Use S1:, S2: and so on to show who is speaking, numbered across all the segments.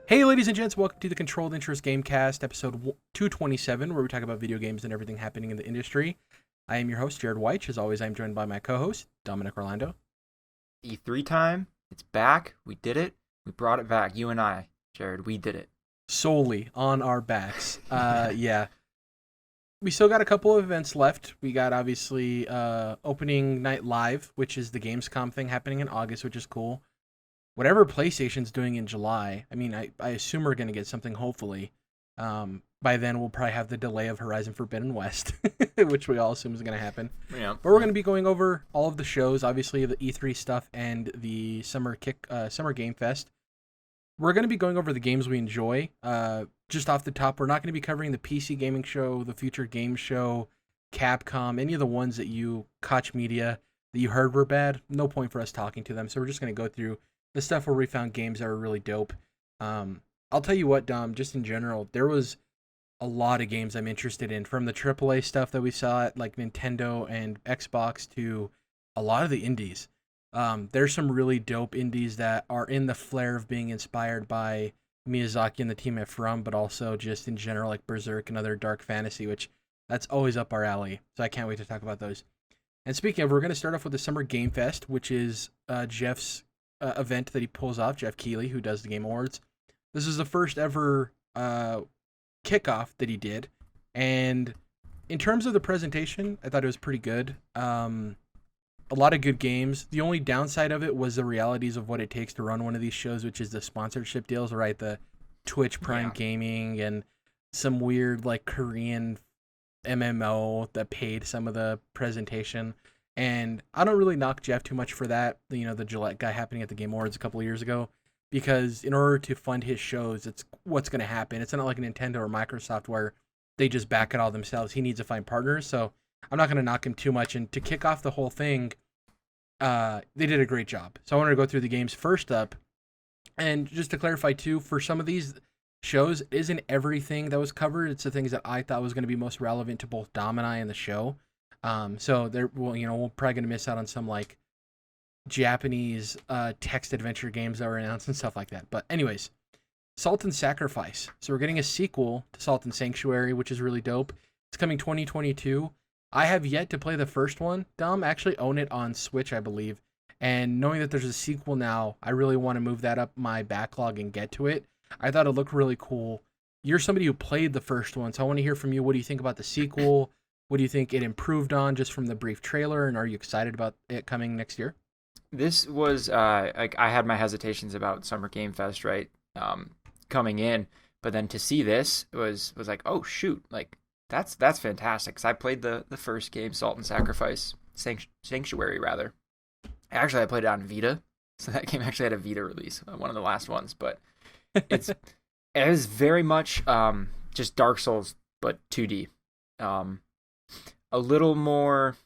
S1: Hey, ladies and gents, welcome to the Controlled Interest Gamecast, episode 227, where we talk about video games and everything happening in the industry. I am your host, Jerrad Wyche. As always, I'm joined by my co-host, Dominic Orlando.
S2: E3 time. It's back. We did it. We brought it back. You and I, Jerrad, we did it.
S1: Solely on our backs. Yeah. We still got a couple of events left. We got, obviously, Opening Night Live, which is the Gamescom thing happening in August, which is cool. Whatever PlayStation's doing in July, I mean, I assume we're going to get something, hopefully. By then, we'll probably have the delay of Horizon Forbidden West, which we all assume is going to happen.
S2: Yeah.
S1: But we're going to be going over all of the shows, obviously the E3 stuff and the Summer Game Fest. We're going to be going over the games we enjoy. Just off the top, we're not going to be covering the PC Gaming Show, the Future Game Show, Capcom, any of the ones that you, Koch Media, that you heard were bad. No point for us talking to them. So we're just going to go through the stuff where we found games that were really dope. I'll tell you what, Dom, just in general, there was a lot of games I'm interested in, from the AAA stuff that we saw at like Nintendo and Xbox to a lot of the indies. There's some really dope indies that are in the flair of being inspired by Miyazaki and the team at From, but also just in general like Berserk and other dark fantasy, which that's always up our alley. So I can't wait to talk about those. And speaking of, we're going to start off with the Summer Game Fest, which is Geoff's event that he pulls off, Geoff Keighley, who does the Game Awards. This is the first ever kickoff that he did, and in terms of the presentation, I thought it was pretty good. A lot of good games. The only downside of it was the realities of what it takes to run one of these shows, which is the sponsorship deals, right? The Twitch Prime Gaming and some weird like Korean MMO that paid some of the presentation. And I don't really knock Geoff too much for that, you know, the Gillette guy happening at the Game Awards a couple of years ago, because in order to fund his shows, it's what's going to happen. It's not like a Nintendo or Microsoft where they just back it all themselves. He needs to find partners, so I'm not going to knock him too much. And to kick off the whole thing, they did a great job. So I wanted to go through the games first up. And just to clarify too, for some of these shows, it isn't everything that was covered. It's the things that I thought was going to be most relevant to both Dom and I in the show. So there, well, you know, we're probably going to miss out on some like Japanese text adventure games that were announced and stuff like that. But anyways, Salt and Sacrifice. So we're getting a sequel to Salt and Sanctuary, which is really dope. It's coming 2022. I have yet to play the first one. Dom, I actually own it on Switch, I believe. And knowing that there's a sequel now, I really want to move that up my backlog and get to it. I thought it looked really cool. You're somebody who played the first one, so I want to hear from you. What do you think about the sequel? What do you think it improved on just from the brief trailer? And are you excited about it coming next year?
S2: This was like I had my hesitations about Summer Game Fest, right? Coming in, but then to see this was like, oh shoot, like that's fantastic. 'Cause I played the first game, Salt and Sacrifice, Sanctuary rather. Actually, I played it on Vita, so that game actually had a Vita release, one of the last ones. But it is very much just Dark Souls, but 2D. A little more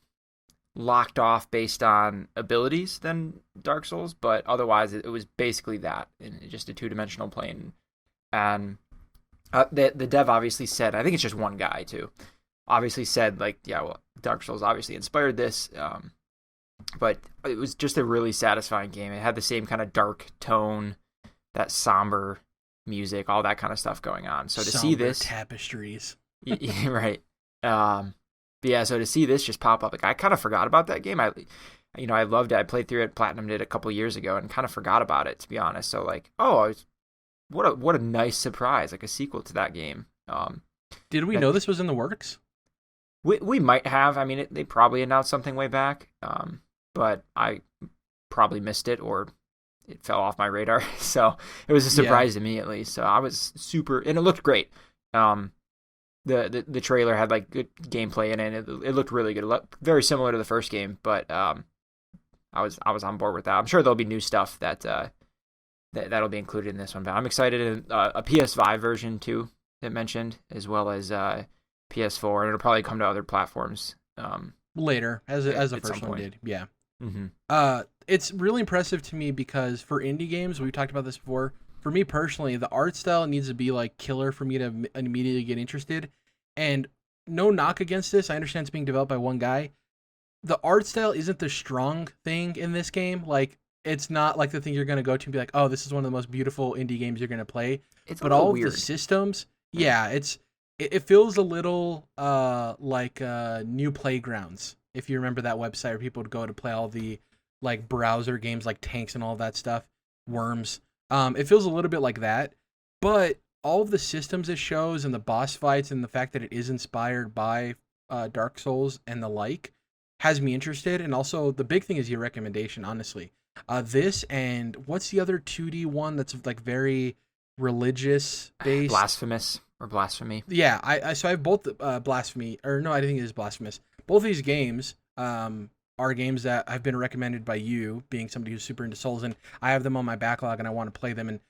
S2: locked off based on abilities than Dark Souls, but otherwise it was basically that, in just a two-dimensional plane. And the dev obviously said, I think it's just one guy too, obviously said like, yeah, well, Dark Souls obviously inspired this, but it was just a really satisfying game. It had the same kind of dark tone, that somber music, all that kind of stuff going on. So to see this
S1: tapestries,
S2: right. But yeah, so to see this just pop up, like I kind of forgot about that game. I loved it. I played through it, platinumed it a couple years ago, and kind of forgot about it, to be honest. So like, what a nice surprise, like a sequel to that game.
S1: Did we know this was in the works?
S2: We might have. I mean, they probably announced something way back, but I probably missed it, or it fell off my radar. So it was a surprise to me, at least. So I was super, and it looked great. The trailer had like good gameplay in it. It looked really good. It looked very similar to the first game, but I was on board with that. I'm sure there'll be new stuff that'll be included in this one. But I'm excited. A PS5 version too, it mentioned, as well as PS4, and it'll probably come to other platforms
S1: later, as the first one did. Yeah.
S2: Mm-hmm.
S1: It's really impressive to me because for indie games, we've talked about this before. For me personally, the art style needs to be like killer for me to immediately get interested. And no knock against this. I understand it's being developed by one guy. The art style isn't the strong thing in this game. Like, it's not like the thing you're gonna go to and be like, oh, this is one of the most beautiful indie games you're gonna play.
S2: It's a
S1: But
S2: little
S1: all of the
S2: weird.
S1: systems,
S2: Yeah.
S1: yeah, it feels a little like New Playgrounds. If you remember that website where people would go to play all the like browser games like tanks and all that stuff, worms. It feels a little bit like that, but all of the systems it shows and the boss fights and the fact that it is inspired by Dark Souls and the like has me interested. And also the big thing is your recommendation, honestly. This and what's the other 2D one that's like very religious based?
S2: Blasphemous or blasphemy.
S1: Yeah, I have both Blasphemy, or no, I think it is Blasphemous. Both of these games are games that have been recommended by you, being somebody who's super into Souls, and I have them on my backlog and I want to play them. And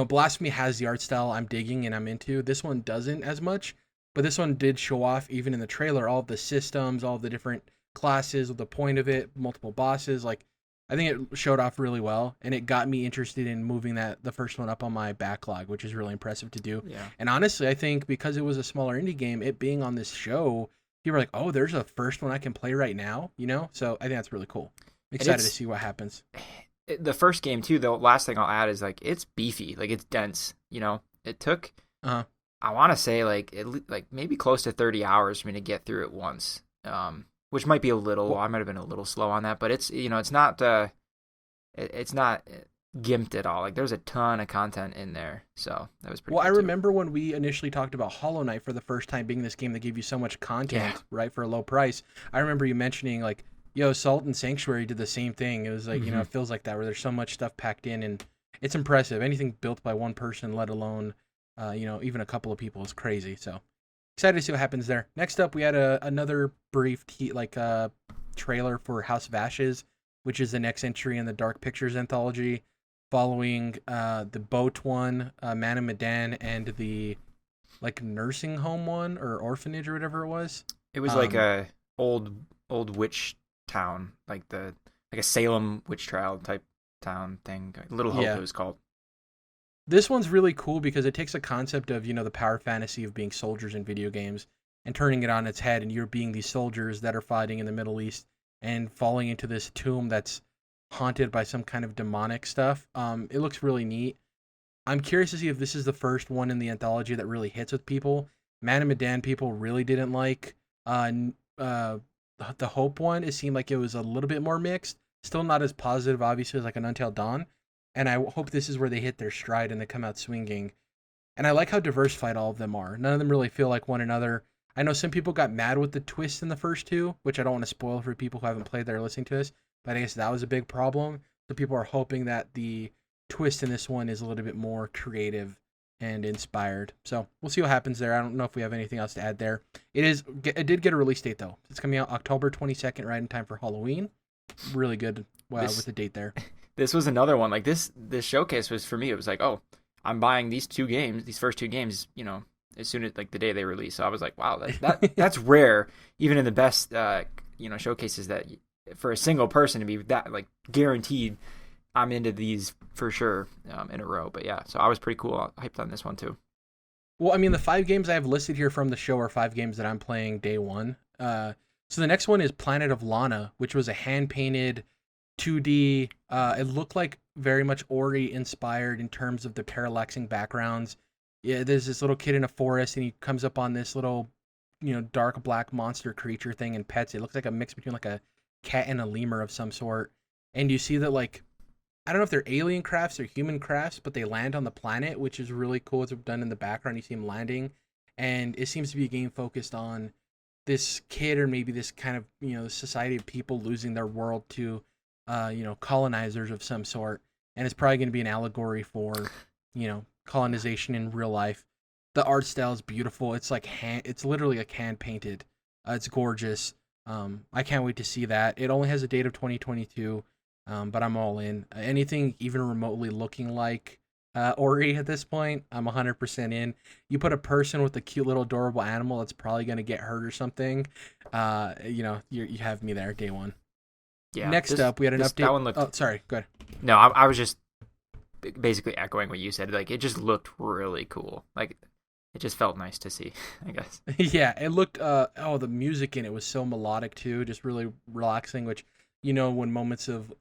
S1: Blasphemy has the art style I'm digging and I'm into. This one doesn't as much, but this one did show off, even in the trailer, all of the systems, all of the different classes, the point of it, multiple bosses. Like, I think it showed off really well, and it got me interested in moving the first one up on my backlog, which is really impressive to do.
S2: Yeah.
S1: And honestly, I think because it was a smaller indie game, it being on this show, people were like, "Oh, there's a first one I can play right now," So I think that's really cool. I'm excited to see what happens.
S2: The first game too. The last thing I'll add is like it's beefy, like it's dense. It took I want to say like maybe close to 30 hours for me to get through it once. Which might be a little.
S1: Well,
S2: I might have been a little slow on that, but it's it's not gimped at all. Like there's a ton of content in there, so that was pretty.
S1: Well, I
S2: good too.
S1: remember when we initially talked about Hollow Knight for the first time being this game that gave you so much content,
S2: Yeah.
S1: right, for a low price. I remember you mentioning like, yo, Salt and Sanctuary did the same thing. It was like,
S2: Mhm.
S1: it feels like that where there's so much stuff packed in, and it's impressive. Anything built by one person, let alone, even a couple of people, is crazy. So excited to see what happens there. Next up, we had another brief trailer for House of Ashes, which is the next entry in the Dark Pictures anthology, following the boat one, Man of Medan, and the like nursing home one or orphanage or whatever it was.
S2: It was like a old witch town, like a Salem witch trial type town thing. Little Hope it was called.
S1: This one's really cool because it takes a concept of, the power fantasy of being soldiers in video games and turning it on its head, and you're being these soldiers that are fighting in the Middle East and falling into this tomb that's haunted by some kind of demonic stuff. It looks really neat. I'm curious to see if this is the first one in the anthology that really hits with people. Man and Medan people really didn't like. The Hope one, it seemed like it was a little bit more mixed. Still not as positive, obviously, as like an Until Dawn. And I hope this is where they hit their stride and they come out swinging. And I like how diversified all of them are. None of them really feel like one another. I know some people got mad with the twist in the first two, which I don't want to spoil for people who haven't played that are listening to us, but I guess that was a big problem. So people are hoping that the twist in this one is a little bit more creative and inspired. So we'll see what happens there. I don't know if we have anything else to add there. It did get a release date though. It's coming out October 22nd, right in time for Halloween. Really good. Wow, with the date there.
S2: This was another one. Like this showcase was for me. It was like, oh, I'm buying these first two games, as soon as like the day they release. So I was like, wow, that's rare, even in the best, showcases that for a single person to be that like guaranteed. I'm into these for sure in a row. But yeah, so I was pretty cool. Hyped on this one too.
S1: Well, I mean, the 5 games I have listed here from the show are 5 games that I'm playing day one. So the next one is Planet of Lana, which was a hand-painted 2D. It looked like very much Ori inspired in terms of the parallaxing backgrounds. Yeah, there's this little kid in a forest, and he comes up on this little, dark black monster creature thing and pets. It looks like a mix between like a cat and a lemur of some sort. And you see that like, I don't know if they're alien crafts or human crafts, but they land on the planet, which is really cool. It's done in the background. You see them landing, and it seems to be a game focused on this kid or maybe this kind of, society of people losing their world to, colonizers of some sort. And it's probably going to be an allegory for, colonization in real life. The art style is beautiful. It's like it's literally like hand painted. It's gorgeous. I can't wait to see that. It only has a date of 2022. But I'm all in. Anything even remotely looking like Ori at this point, I'm 100% in. You put a person with a cute little adorable animal that's probably going to get hurt or something, you have me there day one.
S2: Yeah.
S1: Next up, we had an update.
S2: That one looked...
S1: Oh, sorry. Go ahead.
S2: No, I was just basically echoing what you said. Like, it just looked really cool. Like, it just felt nice to see, I guess.
S1: Yeah, it looked, the music in it was so melodic too, just really relaxing, which, when moments of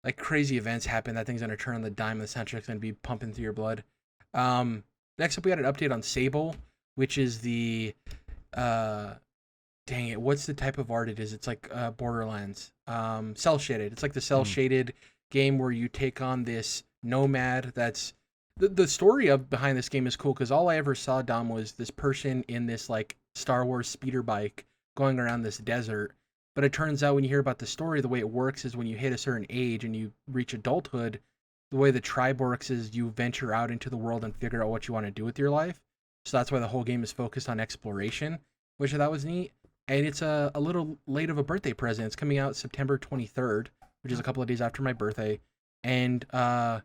S1: like crazy events happen. That thing's gonna turn on the dime. And the soundtrack's gonna be pumping through your blood. Next up, we had an update on Sable, which is the uh, dang it, what's the type of art it is? It's like Borderlands, cell shaded. It's like the cell shaded game where you take on this nomad. That's the story of behind this game is cool because all I ever saw, Dom, was this person in this like Star Wars speeder bike going around this desert. But it turns out when you hear about the story, the way it works is when you hit a certain age and you reach adulthood, the way the tribe works is you venture out into the world and figure out what you want to do with your life. So that's why the whole game is focused on exploration, which I thought was neat. And it's a little late of a birthday present. It's coming out September 23rd, which is a couple of days after my birthday. And I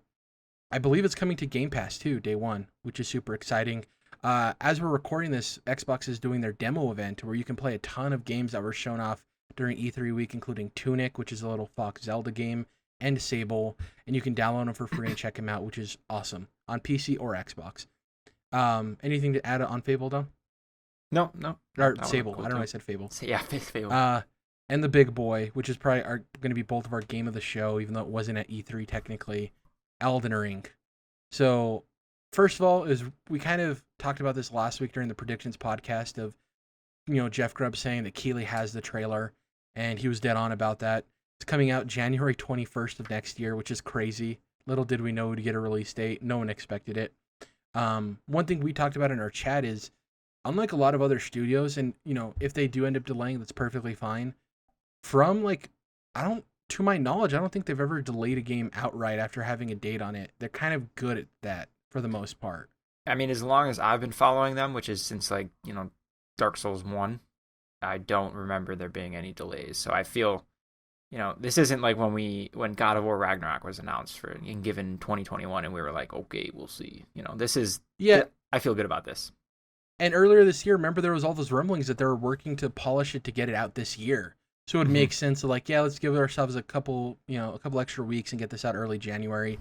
S1: believe it's coming to Game Pass too, day one, which is super exciting. As we're recording this, Xbox is doing their demo event where you can play a ton of games that were shown off during E3 week, including Tunic, which is a little Fox Zelda game, and Sable. And you can download them for free and check them out, which is awesome on PC or Xbox. Anything to add on Fable, Dom?
S2: No.
S1: Or Sable. Cool, I don't know why I said Fable.
S2: Yeah, Fable.
S1: And the big boy, which is probably going to be both of our game of the show, even though it wasn't at E3 technically, Elden Ring. So, first of all, we kind of talked about this last week during the predictions podcast of, Geoff Grubb saying that Keighley has the trailer, and he was dead on about that. It's coming out January 21st of next year, which is crazy. Little did we know to get a release date. No one expected it. One thing we talked about in our chat is, unlike a lot of other studios, and, if they do end up delaying, that's perfectly fine. To my knowledge, I don't think they've ever delayed a game outright after having a date on it. They're kind of good at that for the most part.
S2: I mean, as long as I've been following them, which is since Dark Souls 1, I don't remember there being any delays. So I feel, this isn't like when God of War Ragnarok was announced and given 2021 and we were like, okay, we'll see. This is,
S1: yeah,
S2: I feel good about this.
S1: And earlier this year, remember there was all those rumblings that they were working to polish it to get it out this year. So it would make sense to let's give ourselves a couple extra weeks and get this out early January.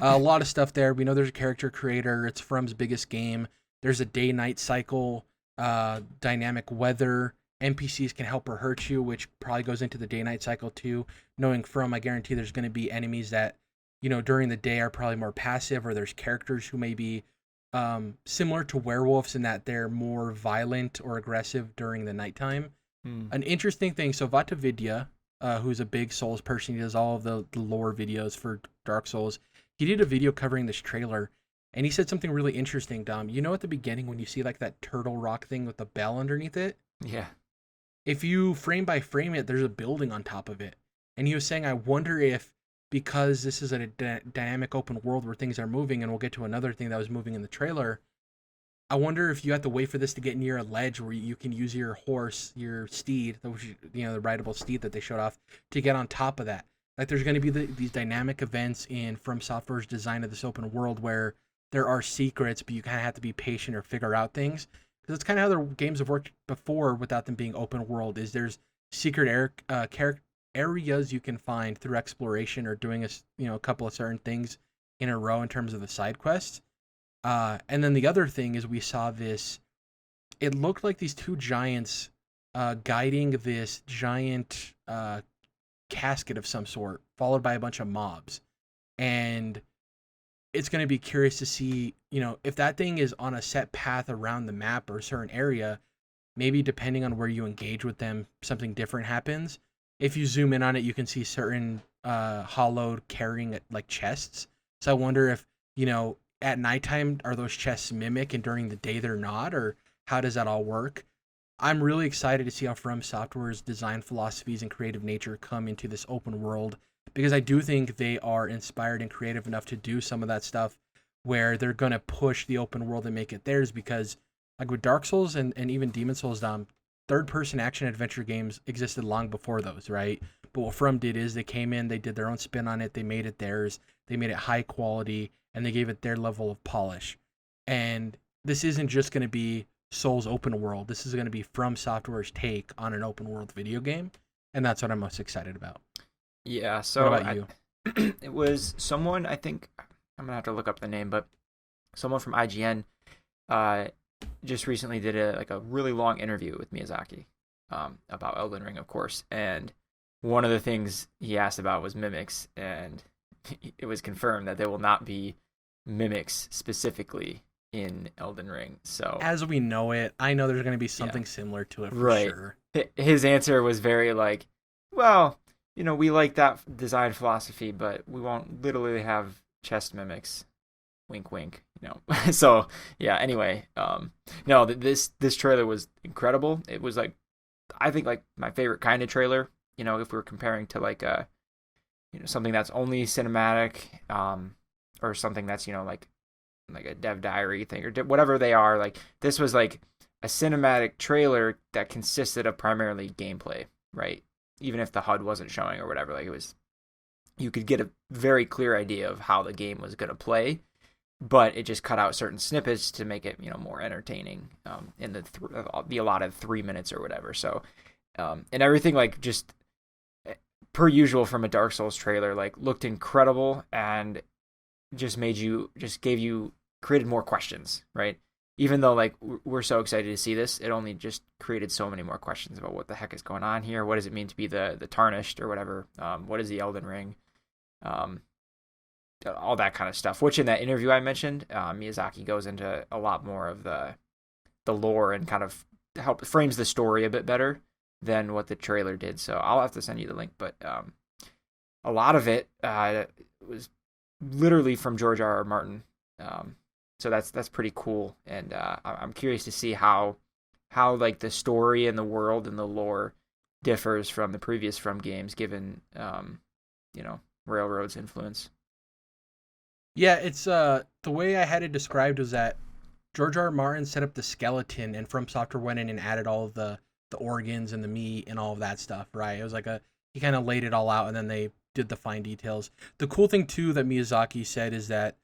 S1: A lot of stuff there. We know there's a character creator. It's From's biggest game. There's a day-night cycle, dynamic weather. NPCs can help or hurt you, which probably goes into the day-night cycle too. Knowing From, I guarantee there's going to be enemies that, during the day are probably more passive, or there's characters who may be similar to werewolves in that they're more violent or aggressive during the nighttime. An interesting thing, so Vatavidya, who's a big Souls person, he does all of the lore videos for Dark Souls, he did a video covering this trailer, and he said something really interesting, Dom. At the beginning when you see that turtle rock thing with the bell underneath it?
S2: Yeah.
S1: If you frame by frame it, there's a building on top of it. And he was saying, I wonder if, because this is a dynamic open world where things are moving, and we'll get to another thing that was moving in the trailer, I wonder if you have to wait for this to get near a ledge where you can use your horse, your steed, the rideable steed that they showed off, to get on top of that. There's going to be these dynamic events in From Software's design of this open world where there are secrets, but you kind of have to be patient or figure out things. Because that's kind of how their games have worked before without them being open world, is there's secret areas you can find through exploration or doing a couple of certain things in a row in terms of the side quests. And then the other thing is we saw this, it looked like these two giants guiding this giant casket of some sort, followed by a bunch of mobs. And it's going to be curious to see, if that thing is on a set path around the map or a certain area, maybe depending on where you engage with them, something different happens. If you zoom in on it, you can see certain hollowed carrying chests. So I wonder if, at nighttime, are those chests mimic and during the day they're not, or how does that all work? I'm really excited to see how From Software's design philosophies and creative nature come into this open world, because I do think they are inspired and creative enough to do some of that stuff where they're going to push the open world and make it theirs, because with Dark Souls and even Demon Souls, third-person action adventure games existed long before those, right? But what From did is they came in, they did their own spin on it, they made it theirs, they made it high quality, and they gave it their level of polish. And this isn't just going to be Souls open world. This is going to be From Software's take on an open world video game, and that's what I'm most excited about.
S2: Yeah, so
S1: what about you?
S2: It was someone, I think, I'm going to have to look up the name, but someone from IGN just recently did a really long interview with Miyazaki about Elden Ring, of course, and one of the things he asked about was mimics, and it was confirmed that there will not be mimics specifically in Elden Ring. So
S1: As we know it, I know there's going to be something similar to it for
S2: right.
S1: sure.
S2: His answer was very like, well, we like that design philosophy, but we won't literally have chest mimics. Wink, wink. So yeah. Anyway, no, this trailer was incredible. It was like, I think like my favorite kind of trailer. If we were comparing to like a, something that's only cinematic, or something that's like a dev diary thing or whatever they are. Like this was like a cinematic trailer that consisted of primarily gameplay, right? Even if the HUD wasn't showing or whatever, like you could get a very clear idea of how the game was going to play, but it just cut out certain snippets to make it, more entertaining, in the allotted 3 minutes or whatever. So, and everything like just per usual from a Dark Souls trailer, like looked incredible and just created more questions, right? Even though like we're so excited to see this, it only just created so many more questions about what the heck is going on here. What does it mean to be the Tarnished or whatever? What is the Elden Ring? All that kind of stuff. Which in that interview I mentioned, Miyazaki goes into a lot more of the lore and kind of frames the story a bit better than what the trailer did. So I'll have to send you the link, but a lot of it was literally from George R.R. Martin. So that's pretty cool, and I'm curious to see how like the story and the world and the lore differs from the previous From games, given Railroad's influence.
S1: Yeah, it's the way I had it described was that George R. R. Martin set up the skeleton, and From Software went in and added all of the organs and the meat and all of that stuff. Right? It was like he kind of laid it all out, and then they did the fine details. The cool thing too that Miyazaki said is that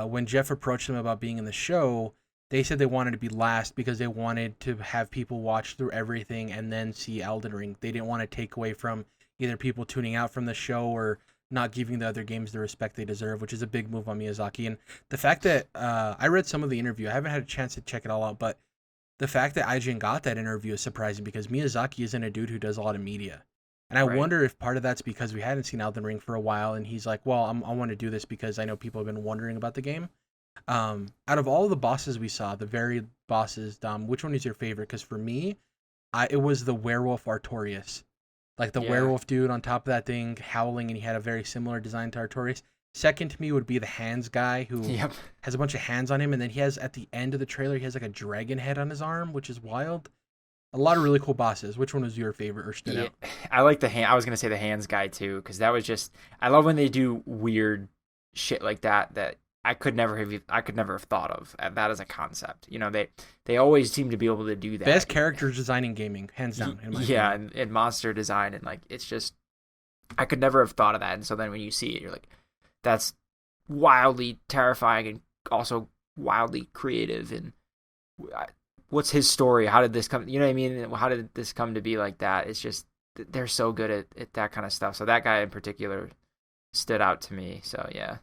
S1: when Geoff approached them about being in the show, they said they wanted to be last because they wanted to have people watch through everything and then see Elden Ring. They didn't want to take away from either people tuning out from the show or not giving the other games the respect they deserve, which is a big move on Miyazaki. And the fact that I read some of the interview, I haven't had a chance to check it all out, but the fact that IGN got that interview is surprising because Miyazaki isn't a dude who does a lot of media. And I wonder if part of that's because we hadn't seen Elden Ring for a while, and he's like, well, I want to do this because I know people have been wondering about the game. Out of all the bosses we saw, the varied bosses, Dom, which one is your favorite? Because for me, it was the werewolf Artorias. Like the werewolf dude on top of that thing howling, and he had a very similar design to Artorias. Second to me would be the hands guy who has a bunch of hands on him, and then he has at the end of the trailer, he has like a dragon head on his arm, which is wild. A lot of really cool bosses. Which one was your favorite or stood out?
S2: I like I was gonna say the hands guy too, because that was just, I love when they do weird shit like that I could never have thought of that as a concept. They always seem to be able to do that.
S1: Best character design in gaming, hands down. In my opinion.
S2: and monster design, and like it's just, I could never have thought of that. And so then when you see it, you're like, that's wildly terrifying and also wildly creative. And what's his story? How did this come? You know what I mean? How did this come to be like that? It's just, they're so good at that kind of stuff. So that guy in particular stood out to me. So yeah.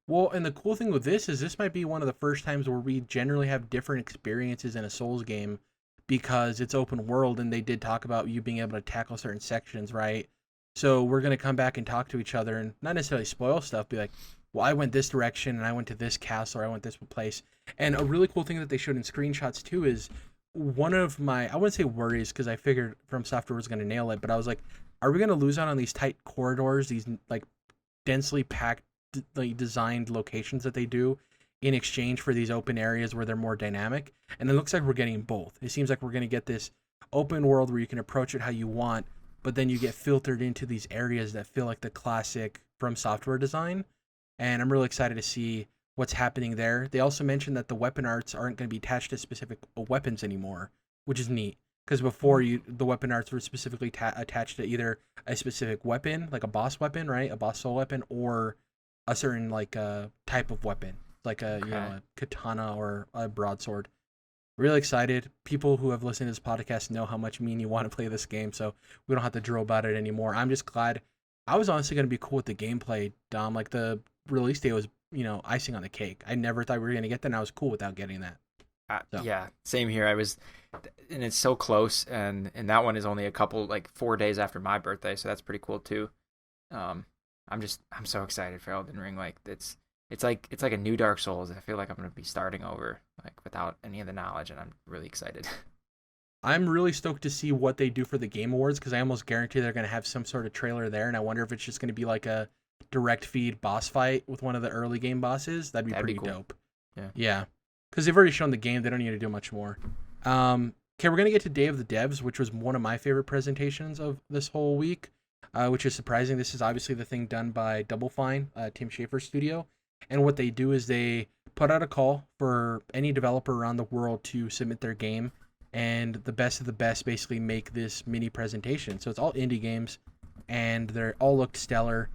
S1: Well, and the cool thing with this is this might be one of the first times where we generally have different experiences in a Souls game because it's open world, and they did talk about you being able to tackle certain sections, right? So we're going to come back and talk to each other and not necessarily spoil stuff, be like, well, I went this direction and I went to this castle or I went this place. And a really cool thing that they showed in screenshots too is one of my, I wouldn't say worries because I figured From Software was going to nail it, but I was like, are we going to lose out on these tight corridors, these like densely packed, like designed locations that they do in exchange for these open areas where they're more dynamic? And it looks like we're getting both. It seems like we're going to get this open world where you can approach it how you want, but then you get filtered into these areas that feel like the classic From Software design. And I'm really excited to see what's happening there. They also mentioned that the weapon arts aren't going to be attached to specific weapons anymore, which is neat. Because before, the weapon arts were specifically attached to either a specific weapon, like a boss weapon, right? A boss soul weapon, or a certain like type of weapon, like a katana or a broadsword. Really excited. People who have listened to this podcast know how much me and you want to play this game, so we don't have to drill about it anymore. I'm just glad. I was honestly going to be cool with the gameplay, Dom. Like the release day was, icing on the cake. I never thought we were going to get that, and I was cool without getting that. So.
S2: Yeah, same here. And it's so close, and that one is only a couple, like 4 days after my birthday, so that's pretty cool too. Um, I'm so excited for Elden Ring. Like it's like a new Dark Souls. I feel like I'm gonna be starting over, like without any of the knowledge, and I'm really excited.
S1: I'm really stoked to see what they do for the Game Awards because I almost guarantee they're going to have some sort of trailer there, and I wonder if it's just going to be like a direct feed boss fight with one of the early game bosses. That'd be pretty
S2: cool.
S1: dope.
S2: Yeah.
S1: Because they've already shown the game. They don't need to do much more. Okay, we're going to get to Day of the Devs, which was one of my favorite presentations of this whole week, which is surprising. This is obviously the thing done by Double Fine, Tim Schafer's studio. And what they do is they put out a call for any developer around the world to submit their game, and the best of the best basically make this mini presentation. So it's all indie games, and they all looked stellar.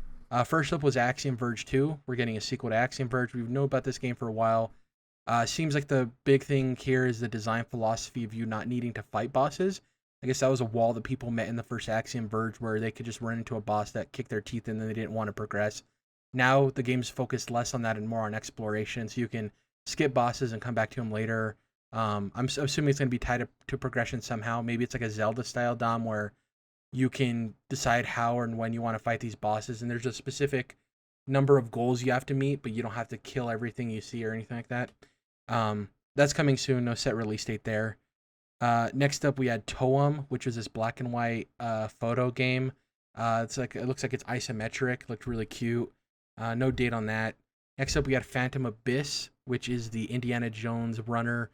S1: First up was Axiom Verge 2. We're getting a sequel to Axiom Verge. We've known about this game for a while. Seems like the big thing here is the design philosophy of you not needing to fight bosses. I guess that was a wall that people met in the first Axiom Verge where they could just run into a boss that kicked their teeth in and they didn't want to progress. Now the game's focused less on that and more on exploration, so you can skip bosses and come back to them later. I'm assuming it's going to be tied up to progression somehow. Maybe it's like a Zelda-style Dom where you can decide how and when you want to fight these bosses, and there's a specific number of goals you have to meet, but you don't have to kill everything you see or anything like that. That's coming soon. No set release date there. Next up, we had Toem, which is this black and white photo game. It looks like it's isometric. Looked really cute. No date on that. Next up, we had Phantom Abyss, which is the Indiana Jones runner.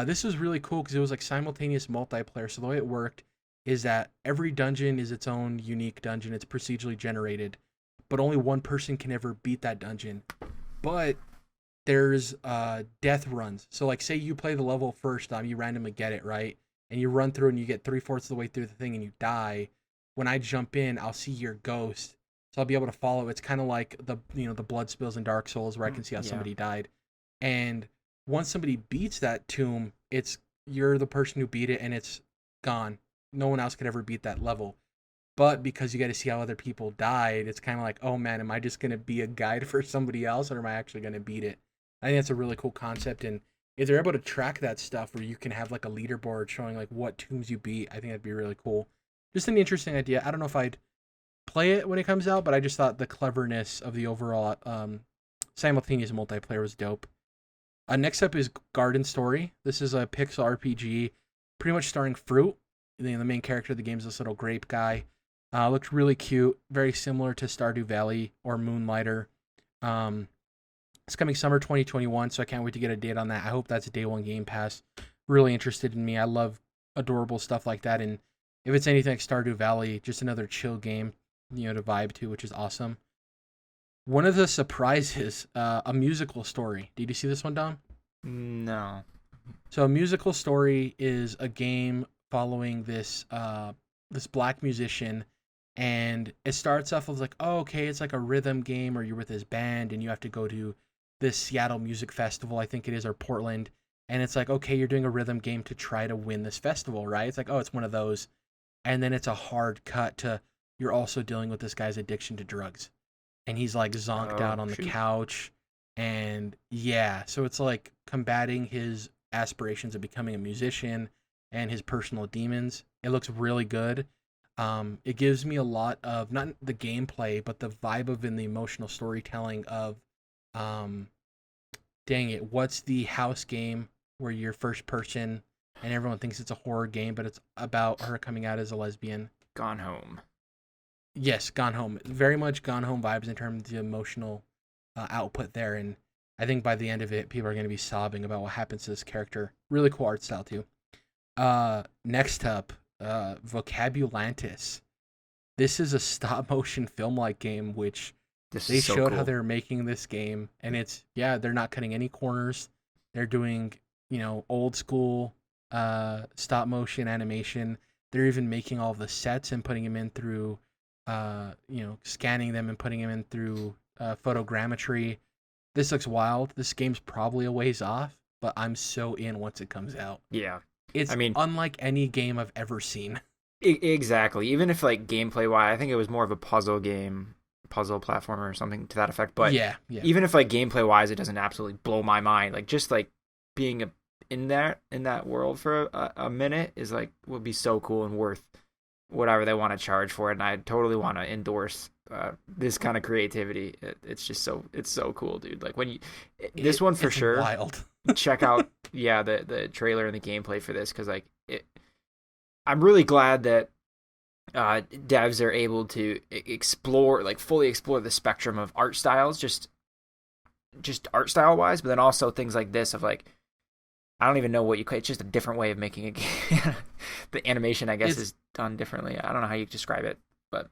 S1: This was really cool because it was like simultaneous multiplayer. So the way it worked is that every dungeon is its own unique dungeon. It's procedurally generated, but only one person can ever beat that dungeon. But there's death runs. So like say you play the level first time, you randomly get it, right? And you run through and you get 3/4 of the way through the thing and you die. When I jump in, I'll see your ghost. So I'll be able to follow. It's kind of like the blood spills in Dark Souls where I can see how somebody died. And once somebody beats that tomb, you're the person who beat it and it's gone. No one else could ever beat that level. But because you get to see how other people died, it's kind of like, oh man, am I just going to be a guide for somebody else or am I actually going to beat it? I think that's a really cool concept. And if they're able to track that stuff where you can have like a leaderboard showing like what tombs you beat, I think that'd be really cool. Just an interesting idea. I don't know if I'd play it when it comes out, but I just thought the cleverness of the overall simultaneous multiplayer was dope. Next up is Garden Story. This is a pixel RPG, pretty much starring Fruit. The main character of the game is this little grape guy. Looked really cute, very similar to Stardew Valley or Moonlighter. It's coming summer 2021, so I can't wait to get a date on that. I hope that's a day one Game Pass. Really interested in me. I love adorable stuff like that, and if it's anything like Stardew Valley, just another chill game, to vibe to, which is awesome. One of the surprises, a musical story. Did you see this one, Dom?
S2: No.
S1: So a musical story is a game following this black musician, and it starts off as like, oh, okay, it's like a rhythm game, or you're with this band, and you have to go to this Seattle Music Festival, I think it is, or Portland, and it's like, okay, you're doing a rhythm game to try to win this festival, right? It's like, oh, it's one of those, and then it's a hard cut to you're also dealing with this guy's addiction to drugs, and he's like zonked out on the couch, and yeah, so it's like combating his aspirations of becoming a musician and his personal demons. It looks really good. It gives me a lot of, not the gameplay, but the vibe of and the emotional storytelling of, dang it, what's the house game where you're first person and everyone thinks it's a horror game, but it's about her coming out as a lesbian?
S2: Gone Home.
S1: Yes, Gone Home. Very much Gone Home vibes in terms of the emotional output there, and I think by the end of it, people are going to be sobbing about what happens to this character. Really cool art style too. Next up, Vocabulantis. This is a stop motion film like game, which they showed
S2: cool.
S1: how they're making this game, and they're not cutting any corners. They're doing, old school stop motion animation. They're even making all of the sets and putting them in through, scanning them and putting them in through photogrammetry. This looks wild. This game's probably a ways off, but I'm so in once it comes out.
S2: Yeah.
S1: It's unlike any game I've ever seen.
S2: Exactly. Even if like gameplay wise, I think it was more of a puzzle game, puzzle platformer or something to that effect. But
S1: yeah.
S2: Even if like gameplay wise, it doesn't absolutely blow my mind. Like just like being in that world for a minute is like would be so cool and worth whatever they want to charge for it. And I totally want to endorse this kind of creativity. It's just it's so cool, dude. Like this one for sure.
S1: Wild.
S2: Check out the trailer and the gameplay for this, because like I'm really glad that devs are able to explore, like fully explore the spectrum of art styles, just art style wise, but then also things like this of like, I don't even know what you call it. It's just a different way of making a game. The animation, I guess, is done differently. I don't know how you describe it, but.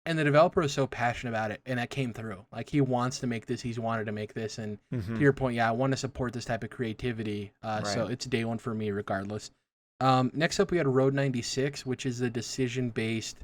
S1: And the developer is so passionate about it, and that came through. Like, he wants to make this, he's wanted to make this, and to your point, I want to support this type of creativity. Right. So it's day one for me, regardless. Next up, we had Road 96, which is a decision-based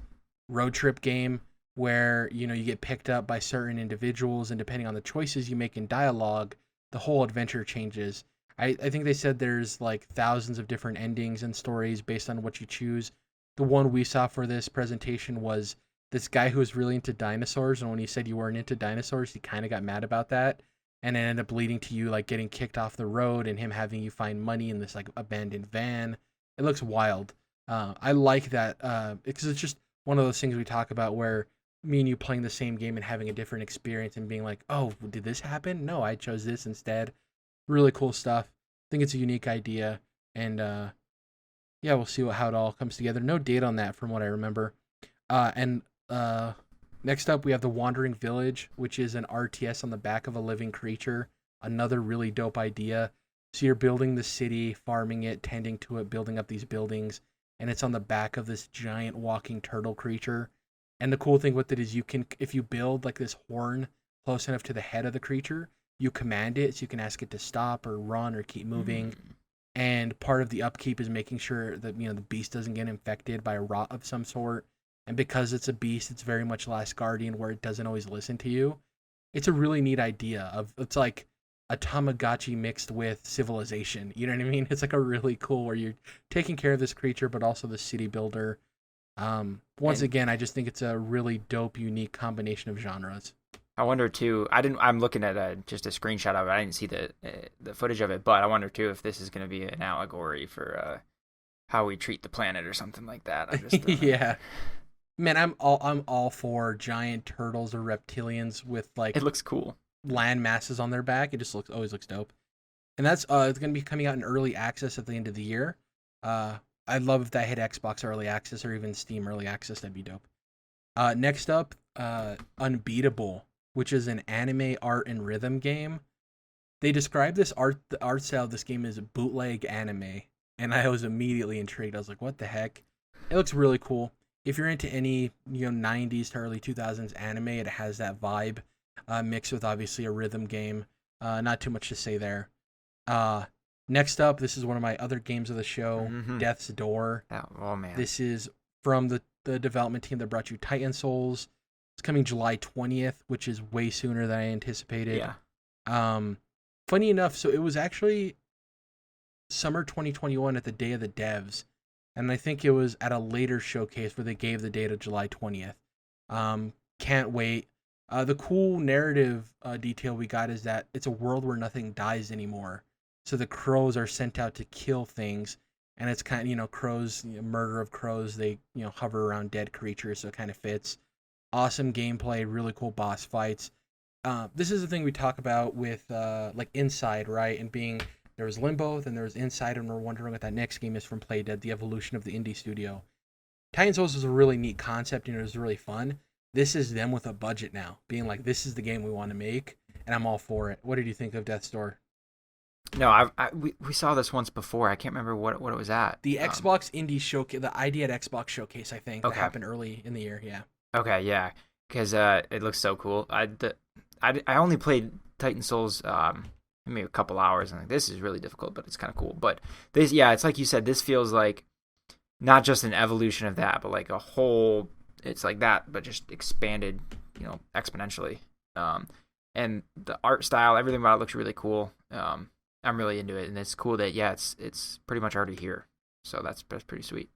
S1: road trip game where, you get picked up by certain individuals, and depending on the choices you make in dialogue, the whole adventure changes. I think they said there's like thousands of different endings and stories based on what you choose. The one we saw for this presentation was this guy who was really into dinosaurs, and when he said you weren't into dinosaurs, he kind of got mad about that, and it ended up leading to you like getting kicked off the road and him having you find money in this like abandoned van. It looks wild. I like that because it's just one of those things we talk about where me and you playing the same game and having a different experience and being like, oh, did this happen? No, I chose this instead. Really cool stuff. I think it's a unique idea, and we'll see how it all comes together. No date on that from what I remember. Next up, we have The Wandering Village, which is an RTS on the back of a living creature. Another really dope idea. So you're building the city, farming it, tending to it, building up these buildings, and it's on the back of this giant walking turtle creature. And the cool thing with it is you can, if you build like this horn close enough to the head of the creature, you command it, so you can ask it to stop or run or keep moving. And part of the upkeep is making sure that, the beast doesn't get infected by a rot of some sort. And because it's a beast, it's very much Last Guardian, where it doesn't always listen to you. It's a really neat idea. It's like a Tamagotchi mixed with Civilization. You know what I mean? It's like a really cool where you're taking care of this creature, but also the city builder. Once again, I just think it's a really dope, unique combination of genres.
S2: I wonder too. I'm looking at just a screenshot of it. I didn't see the footage of it, but I wonder too if this is going to be an allegory for how we treat the planet or something like that. I just
S1: yeah. Man, I'm all for giant turtles or reptilians with like,
S2: it looks cool,
S1: land masses on their back. It just always looks dope. And that's it's going to be coming out in early access at the end of the year. I'd love if that hit Xbox early access or even Steam early access. That'd be dope. Next up, Unbeatable, which is an anime art and rhythm game. They described the art style of this game as bootleg anime, and I was immediately intrigued. I was like, what the heck? It looks really cool. If you're into any 90s to early 2000s anime, it has that vibe mixed with obviously a rhythm game. Not too much to say there. Next up, this is one of my other games of the show, Death's Door.
S2: Oh man.
S1: This is from the development team that brought you Titan Souls. It's coming July 20th, which is way sooner than I anticipated.
S2: Yeah.
S1: Funny enough, so it was actually summer 2021 at the Day of the Devs. And I think it was at a later showcase where they gave the date of July 20th. Can't wait. The cool narrative detail we got is that it's a world where nothing dies anymore. So the crows are sent out to kill things. And it's kind of, crows, murder of crows. They, hover around dead creatures. So it kind of fits. Awesome gameplay, really cool boss fights. This is the thing we talk about with like Inside, right? And being... There was Limbo, then there was Inside, and we're wondering what that next game is from Playdead, the evolution of the indie studio. Titan Souls was a really neat concept, and it was really fun. This is them with a budget now, being like, this is the game we want to make, and I'm all for it. What did you think of Death's Door?
S2: No, we saw this once before. I can't remember what it was at.
S1: The Xbox Indie Showcase, the ID at Xbox Showcase, I think, that happened early in the year, yeah.
S2: Okay, yeah, because it looks so cool. I only played Titan Souls... maybe a couple hours, and like, this is really difficult, but it's kind of cool. But this, it's like you said, this feels like not just an evolution of that, but like a whole, it's like that, but just expanded, exponentially. And the art style, everything about it looks really cool. I'm really into it, and it's cool that it's pretty much already here, so that's pretty sweet.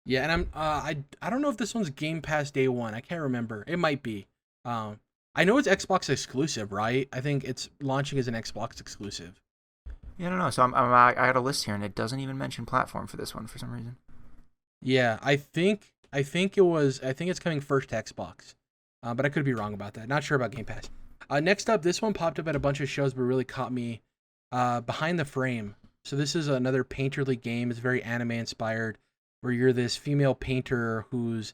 S1: Yeah, and I don't know if this one's Game Pass day one. I can't remember. It might be. I know it's Xbox exclusive, right? I think it's launching as an Xbox exclusive.
S2: Yeah, I don't know. So I got a list here, and it doesn't even mention platform for this one for some reason.
S1: Yeah, I think it's coming first to Xbox, but I could be wrong about that. Not sure about Game Pass. Next up, this one popped up at a bunch of shows, but really caught me. Behind the Frame. So this is another painterly game. It's very anime inspired, where you're this female painter who's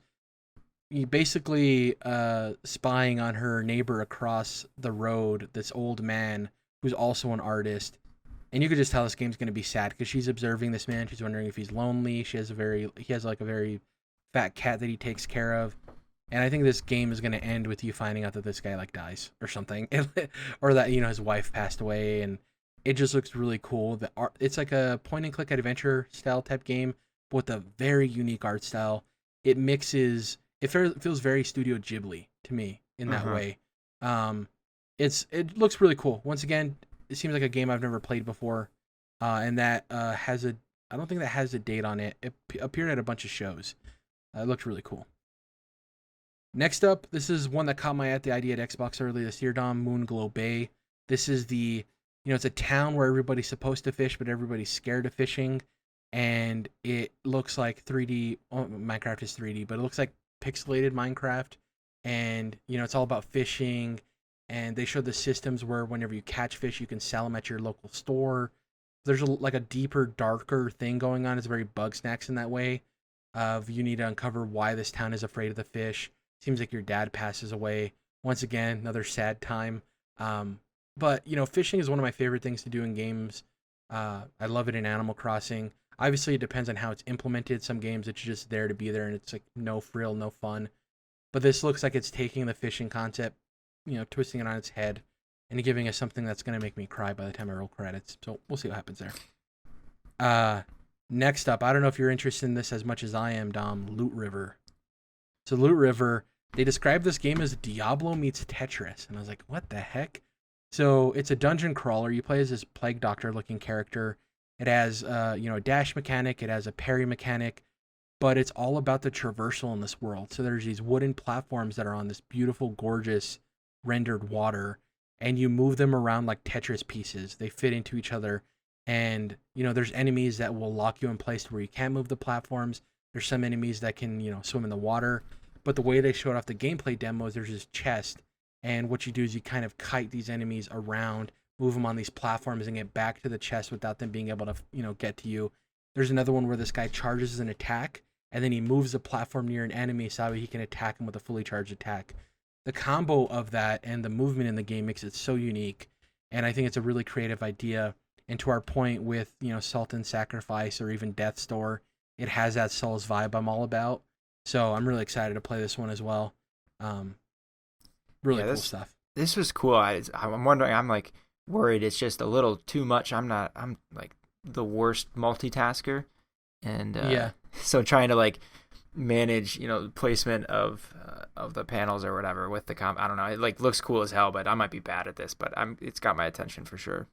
S1: basically spying on her neighbor across the road. This old man who's also an artist, and you could just tell this game's gonna be sad because she's observing this man. She's wondering if he's lonely. He has like a very fat cat that he takes care of. And I think this game is going to end with you finding out that this guy like dies or something, or that his wife passed away, and it just looks really cool. The art, it's like a point and click adventure style type game, but with a very unique art style. It mixes. Feels very Studio Ghibli to me in that way. Um, it looks really cool. Once again, it seems like a game I've never played before, and that has a. I don't think that has a date on it. It appeared at a bunch of shows. It looked really cool. Next up, this is one that caught my eye at the idea at Xbox earlier this year, Dom, Moonglow Bay. This is it's a town where everybody's supposed to fish, but everybody's scared of fishing. And it looks like 3D, Minecraft is 3D, but it looks like pixelated Minecraft. And, it's all about fishing. And they show the systems where whenever you catch fish, you can sell them at your local store. There's like a deeper, darker thing going on. It's very Bug Snacks in that way. Of you need to uncover why this town is afraid of the fish. Seems like your dad passes away. Once again, another sad time. But fishing is one of my favorite things to do in games. I love it in Animal Crossing. Obviously, it depends on how it's implemented. Some games it's just there to be there, and it's like no frill, no fun. But this looks like it's taking the fishing concept, twisting it on its head, and giving us something that's gonna make me cry by the time I roll credits. So we'll see what happens there. Next up, I don't know if you're interested in this as much as I am, Dom. Loot River. So Loot River, they described this game as Diablo meets Tetris, and I was like, what the heck? So it's a dungeon crawler. You play as this plague doctor looking character. It has a dash mechanic, it has a parry mechanic, but it's all about the traversal in this world. So there's these wooden platforms that are on this beautiful, gorgeous rendered water, and you move them around like Tetris pieces. They fit into each other, and there's enemies that will lock you in place where you can't move the platforms. There's some enemies that can swim in the water. But the way they showed off the gameplay demo is there's this chest, and what you do is you kind of kite these enemies around, move them on these platforms, and get back to the chest without them being able to, get to you. There's another one where this guy charges an attack, and then he moves the platform near an enemy so he can attack him with a fully charged attack. The combo of that and the movement in the game makes it so unique, and I think it's a really creative idea. And to our point with, Salt and Sacrifice or even Death's Door, it has that Souls vibe I'm all about. So I'm really excited to play this one as well. Really cool stuff.
S2: This was cool. I'm wondering. I'm like worried it's just a little too much. I'm like the worst multitasker, and so trying to like manage placement of the panels or whatever with the I don't know. It like looks cool as hell, but I might be bad at this. But it's got my attention for sure.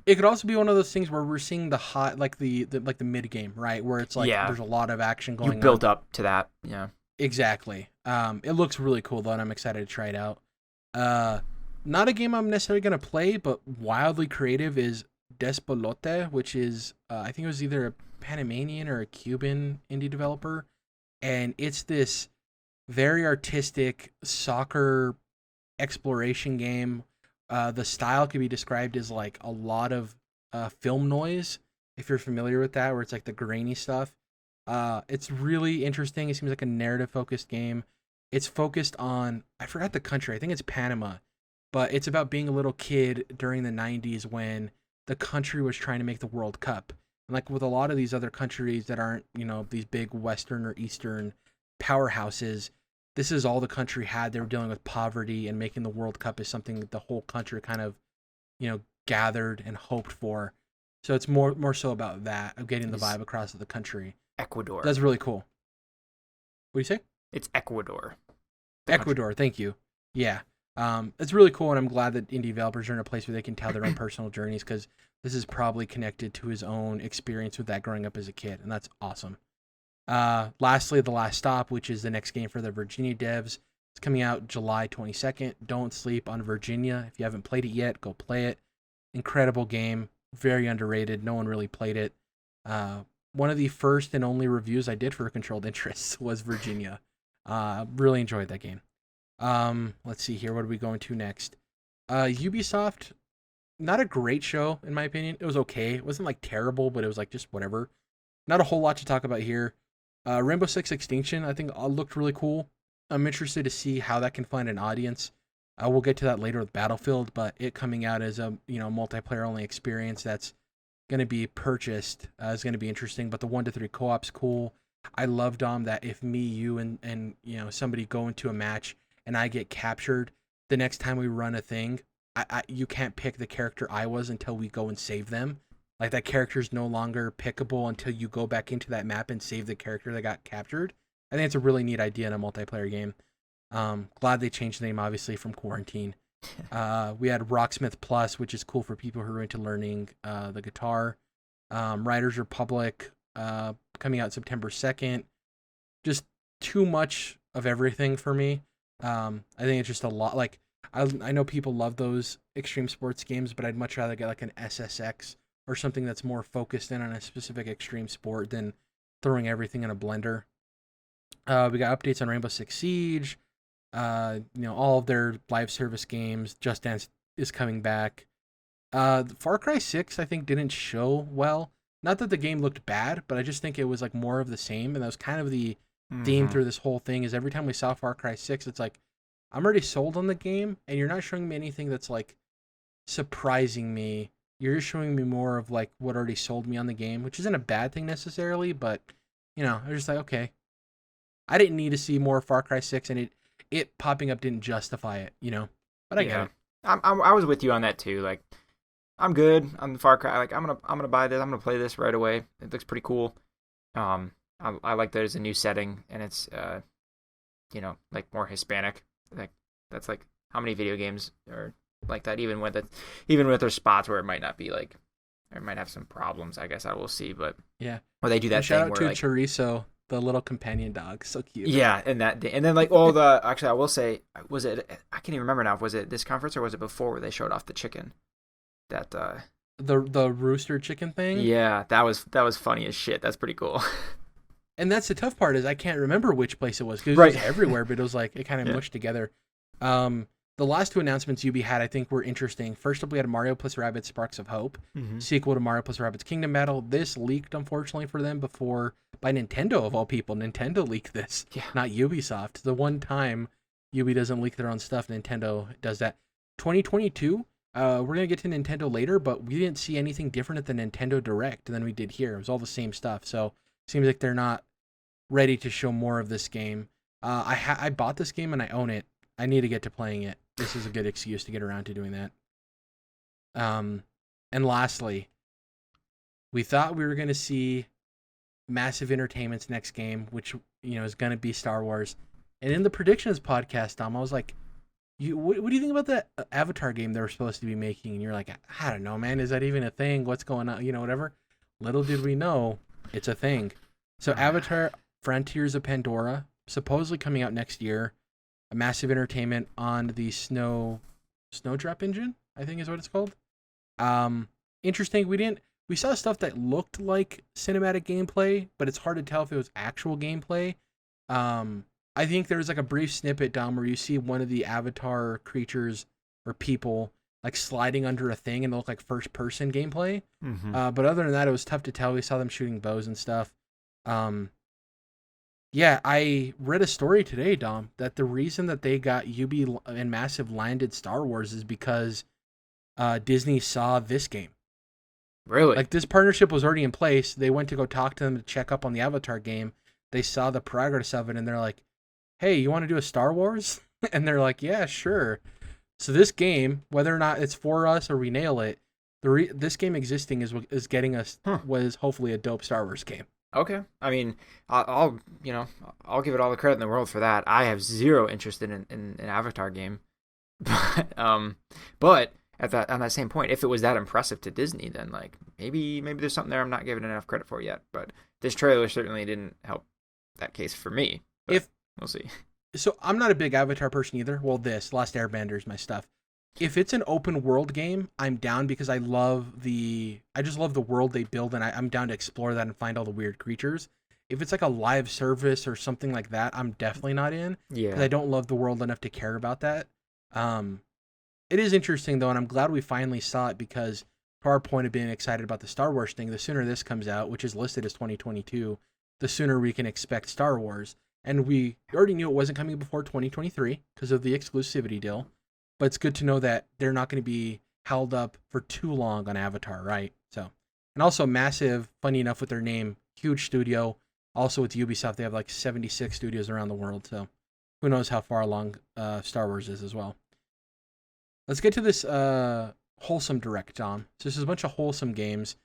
S1: It could also be one of those things where we're seeing the hot, like the mid game, right? Where it's like there's a lot of action going on.
S2: You built up to that, yeah.
S1: Exactly. It looks really cool though, and I'm excited to try it out. Not a game I'm necessarily gonna play, but wildly creative is Despolote, which is I think it was either a Panamanian or a Cuban indie developer, and it's this very artistic soccer exploration game. The style could be described as like a lot of film noise, if you're familiar with that, where it's like the grainy stuff. It's really interesting. It seems like a narrative-focused game. It's focused on, I forgot the country, I think it's Panama, but it's about being a little kid during the 90s when the country was trying to make the World Cup. And like with a lot of these other countries that aren't, these big Western or Eastern powerhouses, this is all the country had. They were dealing with poverty, and making the World Cup is something that the whole country kind of, gathered and hoped for. So it's more so about that, of getting the vibe across to the country.
S2: Ecuador.
S1: That's really cool. What do you say?
S2: It's Ecuador.
S1: Ecuador, thank you. Yeah. It's really cool, and I'm glad that indie developers are in a place where they can tell their own personal journeys, because this is probably connected to his own experience with that growing up as a kid, and that's awesome. Lastly, The Last Stop, which is the next game for the Virginia devs. It's coming out July 22nd. Don't sleep on Virginia. If you haven't played it yet, go play it. Incredible game. very underrated. No one really played it. One of the first and only reviews I did for Controlled Interests was Virginia. Really enjoyed that game. Let's see here. What are we going to next? Ubisoft, not a great show in my opinion. It was okay. It wasn't like terrible, but it was like just whatever. Not a whole lot to talk about here. Rainbow Six Extinction, I think looked really cool. I'm interested to see how that can find an audience. We'll get to that later with Battlefield, but it coming out as a multiplayer only experience that's going to be purchased is going to be interesting. But the 1 to 3 co-op's cool. I love Dom that if me, you, and somebody go into a match and I get captured, the next time we run a thing, you can't pick the character I was until we go and save them. Like that character's no longer pickable until you go back into that map and save the character that got captured. I think it's a really neat idea in a multiplayer game. Glad they changed the name, obviously, from Quarantine. We had Rocksmith Plus, which is cool for people who are into learning the guitar. Riders Republic coming out September 2nd. Just too much of everything for me. I think it's just a lot. Like I know people love those extreme sports games, but I'd much rather get like an SSX or something that's more focused in on a specific extreme sport than throwing everything in a blender. We got updates on Rainbow Six Siege. All of their live service games. Just Dance is coming back. Far Cry 6, I think, didn't show well. Not that the game looked bad, but I just think it was like more of the same. And that was kind of the theme through this whole thing, is every time we saw Far Cry 6, it's like, I'm already sold on the game, and you're not showing me anything that's like surprising me. You're just showing me more of like what already sold me on the game, which isn't a bad thing necessarily, but I was just like, okay. I didn't need to see more Far Cry 6, and it popping up didn't justify it, But I get it.
S2: I was with you on that too. Like, I'm good on the Far Cry. Like, I'm gonna buy this. I'm gonna play this right away. It looks pretty cool. I like that it's a new setting, and it's like more Hispanic. Like, that's like how many video games are like that, even with their spots where it might not be like, or it might have some problems. I guess I will see, but
S1: yeah,
S2: or they do that.
S1: And shout out to
S2: like,
S1: Chorizo, the little companion dog, so cute.
S2: Yeah, and then like all the actually, I will say, was it? I can't even remember now. Was it this conference or was it before where they showed off the chicken? That
S1: the rooster chicken thing.
S2: Yeah, that was funny as shit. That's pretty cool.
S1: And that's the tough part, is I can't remember which place it was, because
S2: right.
S1: It was everywhere, but it was like it kind of mushed together. The last two announcements Ubi had, I think, were interesting. First up, we had Mario plus Rabbids Sparks of Hope, sequel to Mario plus Rabbids Kingdom Battle. This leaked, unfortunately, for them by Nintendo, of all people. Nintendo leaked this, not Ubisoft. The one time Ubi doesn't leak their own stuff, Nintendo does that. 2022, we're going to get to Nintendo later, but we didn't see anything different at the Nintendo Direct than we did here. It was all the same stuff, so it seems like they're not ready to show more of this game. I bought this game and I own it. I need to get to playing it. This is a good excuse to get around to doing that. And lastly, we thought we were going to see Massive Entertainment's next game, which is going to be Star Wars. And in the predictions podcast, Tom, I was like, what do you think about that Avatar game they were supposed to be making? And you're like, I don't know, man. Is that even a thing? What's going on? Whatever. Little did we know, it's a thing. So Avatar Frontiers of Pandora, supposedly coming out next year. A Massive Entertainment on the Snowdrop engine, I think is what it's called. Interesting. We saw stuff that looked like cinematic gameplay, but it's hard to tell if it was actual gameplay. I think there's like a brief snippet, Dom, where you see one of the Avatar creatures or people like sliding under a thing, and they look like first person gameplay. But other than that, it was tough to tell. We saw them shooting bows and stuff. Yeah, I read a story today, Dom, that the reason that they got Ubi and Massive landed Star Wars is because Disney saw this game.
S2: Really?
S1: Like, this partnership was already in place. They went to go talk to them to check up on the Avatar game. They saw the progress of it, and they're like, hey, you want to do a Star Wars? And they're like, yeah, sure. So this game, whether or not it's for us or we nail it, this game existing is getting us what is hopefully a dope Star Wars game.
S2: Okay. I mean, I'll give it all the credit in the world for that. I have zero interest in an Avatar game, but on that same point, if it was that impressive to Disney, then like maybe there's something there I'm not giving enough credit for yet. But this trailer certainly didn't help that case for me. We'll see.
S1: So I'm not a big Avatar person either. Well, Last Airbender is my stuff. if it's an open world game, I'm down because I just love the world they build, and I'm down to explore that and find all the weird creatures. If it's like a live service or something like that, I'm definitely not in because
S2: Yeah.
S1: I don't love the world enough to care about that. Um, it is interesting though, and I'm glad we finally saw it because, to our point of being excited about the Star Wars thing, the sooner this comes out, which is listed as 2022, the sooner we can expect Star Wars. And we already knew it wasn't coming before 2023 because of the exclusivity deal, but it's good to know that they're not going to be held up for too long on Avatar, right? So, and also massive, funny enough with their name, huge studio. Also with Ubisoft, they have like 76 studios around the world, so who knows how far along Star Wars is as well. Let's get to this wholesome direct, Dom. So this is a bunch of wholesome games,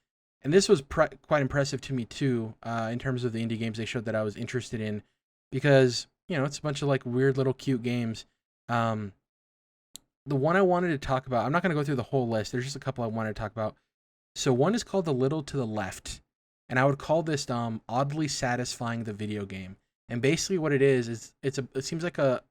S1: and this was quite impressive to me too, in terms of the indie games they showed that I was interested in, because it's a bunch of like weird little cute games. Um, the one I wanted to talk about, I'm not going to go through the whole list. There's just a couple I wanted to talk about. So one is called The Little to the Left, and I would call this oddly satisfying the video game. And basically what it is it seems like a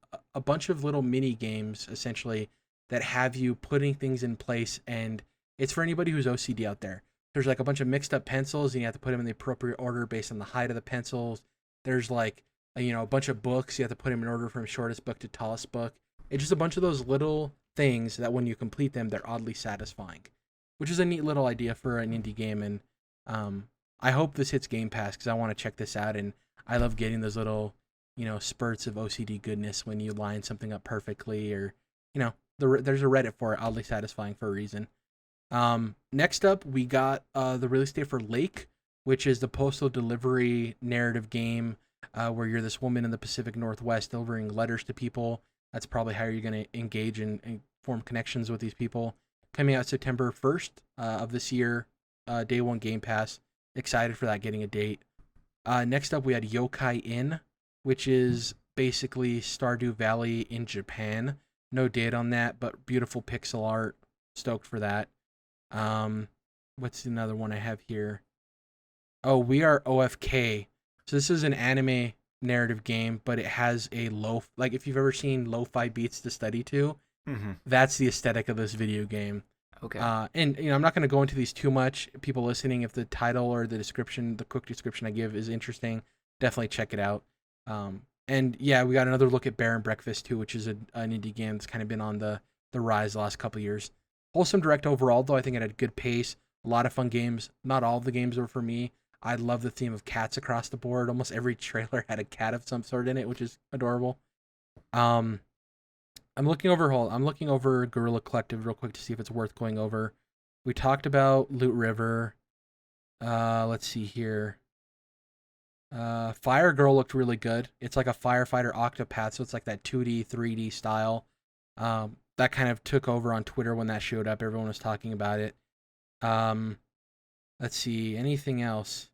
S1: bunch of little mini games essentially that have you putting things in place, and it's for anybody who's OCD out there. There's like a bunch of mixed up pencils and you have to put them in the appropriate order based on the height of the pencils. There's like a bunch of books, you have to put them in order from shortest book to tallest book. It's just a bunch of those little things that when you complete them, they're oddly satisfying, which is a neat little idea for an indie game. And I hope this hits Game Pass because I want to check this out. And I love getting those little, spurts of OCD goodness when you line something up perfectly, or, there's a Reddit for it, oddly satisfying for a reason. Next up, we got the release date for Lake, which is the postal delivery narrative game where you're this woman in the Pacific Northwest delivering letters to people. That's probably how you're going to engage and form connections with these people. Coming out September 1st of this year, day one Game Pass. Excited for that, getting a date. Next up, we had Yokai Inn, which is basically Stardew Valley in Japan. No date on that, but beautiful pixel art. Stoked for that. What's another one I have here? Oh, We Are OFK. So this is an anime narrative game, but it has a like if you've ever seen lo-fi beats to study to, that's the aesthetic of this video game.
S2: Okay.
S1: And I'm not going to go into these too much. People listening, if the title or the description, the quick description I give is interesting, definitely check it out. And yeah, we got another look at Bear and Breakfast too, which is an indie game that's kind of been on the rise the last couple of years. Wholesome direct overall, though. I think it had a good pace, a lot of fun games. Not all of the games were for me. I love the theme of cats across the board. Almost every trailer had a cat of some sort in it, which is adorable. I'm looking over Guerrilla Collective real quick to see if it's worth going over. We talked about Loot River. Let's see here. Fire Girl looked really good. It's like a firefighter Octopath, so it's like that 2D, 3D style. That kind of took over on Twitter when that showed up. Everyone was talking about it. Let's see, anything else?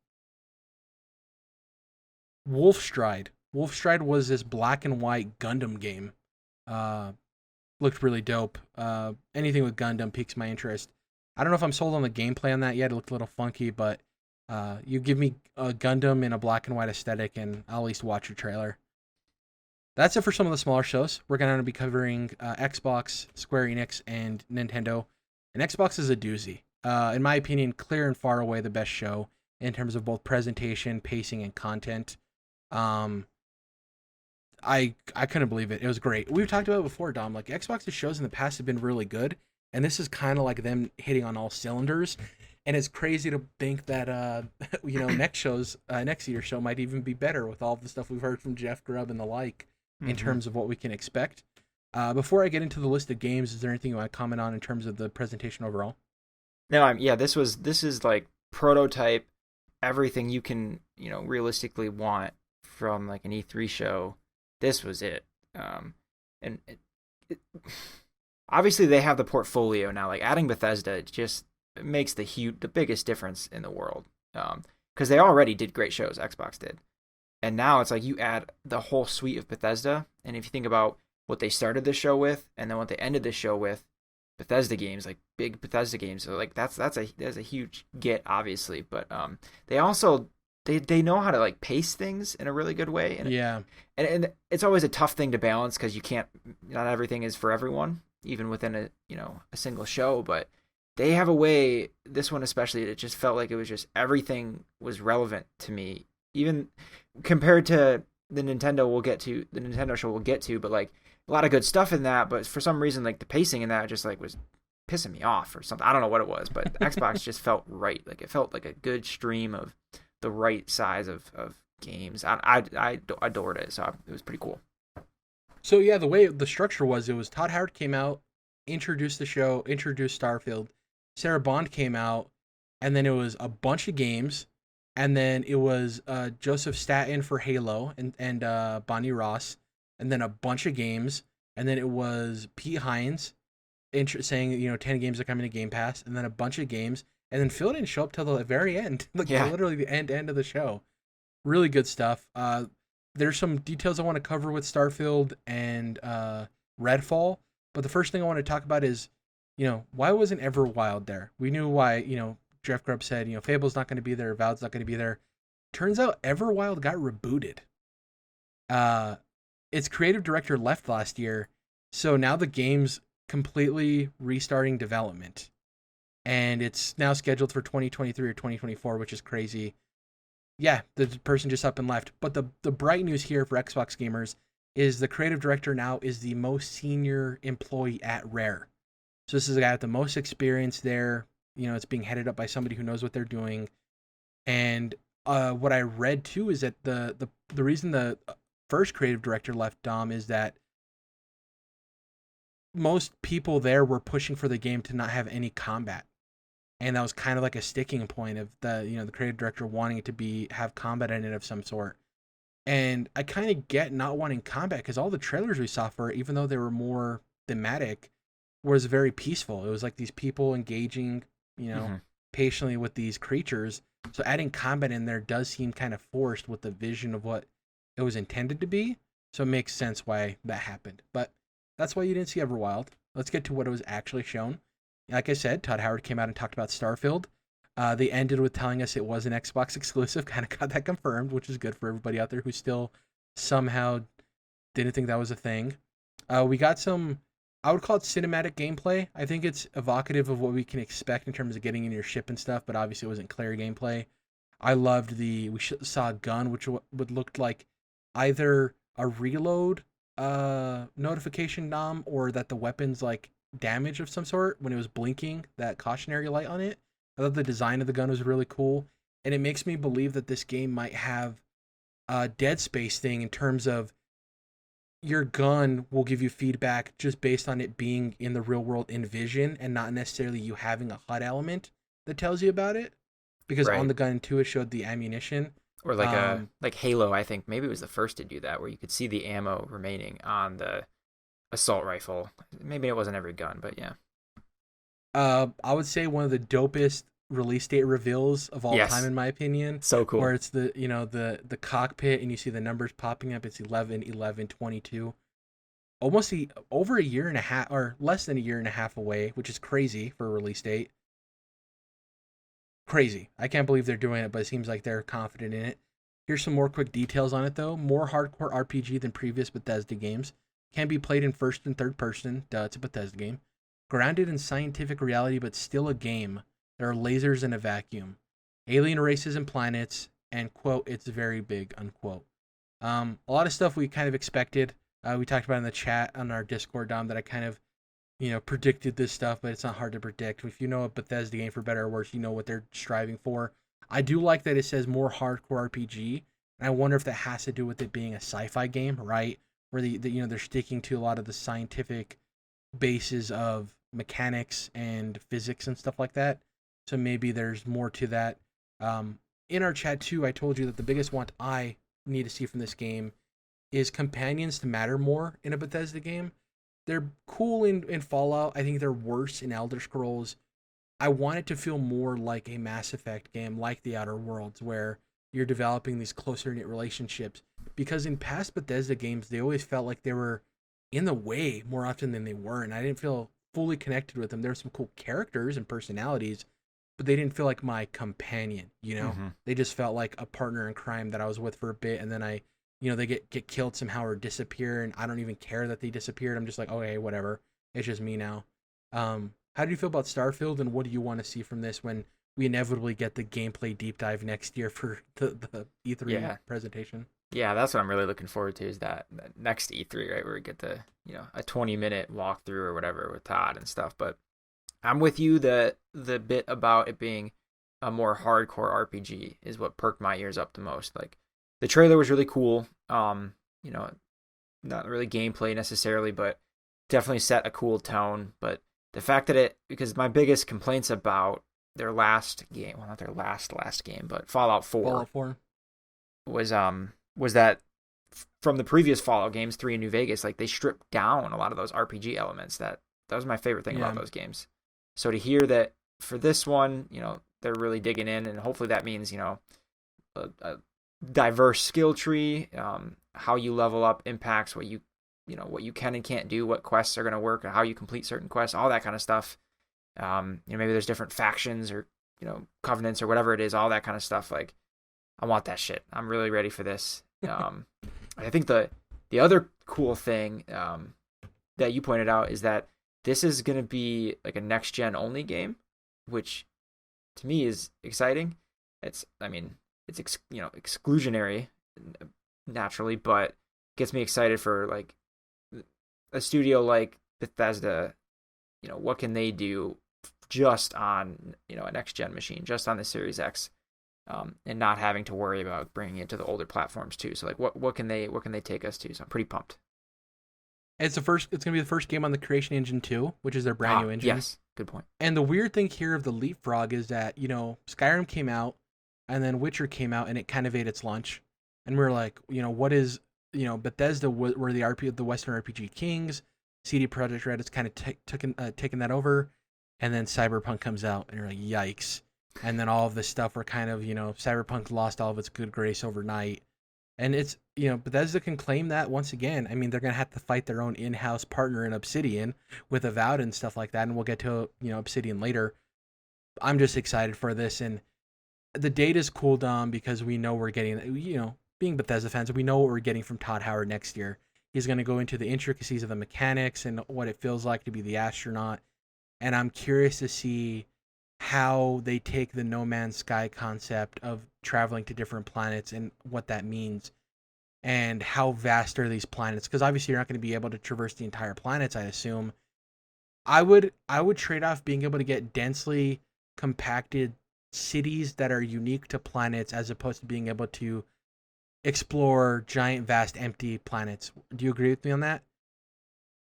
S1: Wolfstride. Wolfstride was this black and white Gundam game. Looked really dope. Anything with Gundam piques my interest. I don't know if I'm sold on the gameplay on that yet. It looked a little funky, but you give me a Gundam in a black and white aesthetic, and I'll at least watch your trailer. That's it for some of the smaller shows. We're going to be covering Xbox, Square Enix, and Nintendo. And Xbox is a doozy. In my opinion, clear and far away the best show in terms of both presentation, pacing, and content. I couldn't believe it. It was great. We've talked about it before, Dom. Like, Xbox's shows in the past have been really good, and this is kind of like them hitting on all cylinders. And it's crazy to think that next year's show might even be better with all the stuff we've heard from Geoff Grubb and the like in terms of what we can expect. Before I get into the list of games, is there anything you want to comment on in terms of the presentation overall?
S2: No, this is like prototype, everything you can realistically want from like an E3 show. This was it. And obviously they have the portfolio now. Like adding Bethesda just makes the biggest difference in the world. Because they already did great shows, Xbox did. And now it's like you add the whole suite of Bethesda. And if you think about what they started the show with and then what they ended the show with, Bethesda games, like big Bethesda games. So like that's a huge get, obviously. But they also they know how to like pace things in a really good way. And
S1: yeah.
S2: And it's always a tough thing to balance because not everything is for everyone. even within a single show, but they have a way, this one especially, it just felt like it was just everything was relevant to me, even compared to the Nintendo show we'll get to, but like a lot of good stuff in that, but for some reason like the pacing in that just like was pissing me off or something. I don't know what it was, but Xbox just felt right. Like it felt like a good stream of the right size of games. I adored it, so it was pretty cool.
S1: So yeah, the way the structure was, it was Todd Howard came out, introduced the show, introduced Starfield. Sarah Bond came out, and then it was a bunch of games, and then it was Joseph Staten for Halo and Bonnie Ross, and then a bunch of games, and then it was Pete Hines saying 10 games are coming to Game Pass, and then a bunch of games, and then Phil didn't show up till the very end, like literally the end of the show. Really good stuff. There's some details I want to cover with Starfield and Redfall, but the first thing I want to talk about is, why wasn't Everwild there? We knew why, Jeff Grubb said, Fable's not going to be there, Avowed's not going to be there. Turns out Everwild got rebooted. Its creative director left last year, so now the game's completely restarting development. And it's now scheduled for 2023 or 2024, which is crazy. Yeah, the person just up and left. But the bright news here for Xbox gamers is the creative director now is the most senior employee at Rare. So this is a guy with the most experience there. It's being headed up by somebody who knows what they're doing. And what I read too is that the reason the first creative director left, Dom, is that most people there were pushing for the game to not have any combat. And that was kind of like a sticking point of the creative director wanting it to have combat in it of some sort. And I kind of get not wanting combat, because all the trailers we saw for it, even though they were more thematic, was very peaceful. It was like these people engaging, patiently with these creatures. So adding combat in there does seem kind of forced with the vision of what it was intended to be. So it makes sense why that happened. But that's why you didn't see Everwild. Let's get to what it was actually shown. Like I said, Todd Howard came out and talked about Starfield. They ended with telling us it was an Xbox exclusive. Kind of got that confirmed, which is good for everybody out there who still somehow didn't think that was a thing. We got some, I would call it cinematic gameplay. I think it's evocative of what we can expect in terms of getting in your ship and stuff, but obviously it wasn't clear gameplay. I loved we saw a gun, which would look like either a reload notification, Dom, or that the weapon's like damage of some sort when it was blinking, that cautionary light on it. I thought the design of the gun was really cool, and it makes me believe that this game might have a Dead Space thing in terms of your gun will give you feedback just based on it being in the real world in vision and not necessarily you having a HUD element that tells you about it, because on the gun too it showed the ammunition.
S2: Or like Halo, I think maybe it was the first to do that, where you could see the ammo remaining on the assault rifle. Maybe it wasn't every gun, but yeah.
S1: I would say one of the dopest release date reveals of all time, in my opinion.
S2: So cool.
S1: Where it's the cockpit and you see the numbers popping up. It's 11, 11, 22. Almost over a year and a half, or less than a year and a half away, which is crazy for a release date. Crazy. I can't believe they're doing it, but it seems like they're confident in it. Here's some more quick details on it, though. More hardcore RPG than previous Bethesda games. Can be played in first and third person. Duh, it's a Bethesda game. Grounded in scientific reality, but still a game. There are lasers in a vacuum. Alien races and planets. And, quote, it's very big, unquote. A lot of stuff we kind of expected. We talked about in the chat on our Discord, Dom, that I kind of, predicted this stuff, but it's not hard to predict. If you know a Bethesda game, for better or worse, you know what they're striving for. I do like that it says more hardcore RPG. And I wonder if that has to do with it being a sci-fi game, right? Where they're sticking to a lot of the scientific bases of mechanics and physics and stuff like that. So maybe there's more to that. In our chat too, I told you that the biggest want I need to see from this game is companions to matter more in a Bethesda game. They're cool in Fallout. I think they're worse in Elder Scrolls. I want it to feel more like a Mass Effect game, like The Outer Worlds, where you're developing these closer knit relationships. Because in past Bethesda games, they always felt like they were in the way more often than they were, and I didn't feel fully connected with them. There were some cool characters and personalities, but they didn't feel like my companion, Mm-hmm. They just felt like a partner in crime that I was with for a bit, and then they get killed somehow or disappear, and I don't even care that they disappeared. I'm just like, okay, whatever. It's just me now. How do you feel about Starfield, and what do you want to see from this when we inevitably get the gameplay deep dive next year for the E3 presentation?
S2: Yeah, that's what I'm really looking forward to, is that next E3, right, where we get the, a 20-minute walkthrough or whatever with Todd and stuff. But I'm with you, the bit about it being a more hardcore RPG is what perked my ears up the most. Like, the trailer was really cool. Not really gameplay necessarily, but definitely set a cool tone. But the fact that because my biggest complaints about their last game, well, not their last game, but Fallout 4. Was that from the previous Fallout games, 3 and New Vegas, like, they stripped down a lot of those RPG elements. That was my favorite thing about those games. So to hear that for this one, they're really digging in, and hopefully that means, a diverse skill tree, how you level up impacts what you can and can't do, what quests are going to work, and how you complete certain quests, all that kind of stuff. Maybe there's different factions or, covenants or whatever it is, all that kind of stuff. Like, I want that shit. I'm really ready for this. I think the other cool thing that you pointed out is that this is going to be like a next gen only game, which to me is exciting. It's exclusionary naturally, but gets me excited for like a studio like Bethesda. What can they do just on a next gen machine, just on the Series X, and not having to worry about bringing it to the older platforms too. So like, what can they take us to? So I'm pretty pumped.
S1: It's gonna be the first game on the Creation Engine 2, which is their brand new engine.
S2: Yes, good point.
S1: And the weird thing here of the leapfrog is that Skyrim came out, and then Witcher came out, and it kind of ate its lunch. And we were like, what is Bethesda were the Western RPG kings. CD Projekt Red has kind of taken that over, and then Cyberpunk comes out, and you're like, yikes. And then all of this stuff were kind of, Cyberpunk lost all of its good grace overnight. And it's, Bethesda can claim that once again. I mean, they're going to have to fight their own in-house partner in Obsidian with Avowed and stuff like that. And we'll get to, Obsidian later. I'm just excited for this. And the data's cooled down because we know we're getting, being Bethesda fans, we know what we're getting from Todd Howard next year. He's going to go into the intricacies of the mechanics and what it feels like to be the astronaut. And I'm curious to see how they take the No Man's Sky concept of traveling to different planets and what that means, and how vast are these planets, because obviously you're not going to be able to traverse the entire planets, I assume. I would trade off being able to get densely compacted cities that are unique to planets as opposed to being able to explore giant vast empty planets. Do you agree with me on that?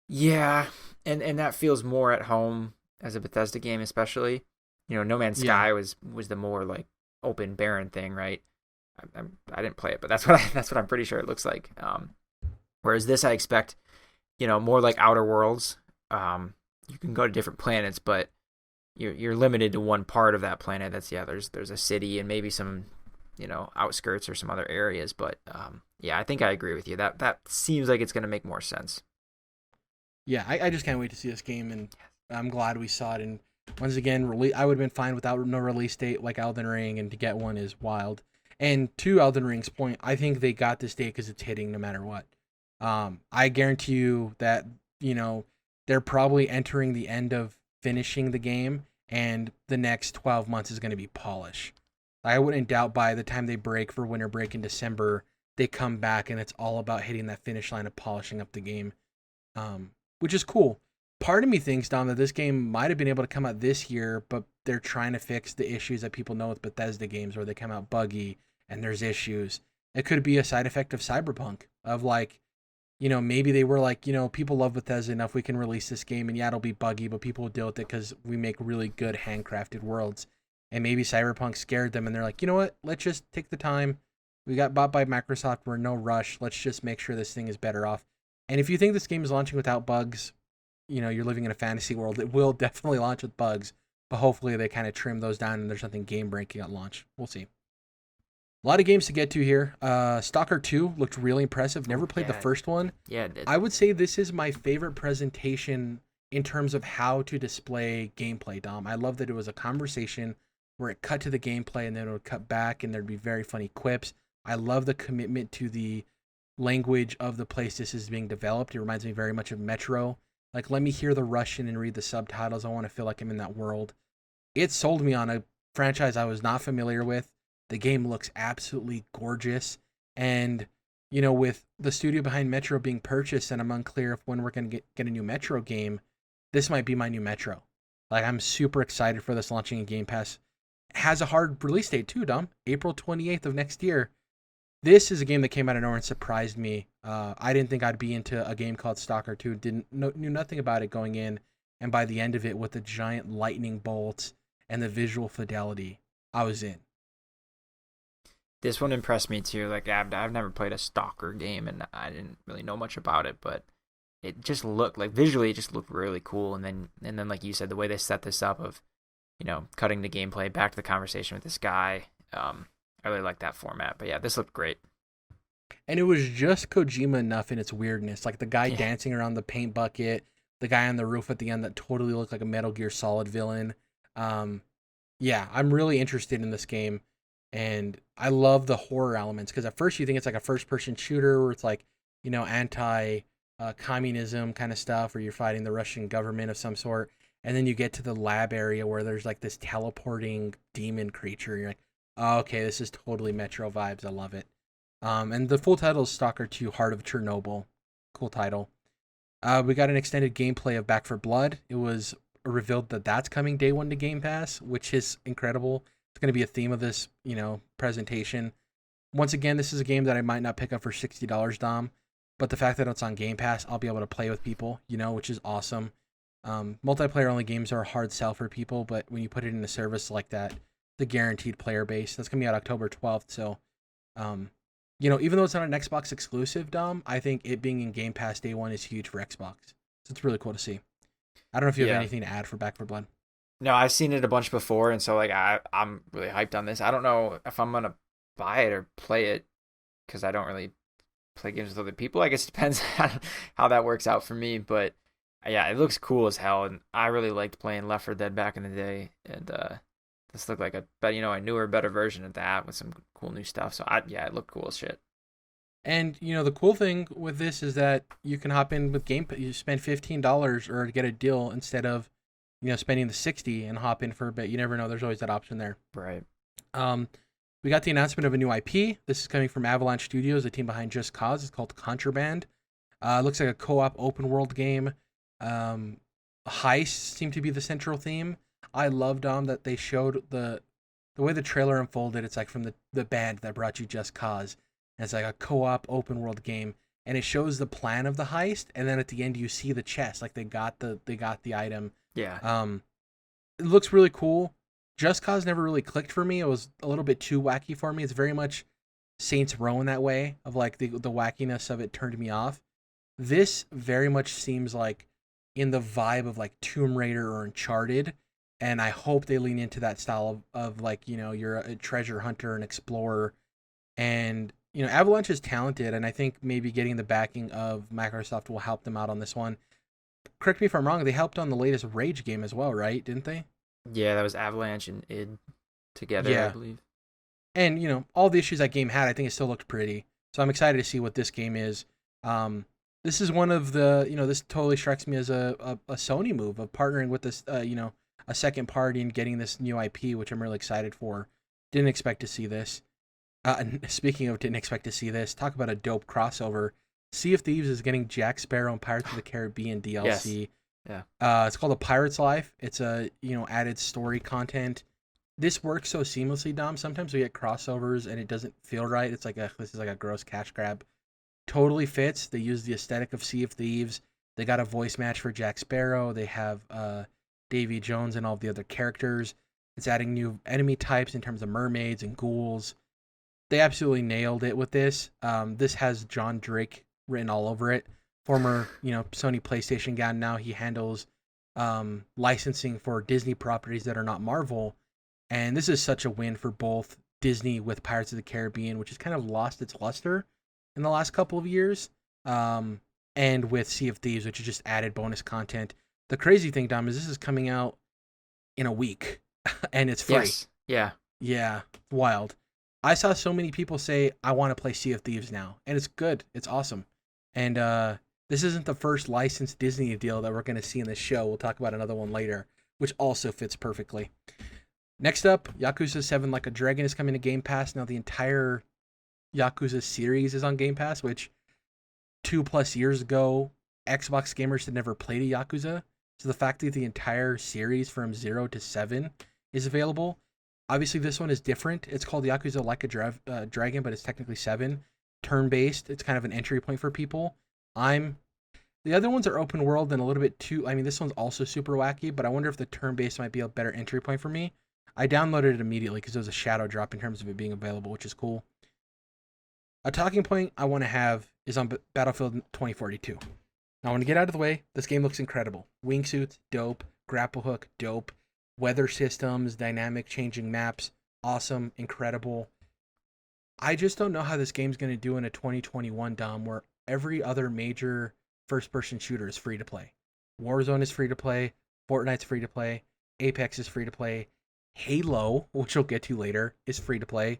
S2: Yeah, and that feels more at home as a Bethesda game, especially. No Man's Sky was the more like open, barren thing, right? I didn't play it, but that's what I'm pretty sure it looks like. Whereas this, I expect, more like Outer Worlds. You can go to different planets, but you're limited to one part of that planet. There's a city and maybe some, outskirts or some other areas. But I think I agree with you. That seems like it's going to make more sense.
S1: Yeah, I just can't wait to see this game, and I'm glad we saw it. And once again, I would have been fine without no release date like Elden Ring, and to get one is wild. And to Elden Ring's point, I think they got this date because it's hitting no matter what. I guarantee you that, they're probably entering the end of finishing the game, and the next 12 months is going to be polish. I wouldn't doubt by the time they break for winter break in December, they come back and it's all about hitting that finish line of polishing up the game, which is cool. Part of me thinks, Dom, that this game might have been able to come out this year, but they're trying to fix the issues that people know with Bethesda games where they come out buggy and there's issues. It could be a side effect of Cyberpunk, of like, maybe they were like, people love Bethesda enough, we can release this game, and yeah, it'll be buggy, but people will deal with it because we make really good handcrafted worlds. And maybe Cyberpunk scared them, and they're like, you know what, let's just take the time. We got bought by Microsoft, we're in no rush, let's just make sure this thing is better off. And if you think this game is launching without bugs, you're living in a fantasy world. It will definitely launch with bugs, but hopefully they kind of trim those down and there's nothing game-breaking at launch. We'll see. A lot of games to get to here. Stalker 2 looked really impressive. Never played the first one.
S2: Yeah, it did.
S1: I would say this is my favorite presentation in terms of how to display gameplay, Dom. I love that it was a conversation where it cut to the gameplay and then it would cut back and there'd be very funny quips. I love the commitment to the language of the place this is being developed. It reminds me very much of Metro. Like, let me hear the Russian and read the subtitles. I want to feel like I'm in that world. It sold me on a franchise I was not familiar with. The game looks absolutely gorgeous. And, with the studio behind Metro being purchased, and I'm unclear if when we're going to get a new Metro game, this might be my new Metro. Like, I'm super excited for this launching in Game Pass. It has a hard release date too, Dom. April 28th of next year. This is a game that came out of nowhere and surprised me. I didn't think I'd be into a game called Stalker 2. Knew nothing about it going in, and by the end of it, with the giant lightning bolts and the visual fidelity, I was in.
S2: This one impressed me too. Like I've never played a Stalker game, and I didn't really know much about it, but it just looked like visually it just looked really cool. And then like you said, the way they set this up of, cutting the gameplay back to the conversation with this guy. I really like that format. But yeah, this looked great.
S1: And it was just Kojima enough in its weirdness. Like the guy dancing around the paint bucket, the guy on the roof at the end that totally looked like a Metal Gear Solid villain. Yeah, I'm really interested in this game. And I love the horror elements, because at first you think it's like a first-person shooter where it's like, anti-communism kind of stuff, where you're fighting the Russian government of some sort. And then you get to the lab area where there's like this teleporting demon creature. You're like, oh, okay, this is totally Metro vibes. I love it. And the full title is Stalker 2 Heart of Chernobyl. Cool title. We got an extended gameplay of Back 4 Blood. It was revealed that that's coming day one to Game Pass, which is incredible. It's going to be a theme of this, presentation. Once again, this is a game that I might not pick up for $60, Dom, but the fact that it's on Game Pass, I'll be able to play with people, which is awesome. Multiplayer only games are a hard sell for people, but when you put it in a service like that, the guaranteed player base, that's going to be out October 12th. So, even though it's not an Xbox exclusive, Dom, I think it being in Game Pass day one is huge for Xbox. So it's really cool to see. I don't know if you have anything to add for Back 4 Blood.
S2: No, I've seen it a bunch before, and so like I'm really hyped on this. I don't know if I'm gonna buy it or play it, because I don't really play games with other people. I guess it depends on how that works out for me. But yeah, it looks cool as hell, and I really liked playing Left 4 Dead back in the day, and this looked like a newer, better version of that with some cool new stuff. So it looked cool as shit.
S1: And the cool thing with this is that you can hop in with Game Pass. You spend $15 or get a deal instead of spending the $60 and hop in for a bit. You never know. There's always that option there.
S2: Right.
S1: We got the announcement of a new IP. This is coming from Avalanche Studios, the team behind Just Cause. It's called Contraband. Looks like a co-op open world game. Heists seem to be the central theme. I loved that they showed the way the trailer unfolded. It's like from the band that brought you Just Cause. And it's like a co-op open world game, and it shows the plan of the heist, and then at the end you see the chest, like they got the item.
S2: Yeah.
S1: It looks really cool. Just Cause never really clicked for me. It was a little bit too wacky for me. It's very much Saints Row in that way, of like the wackiness of it turned me off. This very much seems like in the vibe of like Tomb Raider or Uncharted, and I hope they lean into that style of like, you're a treasure hunter and explorer. And Avalanche is talented, and I think maybe getting the backing of Microsoft will help them out on this one. Correct me if I'm wrong, they helped on the latest Rage game as well, right? Didn't they?
S2: Yeah, that was Avalanche and id together, I believe.
S1: And, all the issues that game had, I think it still looked pretty. So I'm excited to see what this game is. This is one of the, this totally strikes me as a Sony move of partnering with this, a second party and getting this new IP, which I'm really excited for. Didn't expect to see this. Speaking of didn't expect to see this, talk about a dope crossover. Sea of Thieves is getting Jack Sparrow and Pirates of the Caribbean DLC.
S2: Yes. Yeah.
S1: It's called A Pirate's Life. It's a, added story content. This works so seamlessly, Dom. Sometimes we get crossovers and it doesn't feel right. It's like this is like a gross cash grab. Totally fits. They use the aesthetic of Sea of Thieves. They got a voice match for Jack Sparrow. They have Davy Jones and all the other characters. It's adding new enemy types in terms of mermaids and ghouls. They absolutely nailed it with this. This has John Drake written all over it. Former, Sony PlayStation guy. Now he handles licensing for Disney properties that are not Marvel. And this is such a win for both Disney with Pirates of the Caribbean, which has kind of lost its luster in the last couple of years, and with Sea of Thieves, which has just added bonus content. The crazy thing, Dom, is this is coming out in a week, and it's free.
S2: Yes. Yeah.
S1: Yeah, wild. I saw so many people say, I want to play Sea of Thieves now. And it's good. It's awesome. And This isn't the first licensed Disney deal that we're going to see in this show. We'll talk about another one later, which also fits perfectly. Next up, Yakuza 7 Like a Dragon is coming to Game Pass. Now the entire Yakuza series is on Game Pass, which 2+ years ago, Xbox gamers had never played a Yakuza. So the fact that the entire series from 0 to 7 is available. Obviously, this one is different. It's called Yakuza Like a Dragon, but it's technically 7. Turn-based. It's kind of an entry point for people. The other ones are open world and a little bit too... I mean, this one's also super wacky, but I wonder if the turn-based might be a better entry point for me. I downloaded it immediately because there was a shadow drop in terms of it being available, which is cool. A talking point I want to have is on Battlefield 2042. Now, I want to get out of the way. This game looks incredible. Wingsuits, dope. Grapple hook, dope. Weather systems, dynamic changing maps, awesome, incredible. I just don't know how this game's going to do in a 2021 Dom where every other major first-person shooter is free to play. Warzone is free to play. Fortnite's free to play. Apex is free to play. Halo, which we'll get to later, is free to play.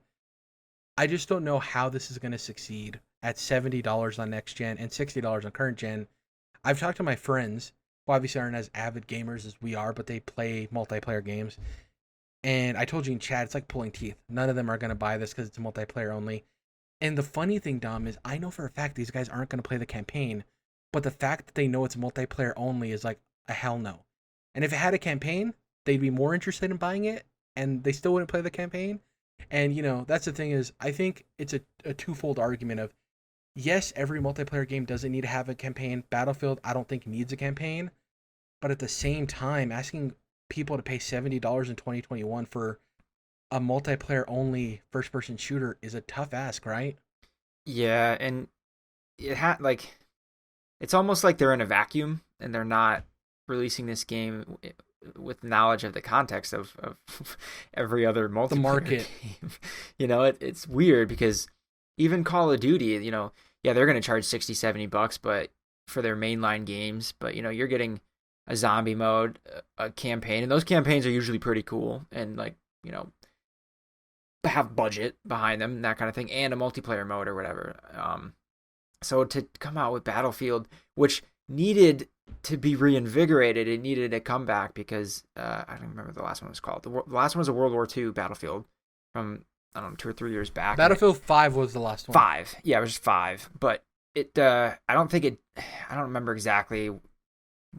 S1: I just don't know how this is going to succeed at $70 on next gen and $60 on current gen. I've talked to my friends, who obviously aren't as avid gamers as we are, but they play multiplayer games. And I told you in chat, it's like pulling teeth. None of them are going to buy this because it's multiplayer only. And the funny thing, Dom, is I know for a fact these guys aren't going to play the campaign, but the fact that they know it's multiplayer only is like a hell no. And if it had a campaign, they'd be more interested in buying it, and they still wouldn't play the campaign. And, that's the thing is, I think it's a twofold argument of, yes, every multiplayer game doesn't need to have a campaign. Battlefield, I don't think needs a campaign. But at the same time, asking people to pay $70 in 2021 for a multiplayer-only first-person shooter is a tough ask, right?
S2: Yeah, and it's almost like they're in a vacuum, and they're not releasing this game with knowledge of the context of every other multiplayer
S1: the market
S2: game. It's weird because even Call of Duty, they're going to charge $60-$70 but for their mainline games, but you're getting a zombie mode, a campaign, and those campaigns are usually pretty cool and have budget behind them, that kind of thing, and a multiplayer mode or whatever. So to come out with Battlefield, which needed to be reinvigorated, it needed a comeback because I don't remember what the last one was called. The last one was a World War II Battlefield from, I don't know, 2 or 3 years back.
S1: Battlefield 5 was the last one.
S2: 5. Yeah, it was 5. But I don't remember exactly.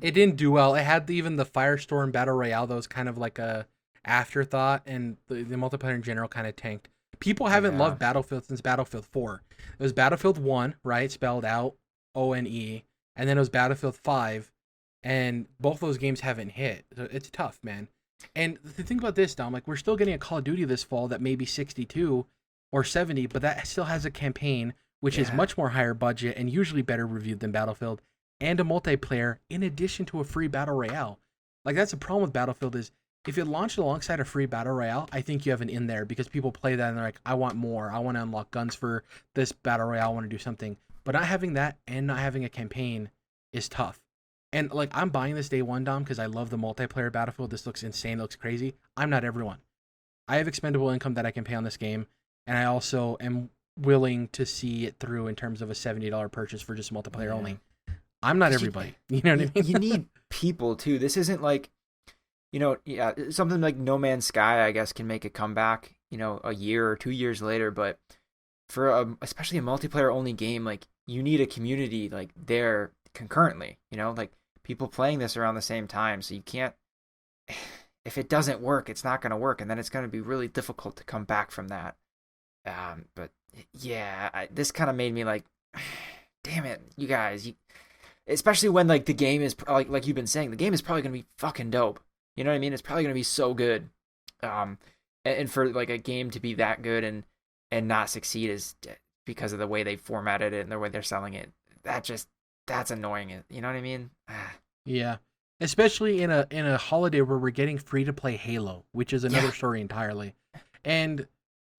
S1: It didn't do well. It had even the Firestorm Battle Royale that was kind of like a afterthought, and the multiplayer in general kind of tanked. People haven't loved Battlefield since Battlefield 4. It was Battlefield 1, right? Spelled out ONE. And then it was Battlefield 5. And both those games haven't hit. So it's tough, man. And the thing about this, Dom, we're still getting a Call of Duty this fall that may be 62 or 70, but that still has a campaign, which is much more higher budget and usually better reviewed than Battlefield, and a multiplayer in addition to a free Battle Royale. That's the problem with Battlefield is if it launched alongside a free Battle Royale, I think you have an in there because people play that and they're like, I want more. I want to unlock guns for this Battle Royale. I want to do something. But not having that and not having a campaign is tough. And I'm buying this day one, Dom, because I love the multiplayer Battlefield. This looks insane. It looks crazy. I'm not everyone. I have expendable income that I can pay on this game. And I also am willing to see it through in terms of a $70 purchase for just multiplayer only. I'm not everybody. You know what I mean?
S2: You need people too. This isn't like, something like No Man's Sky, I guess, can make a comeback, a year or 2 years later. But for especially a multiplayer only game, you need a community there concurrently, people playing this around the same time. So you can't, if it doesn't work, it's not going to work. And then it's going to be really difficult to come back from that. But yeah, this kind of made me damn it, you guys, especially when the game is like you've been saying, the game is probably going to be fucking dope. You know what I mean? It's probably going to be so good. And for a game to be that good and not succeed is because of the way they formatted it and the way they're selling it. That's annoying. You know what I mean?
S1: Yeah. Especially in a holiday where we're getting free to play Halo, which is another story entirely. And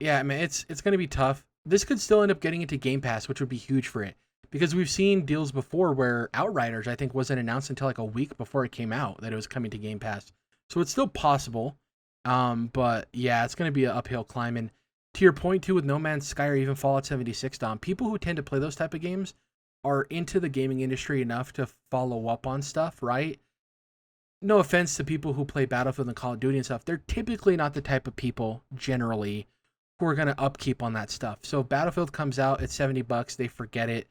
S1: yeah, man, it's going to be tough. This could still end up getting into Game Pass, which would be huge for it. Because we've seen deals before where Outriders, I think, wasn't announced until a week before it came out that it was coming to Game Pass. So it's still possible. But yeah, it's going to be an uphill climb. And to your point, too, with No Man's Sky or even Fallout 76, Dom, people who tend to play those type of games are into the gaming industry enough to follow up on stuff, right? No offense to people who play Battlefield and Call of Duty and stuff. They're typically not the type of people, generally, who are going to upkeep on that stuff. So Battlefield comes out at $70, they forget it.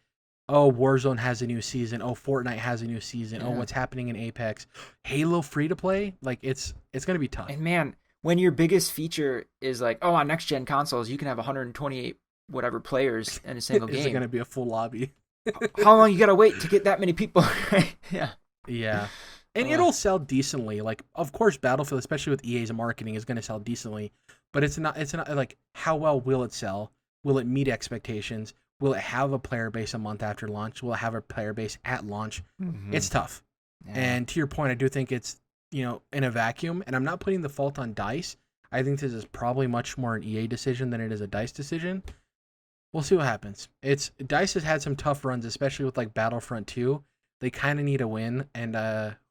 S1: Oh, Warzone has a new season. Oh, Fortnite has a new season.
S2: Yeah.
S1: Oh, what's happening in Apex? Halo free to play? Like, it's going to be tough.
S2: And man, when your biggest feature is like, oh, on next gen consoles, you can have 128 whatever players in a single game.
S1: Is it going to be a full lobby?
S2: How long you got to wait to get that many people? Yeah.
S1: Yeah. And it'll sell decently. Like, of course, Battlefield, especially with EA's marketing, is going to sell decently. But it's not like, how well will it sell? Will it meet expectations? Will it have a player base a month after launch? Will it have a player base at launch?
S2: Mm-hmm.
S1: It's tough. Yeah. And to your point, I do think it's, in a vacuum. And I'm not putting the fault on DICE. I think this is probably much more an EA decision than it is a DICE decision. We'll see what happens. DICE has had some tough runs, especially with like Battlefront 2. They kind of need a win, and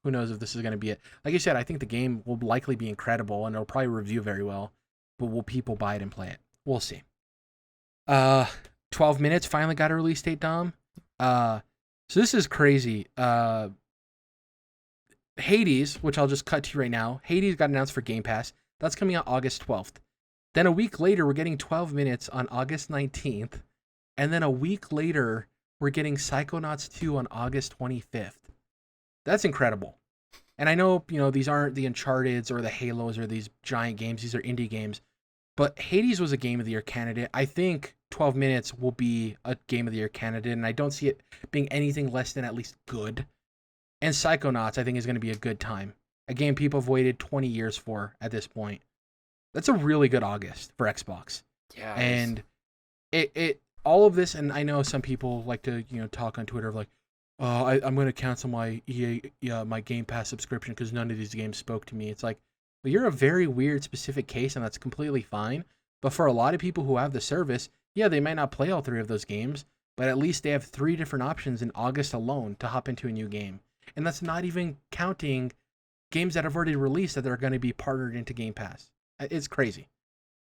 S1: who knows if this is going to be it. Like you said, I think the game will likely be incredible, and it'll probably review very well. But will people buy it and play it? We'll see. 12 minutes finally got a release date, Dom. So this is crazy. Hades, which I'll just cut to you right now. Hades got announced for Game Pass. That's coming out August 12th. Then a week later, we're getting 12 minutes on August 19th. And then a week later, we're getting Psychonauts 2 on August 25th. That's incredible. And I know, these aren't the Uncharted's or the Halos or these giant games. These are indie games. But Hades was a Game of the Year candidate. I think 12 minutes will be a Game of the Year candidate, and I don't see it being anything less than at least good. And Psychonauts, I think, is going to be a good time. A game people have waited 20 years for at this point. That's a really good August for Xbox.
S2: Yeah.
S1: And it all of this, and I know some people like to talk on Twitter of like, oh, I'm going to cancel my my Game Pass subscription because none of these games spoke to me. It's like, well, you're a very weird specific case, and that's completely fine. But for a lot of people who have the service, yeah, they might not play all 3 of those games, but at least they have 3 different options in August alone to hop into a new game. And that's not even counting games that have already released that are going to be partnered into Game Pass. It's crazy.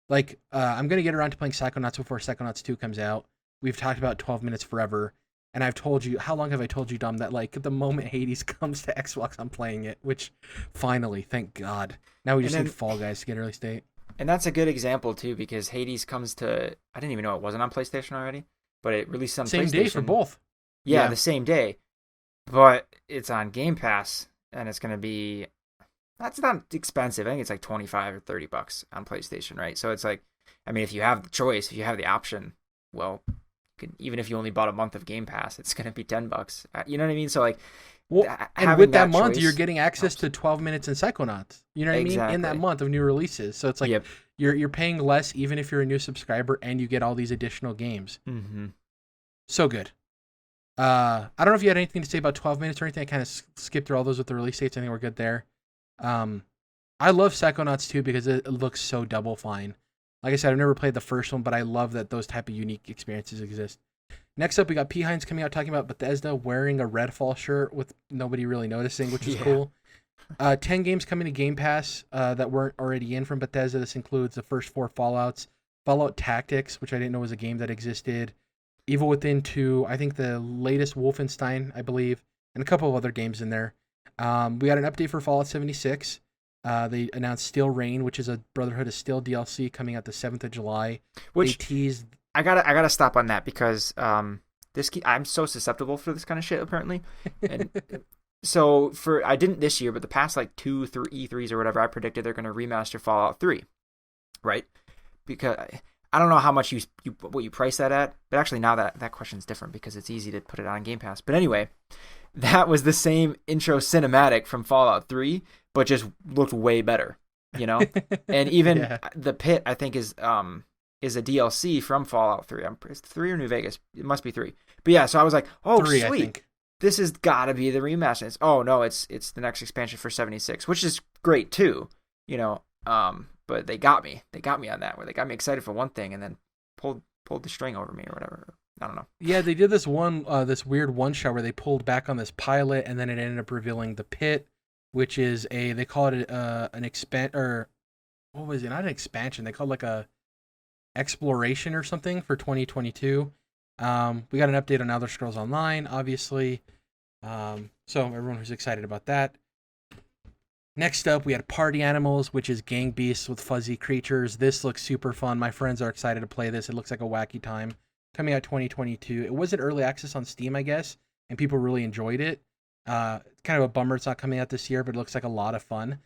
S1: Like, I'm going to get around to playing Psychonauts before Psychonauts 2 comes out. We've talked about 12 minutes forever. And I've told you, how long have I told you, Dom, that like the moment Hades comes to Xbox, I'm playing it, which finally, thank God. Now we just need Fall Guys to get release date.
S2: And that's a good example too, because Hades comes to, I didn't even know it wasn't on PlayStation already, but it released on
S1: same
S2: PlayStation.
S1: Day for both.
S2: Yeah, the same day. But it's on Game Pass, and it's going to be, that's not expensive. I think it's like $25 or $30 on PlayStation, right? So it's like, I mean, if you have the choice, if you have the option, well, even if you only bought a month of Game Pass, it's going to be $10. You know what I mean? So like,
S1: and with that month, you're getting access to 12 minutes in Psychonauts. You know what I mean? In that month of new releases. So it's like you're paying less even if you're a new subscriber, and you get all these additional games.
S2: Mm-hmm.
S1: So good. I don't know if you had anything to say about 12 minutes or anything. I kind of skipped through all those with the release dates. I think we're good there. I love Psychonauts 2 because it looks so double fine. Like I said, I've never played the first one, but I love that those type of unique experiences exist. Next up, we got P. Hines coming out talking about Bethesda wearing a Redfall shirt with nobody really noticing, which is cool. 10 games coming to Game Pass that weren't already in from Bethesda. This includes the first 4 Fallouts, Fallout Tactics, which I didn't know was a game that existed, Evil Within 2, I think the latest Wolfenstein, I believe, and a couple of other games in there. We got an update for Fallout 76. They announced Steel Rain, which is a Brotherhood of Steel DLC coming out the 7th of July.
S2: Which
S1: they teased.
S2: I gotta stop on that because I'm so susceptible for this kind of shit apparently. And so I didn't this year, but the past like 2, 3 E3s or whatever, I predicted they're gonna remaster Fallout 3, right? Because I don't know how much what you price that at, but actually now that question's different because it's easy to put it on Game Pass. But anyway, that was the same intro cinematic from Fallout 3, but just looked way better, And even the pit, I think, is a DLC from Fallout 3. Is it 3 or New Vegas? It must be 3. But yeah, so I was like, oh,
S1: 3,
S2: sweet.
S1: I think.
S2: This has got to be the remaster. It's the next expansion for 76, which is great too, but they got me. They got me on that, where they got me excited for one thing and then pulled the string over me or whatever. I don't know.
S1: Yeah, they did this this weird one shot where they pulled back on this pilot, and then it ended up revealing the pit, which is they call it an or what was it? Not an expansion. They call it like a exploration or something for 2022. We got an update on Elder Scrolls Online, obviously. So everyone was excited about that. Next up, we had Party Animals, which is gang beasts with fuzzy creatures. This looks super fun. My friends are excited to play this. It looks like a wacky time. Coming out 2022. It was in early access on Steam, I guess, and people really enjoyed it. It's kind of a bummer it's not coming out this year, but it looks like a lot of fun.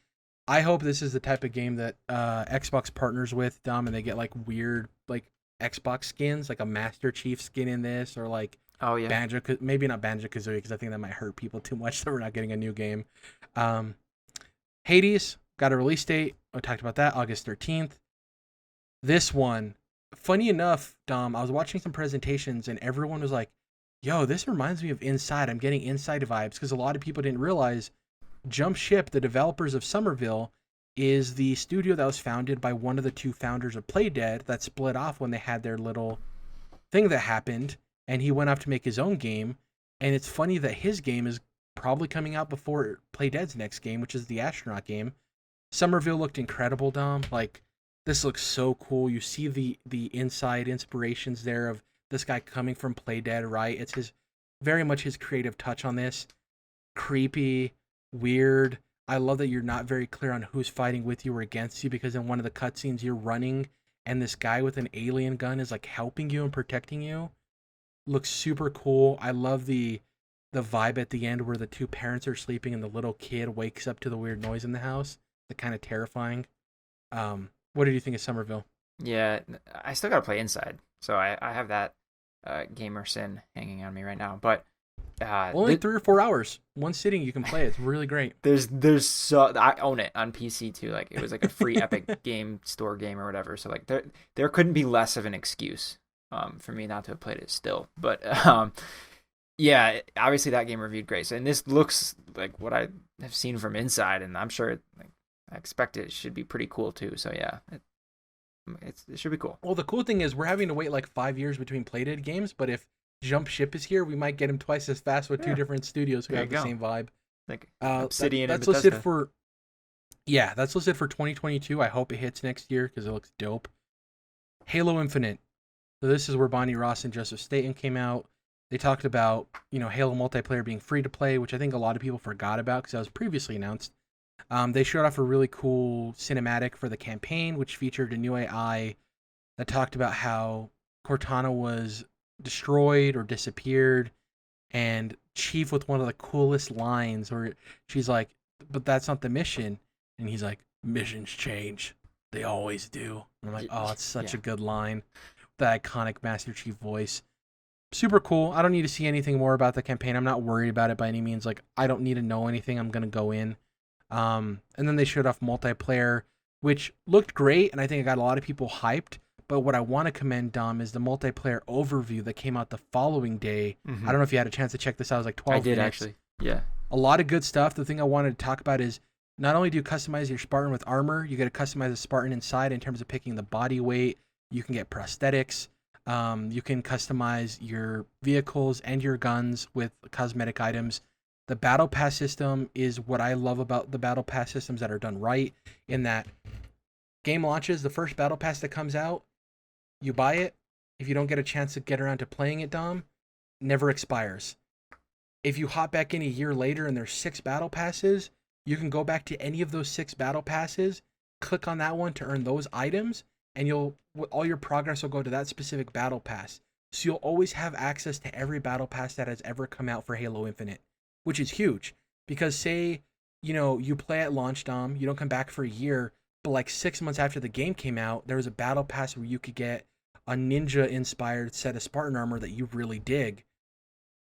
S1: I hope this is the type of game that Xbox partners with, Dom, and they get like weird like Xbox skins, like a Master Chief skin in this, or like
S2: Oh yeah.
S1: Banjo, maybe not Banjo Kazooie, because I think that might hurt people too much that we're not getting a new game. Hades got a release date. I talked about that, August 13th. This one, funny enough, Dom, I was watching some presentations and everyone was like, yo, this reminds me of Inside. I'm getting Inside vibes, because a lot of people didn't realize Jump Ship, the developers of Somerville, is the studio that was founded by one of the two founders of Playdead that split off when they had their little thing that happened, and he went off to make his own game. And it's funny that his game is probably coming out before Playdead's next game, which is the astronaut game. Somerville looked incredible, Dom. Like, this looks so cool. You see the inside inspirations there of this guy coming from Playdead, right? It's his very much his creative touch on this. Creepy, weird. I love that you're not very clear on who's fighting with you or against you, because in one of the cutscenes you're running and this guy with an alien gun is like helping you and protecting you. Looks super cool. I love the vibe at the end where the two parents are sleeping and the little kid wakes up to the weird noise in the house. The kind of terrifying. What did you think of Somerville?
S2: Yeah, I still gotta play Inside, so I have that gamer sin hanging on me right now. But
S1: Only 3 or 4 hours, one sitting you can play it. It's really great.
S2: there's so I own it on PC too. Like, it was like a free Epic Game Store game or whatever. So like there couldn't be less of an excuse for me not to have played it still. But yeah, obviously that game reviewed great. So, and this looks like what I have seen from Inside, and I'm sure I expect it should be pretty cool too. So yeah, it should be cool.
S1: Well, the cool thing is we're having to wait like 5 years between Playdead games, but if Jump Ship is here, we might get him twice as fast with two different studios who have the same vibe.
S2: Like Obsidian and
S1: that's
S2: Bethesda.
S1: listed for that's listed for 2022. I hope it hits next year because it looks dope. Halo Infinite. So this is where Bonnie Ross and Joseph Staten came out. They talked about, Halo multiplayer being free to play, which I think a lot of people forgot about because that was previously announced. They showed off a really cool cinematic for the campaign, which featured a new AI that talked about how Cortana was destroyed or disappeared, and Chief with one of the coolest lines where she's like, but that's not the mission. And he's like, missions change. They always do. And I'm like, oh, it's such a good line. The iconic Master Chief voice. Super cool. I don't need to see anything more about the campaign. I'm not worried about it by any means. Like, I don't need to know anything. I'm going to go in. And then they showed off multiplayer, which looked great, and I think it got a lot of people hyped. But what I want to commend, Dom, is the multiplayer overview that came out the following day.
S2: Mm-hmm.
S1: I don't know if you had a chance to check this out. It was like 12 minutes.
S2: I did, actually. Yeah.
S1: A lot of good stuff. The thing I wanted to talk about is not only do you customize your Spartan with armor, you get to customize the Spartan inside in terms of picking the body weight. You can get prosthetics. You can customize your vehicles and your guns with cosmetic items. The Battle Pass system is what I love about the Battle Pass systems that are done right, in that game launches, the first Battle Pass that comes out, you buy it. If you don't get a chance to get around to playing it, Dom, never expires. If you hop back in a year later and there's 6 Battle Passes, you can go back to any of those 6 Battle Passes, click on that one to earn those items, and all your progress will go to that specific Battle Pass. So you'll always have access to every Battle Pass that has ever come out for Halo Infinite, which is huge. Because say, you play at launch, Dom, you don't come back for a year, but like 6 months after the game came out, there was a Battle Pass where you could get a ninja-inspired set of Spartan armor that you really dig.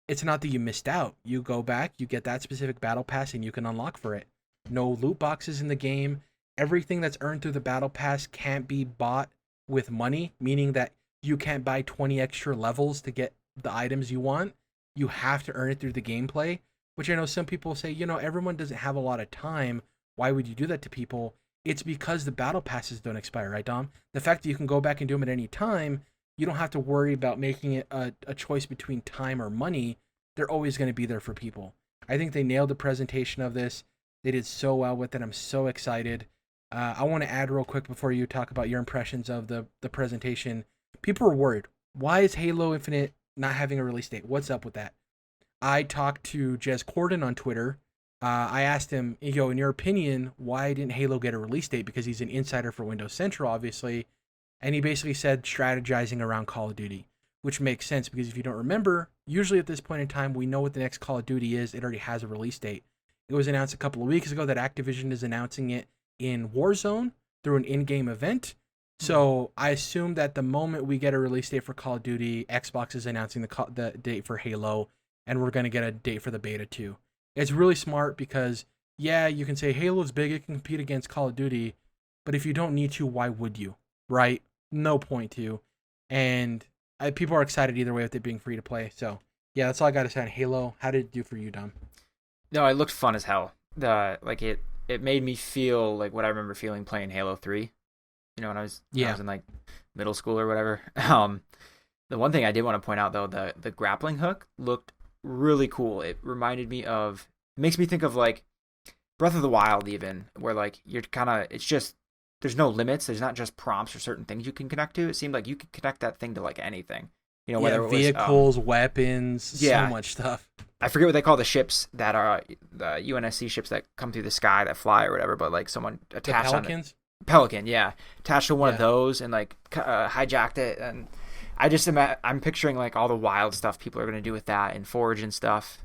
S1: It's not that you missed out. You go back, you get that specific Battle Pass, and you can unlock for it. No loot boxes in the game. Everything that's earned through the Battle Pass can't be bought with money, meaning that you can't buy 20 extra levels to get the items you want. You have to earn it through the gameplay, which I know some people say, everyone doesn't have a lot of time. Why would you do that to people? It's because the Battle Passes don't expire, right, Dom? The fact that you can go back and do them at any time, you don't have to worry about making it a choice between time or money. They're always going to be there for people. I think they nailed the presentation of this. They did so well with it. I'm so excited. I want to add real quick before you talk about your impressions of the presentation. People were worried. Why is Halo Infinite not having a release date. What's up with that? I talked to Jez Corden on Twitter. I asked him, in your opinion, why didn't Halo get a release date? Because he's an insider for Windows Central, obviously. And he basically said strategizing around Call of Duty, which makes sense because if you don't remember, usually at this point in time, we know what the next Call of Duty is. It already has a release date. It was announced a couple of weeks ago that Activision is announcing it in Warzone through an in-game event. So I assume that the moment we get a release date for Call of Duty, Xbox is announcing the date for Halo, and we're going to get a date for the beta too. It's really smart because, yeah, you can say Halo's big, it can compete against Call of Duty, but if you don't need to, why would you, right? No point to. And people are excited either way with it being free to play. So, yeah, that's all I got to say on Halo. How did it do for you, Dom?
S2: No, it looked fun as hell. It made me feel like what I remember feeling playing Halo 3. When I was in like middle school or whatever. The one thing I did want to point out though, the grappling hook looked really cool. It makes me think of like Breath of the Wild even, where like you're it's just there's no limits. There's not just prompts or certain things you can connect to. It seemed like you could connect that thing to like anything. Whether it
S1: vehicles, weapons, so much stuff.
S2: I forget what they call the ships that are the UNSC ships that come through the sky that fly or whatever, but like someone attached on it. Pelican, yeah, attached to one of those and like hijacked it, and I'm picturing like all the wild stuff people are gonna do with that and Forge and stuff.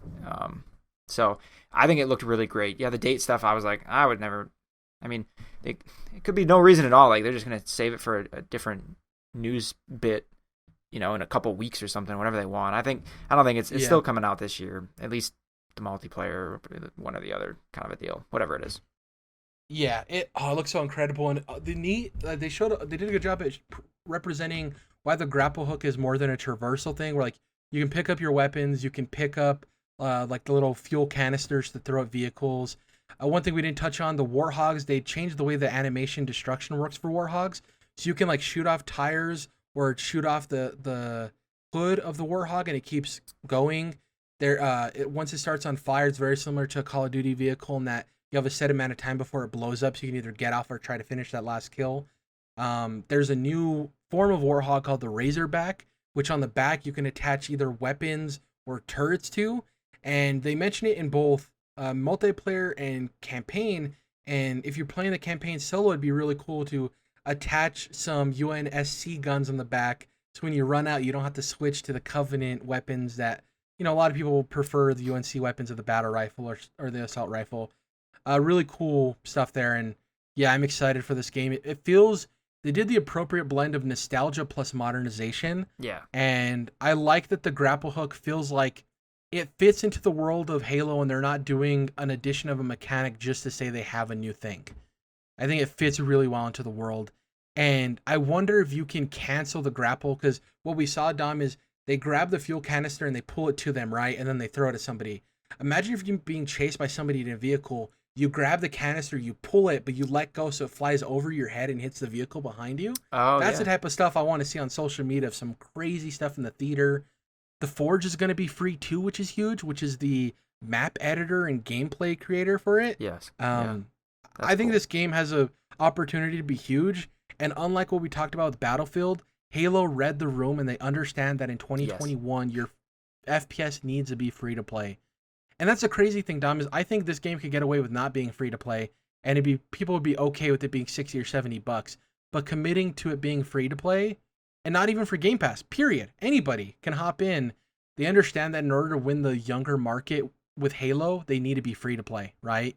S2: So I think it looked really great. Yeah, the date stuff, I was like, I would never. I mean, it could be no reason at all. Like they're just gonna save it for a different news bit, in a couple weeks or something, whatever they want. I don't think it's still coming out this year. At least the multiplayer, one or the other, kind of a deal, whatever it is.
S1: Yeah, it looks so incredible, and they did a good job at representing why the grapple hook is more than a traversal thing. Where like you can pick up your weapons, you can pick up like the little fuel canisters to throw at vehicles. One thing we didn't touch on, the Warthogs, they changed the way the animation destruction works for Warthogs, so you can like shoot off tires or shoot off the hood of the Warthog, and it keeps going. Once it starts on fire, it's very similar to a Call of Duty vehicle in that you have a set amount of time before it blows up, so you can either get off or try to finish that last kill. There's a new form of Warthog called the Razorback, which on the back you can attach either weapons or turrets to, and they mention it in both multiplayer and campaign. And if you're playing the campaign solo, it'd be really cool to attach some UNSC guns on the back, so when you run out, you don't have to switch to the Covenant weapons that, a lot of people prefer the UNC weapons of the battle rifle or the assault rifle. Really cool stuff there, and yeah, I'm excited for this game. It feels they did the appropriate blend of nostalgia plus modernization.
S2: Yeah,
S1: and I like that the grapple hook feels like it fits into the world of Halo, and they're not doing an addition of a mechanic just to say they have a new thing. I think it fits really well into the world, and I wonder if you can cancel the grapple, because what we saw, Dom, is they grab the fuel canister and they pull it to them, right, and then they throw it at somebody. Imagine if you're being chased by somebody in a vehicle. You grab the canister, you pull it, but you let go so it flies over your head and hits the vehicle behind you.
S2: Oh,
S1: that's the type of stuff I want to see on social media, of some crazy stuff in the theater. The Forge is going to be free too, which is huge, which is the map editor and gameplay creator for it.
S2: Yes.
S1: I think this game has a opportunity to be huge, and unlike what we talked about with Battlefield, Halo read the room and they understand that in 2021, your FPS needs to be free to play. And that's the crazy thing, Dom, is I think this game could get away with not being free to play, and people would be okay with it being $60 or $70. But committing to it being free to play, and not even for Game Pass, period. Anybody can hop in. They understand that in order to win the younger market with Halo, they need to be free to play, right?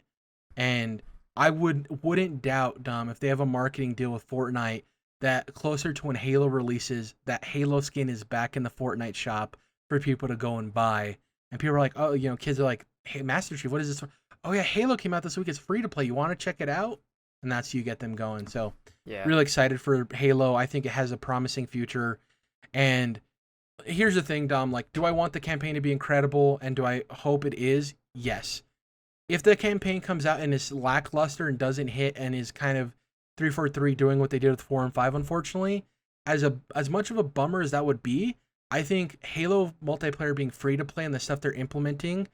S1: And I wouldn't doubt, Dom, if they have a marketing deal with Fortnite, that closer to when Halo releases, that Halo skin is back in the Fortnite shop for people to go and buy. And people are like, oh, kids are like, hey, Master Chief, what is this? Oh, yeah, Halo came out this week. It's free to play. You want to check it out? And that's you get them going. So, really excited for Halo. I think it has a promising future. And here's the thing, Dom. Like, do I want the campaign to be incredible? And do I hope it is? Yes. If the campaign comes out and is lackluster and doesn't hit and is kind of 343 doing what they did with 4 and 5, unfortunately, as much of a bummer as that would be, I think Halo multiplayer being free to play and the stuff they're implementing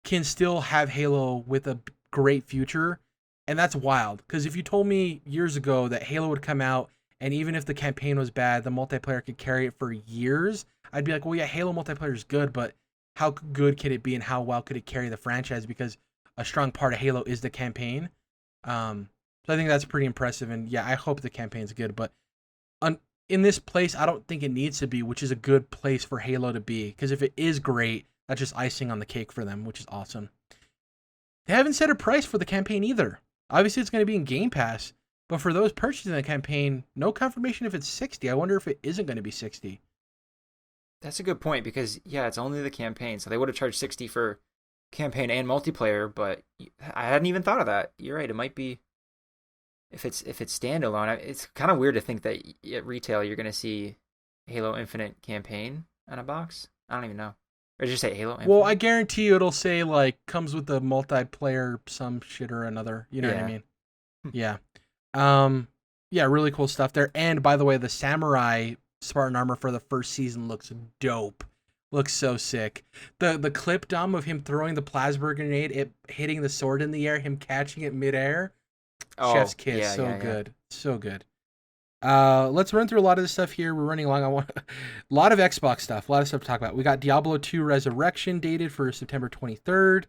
S1: can still have Halo with a great future. And that's wild, because if you told me years ago that Halo would come out and even if the campaign was bad, the multiplayer could carry it for years, I'd be like, well, yeah, Halo multiplayer is good, but how good could it be and how well could it carry the franchise? Because a strong part of Halo is the campaign. So I think that's pretty impressive, and yeah, I hope the campaign's good, but in this place, I don't think it needs to be, which is a good place for Halo to be, because if it is great, that's just icing on the cake for them, which is awesome. They haven't set a price for the campaign either. Obviously, it's going to be in Game Pass, but for those purchasing the campaign, no confirmation if it's $60. I wonder if it isn't going to be $60.
S2: That's a good point because, yeah, it's only the campaign. So they would have charged $60 for campaign and multiplayer, but I hadn't even thought of that. You're right. It might be, if it's standalone, it's kind of weird to think that at retail you're going to see Halo Infinite campaign on a box. I don't even know. Or did you say Halo Infinite?
S1: Well, I guarantee you it'll say, like, comes with the multiplayer some shit or another. You know what I mean? Yeah. Yeah, really cool stuff there. And, by the way, the Samurai Spartan armor for the first season looks dope. Looks so sick. The clip, Dom, of him throwing the plasma grenade, it hitting the sword in the air, him catching it midair. Chef's kiss. Good. So good. Let's run through a lot of this stuff here. We're running along. I want a lot of Xbox stuff. A lot of stuff to talk about. We got Diablo 2 Resurrection dated for September 23rd.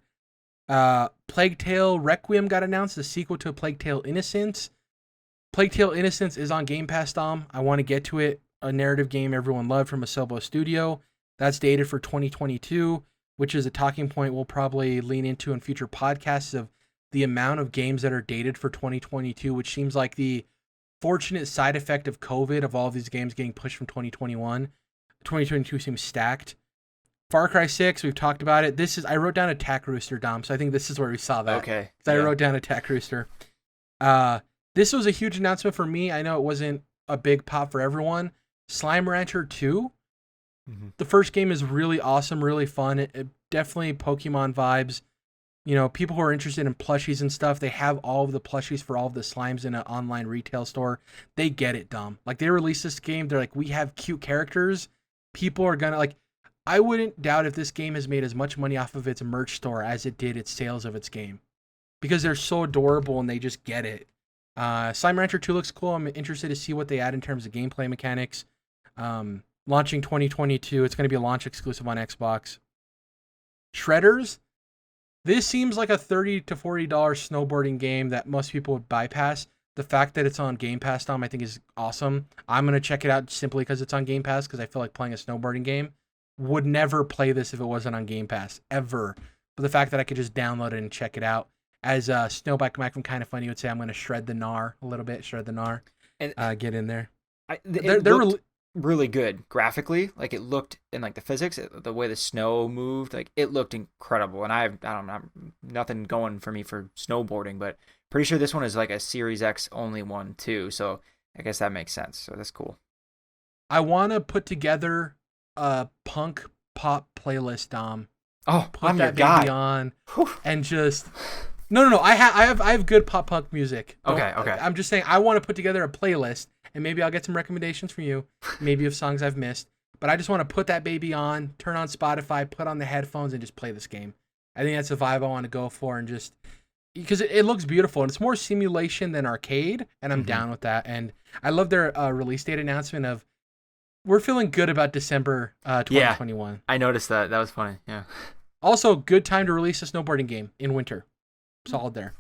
S1: Plague Tale Requiem got announced, the sequel to Plague Tale Innocence. Plague Tale Innocence is on Game Pass, Dom. I want to get to it. A narrative game everyone loved from Asobo Studio. That's dated for 2022, which is a talking point we'll probably lean into in future podcasts of the amount of games that are dated for 2022, which seems like the fortunate side effect of COVID, of all of these games getting pushed from 2021. 2022 seems stacked. Far Cry 6, we've talked about it. I wrote down Attack Rooster, Dom, so I think this is where we saw that.
S2: Okay.
S1: I wrote down Attack Rooster. This was a huge announcement for me. I know it wasn't a big pop for everyone. Slime Rancher 2. Mm-hmm. The first game is really awesome, really fun. It definitely Pokemon vibes. You know, people who are interested in plushies and stuff, they have all of the plushies for all of the slimes in an online retail store. They get it, Dom. Like, they released this game, they're like, we have cute characters. People are gonna, like, I wouldn't doubt if this game has made as much money off of its merch store as it did its sales of its game. Because they're so adorable and they just get it. Slime Rancher 2 looks cool. I'm interested to see what they add in terms of gameplay mechanics. Launching 2022. It's going to be a launch exclusive on Xbox. Shredders. This seems like a $30 to $40 snowboarding game that most people would bypass. The fact that it's on Game Pass, Dom, I think is awesome. I'm going to check it out simply because it's on Game Pass, because I feel like playing a snowboarding game. Would never play this if it wasn't on Game Pass, ever. But the fact that I could just download it and check it out. As Snowbike Mike from Kind of Funny would say, I'm going to shred the gnar a little bit. Shred the gnar. And get in there.
S2: They're really good graphically. Like, it looked, and like the physics, the way the snow moved, like, it looked incredible. And I don't know, nothing going for me for snowboarding, but pretty sure this one is like a Series X only one too. So I guess that makes sense. So that's cool.
S1: I want to put together a punk pop playlist, Dom.
S2: Oh,
S1: put
S2: I'm
S1: that
S2: your guy.
S1: baby on. Whew. And just no. I have good pop punk music.
S2: Okay.
S1: I'm just saying I want to put together a playlist, and maybe I'll get some recommendations from you, maybe of songs I've missed. But I just want to put that baby on, turn on Spotify, put on the headphones, and just play this game. I think that's the vibe I want to go for, and just because it looks beautiful and it's more simulation than arcade, and I'm down with that. And I love their release date announcement of, we're feeling good about December 2021.
S2: Yeah, I noticed that. That was funny. Yeah.
S1: Also, good time to release a snowboarding game in winter. Solid there.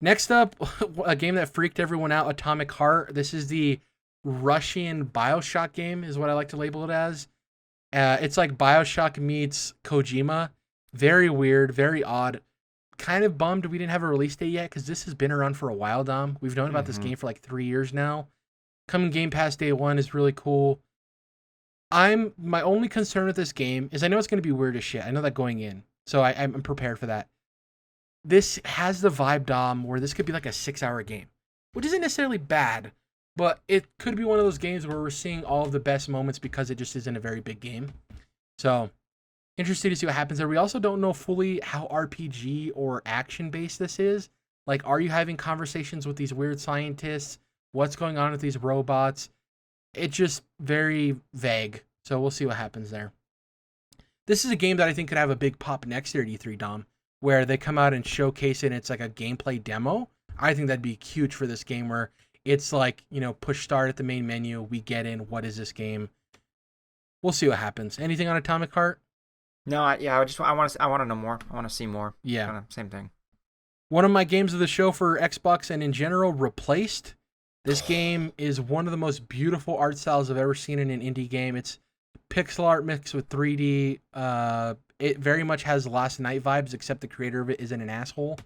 S1: Next up, a game that freaked everyone out, Atomic Heart. This is the Russian BioShock game, is what I like to label it as. It's like BioShock meets Kojima. Very weird, very odd. Kind of bummed we didn't have a release date yet, because this has been around for a while, Dom. We've known about this game for like 3 years now. Coming Game Pass day one is really cool. My only concern with this game is I know it's going to be weird as shit. I know that going in. So I'm prepared for that. This has the vibe, Dom, where this could be like a 6-hour game, which isn't necessarily bad, but it could be one of those games where we're seeing all of the best moments because it just isn't a very big game. So interested to see what happens there. We also don't know fully how RPG or action-based this is. Like, are you having conversations with these weird scientists? What's going on with these robots? It's just very vague, so we'll see what happens there. This is a game that I think could have a big pop next year at E3, Dom, where they come out and showcase it and it's like a gameplay demo. I think that'd be huge for this game, where It's like, push start at the main menu. We get in. What is this game? We'll see what happens. Anything on Atomic Heart?
S2: No, I want to know more. I want to see more.
S1: Yeah.
S2: Kind of same thing.
S1: One of my games of the show for Xbox and in general, Replaced. This game is one of the most beautiful art styles I've ever seen in an indie game. It's pixel art mixed with 3D. It very much has Last Night vibes, except the creator of it isn't an asshole.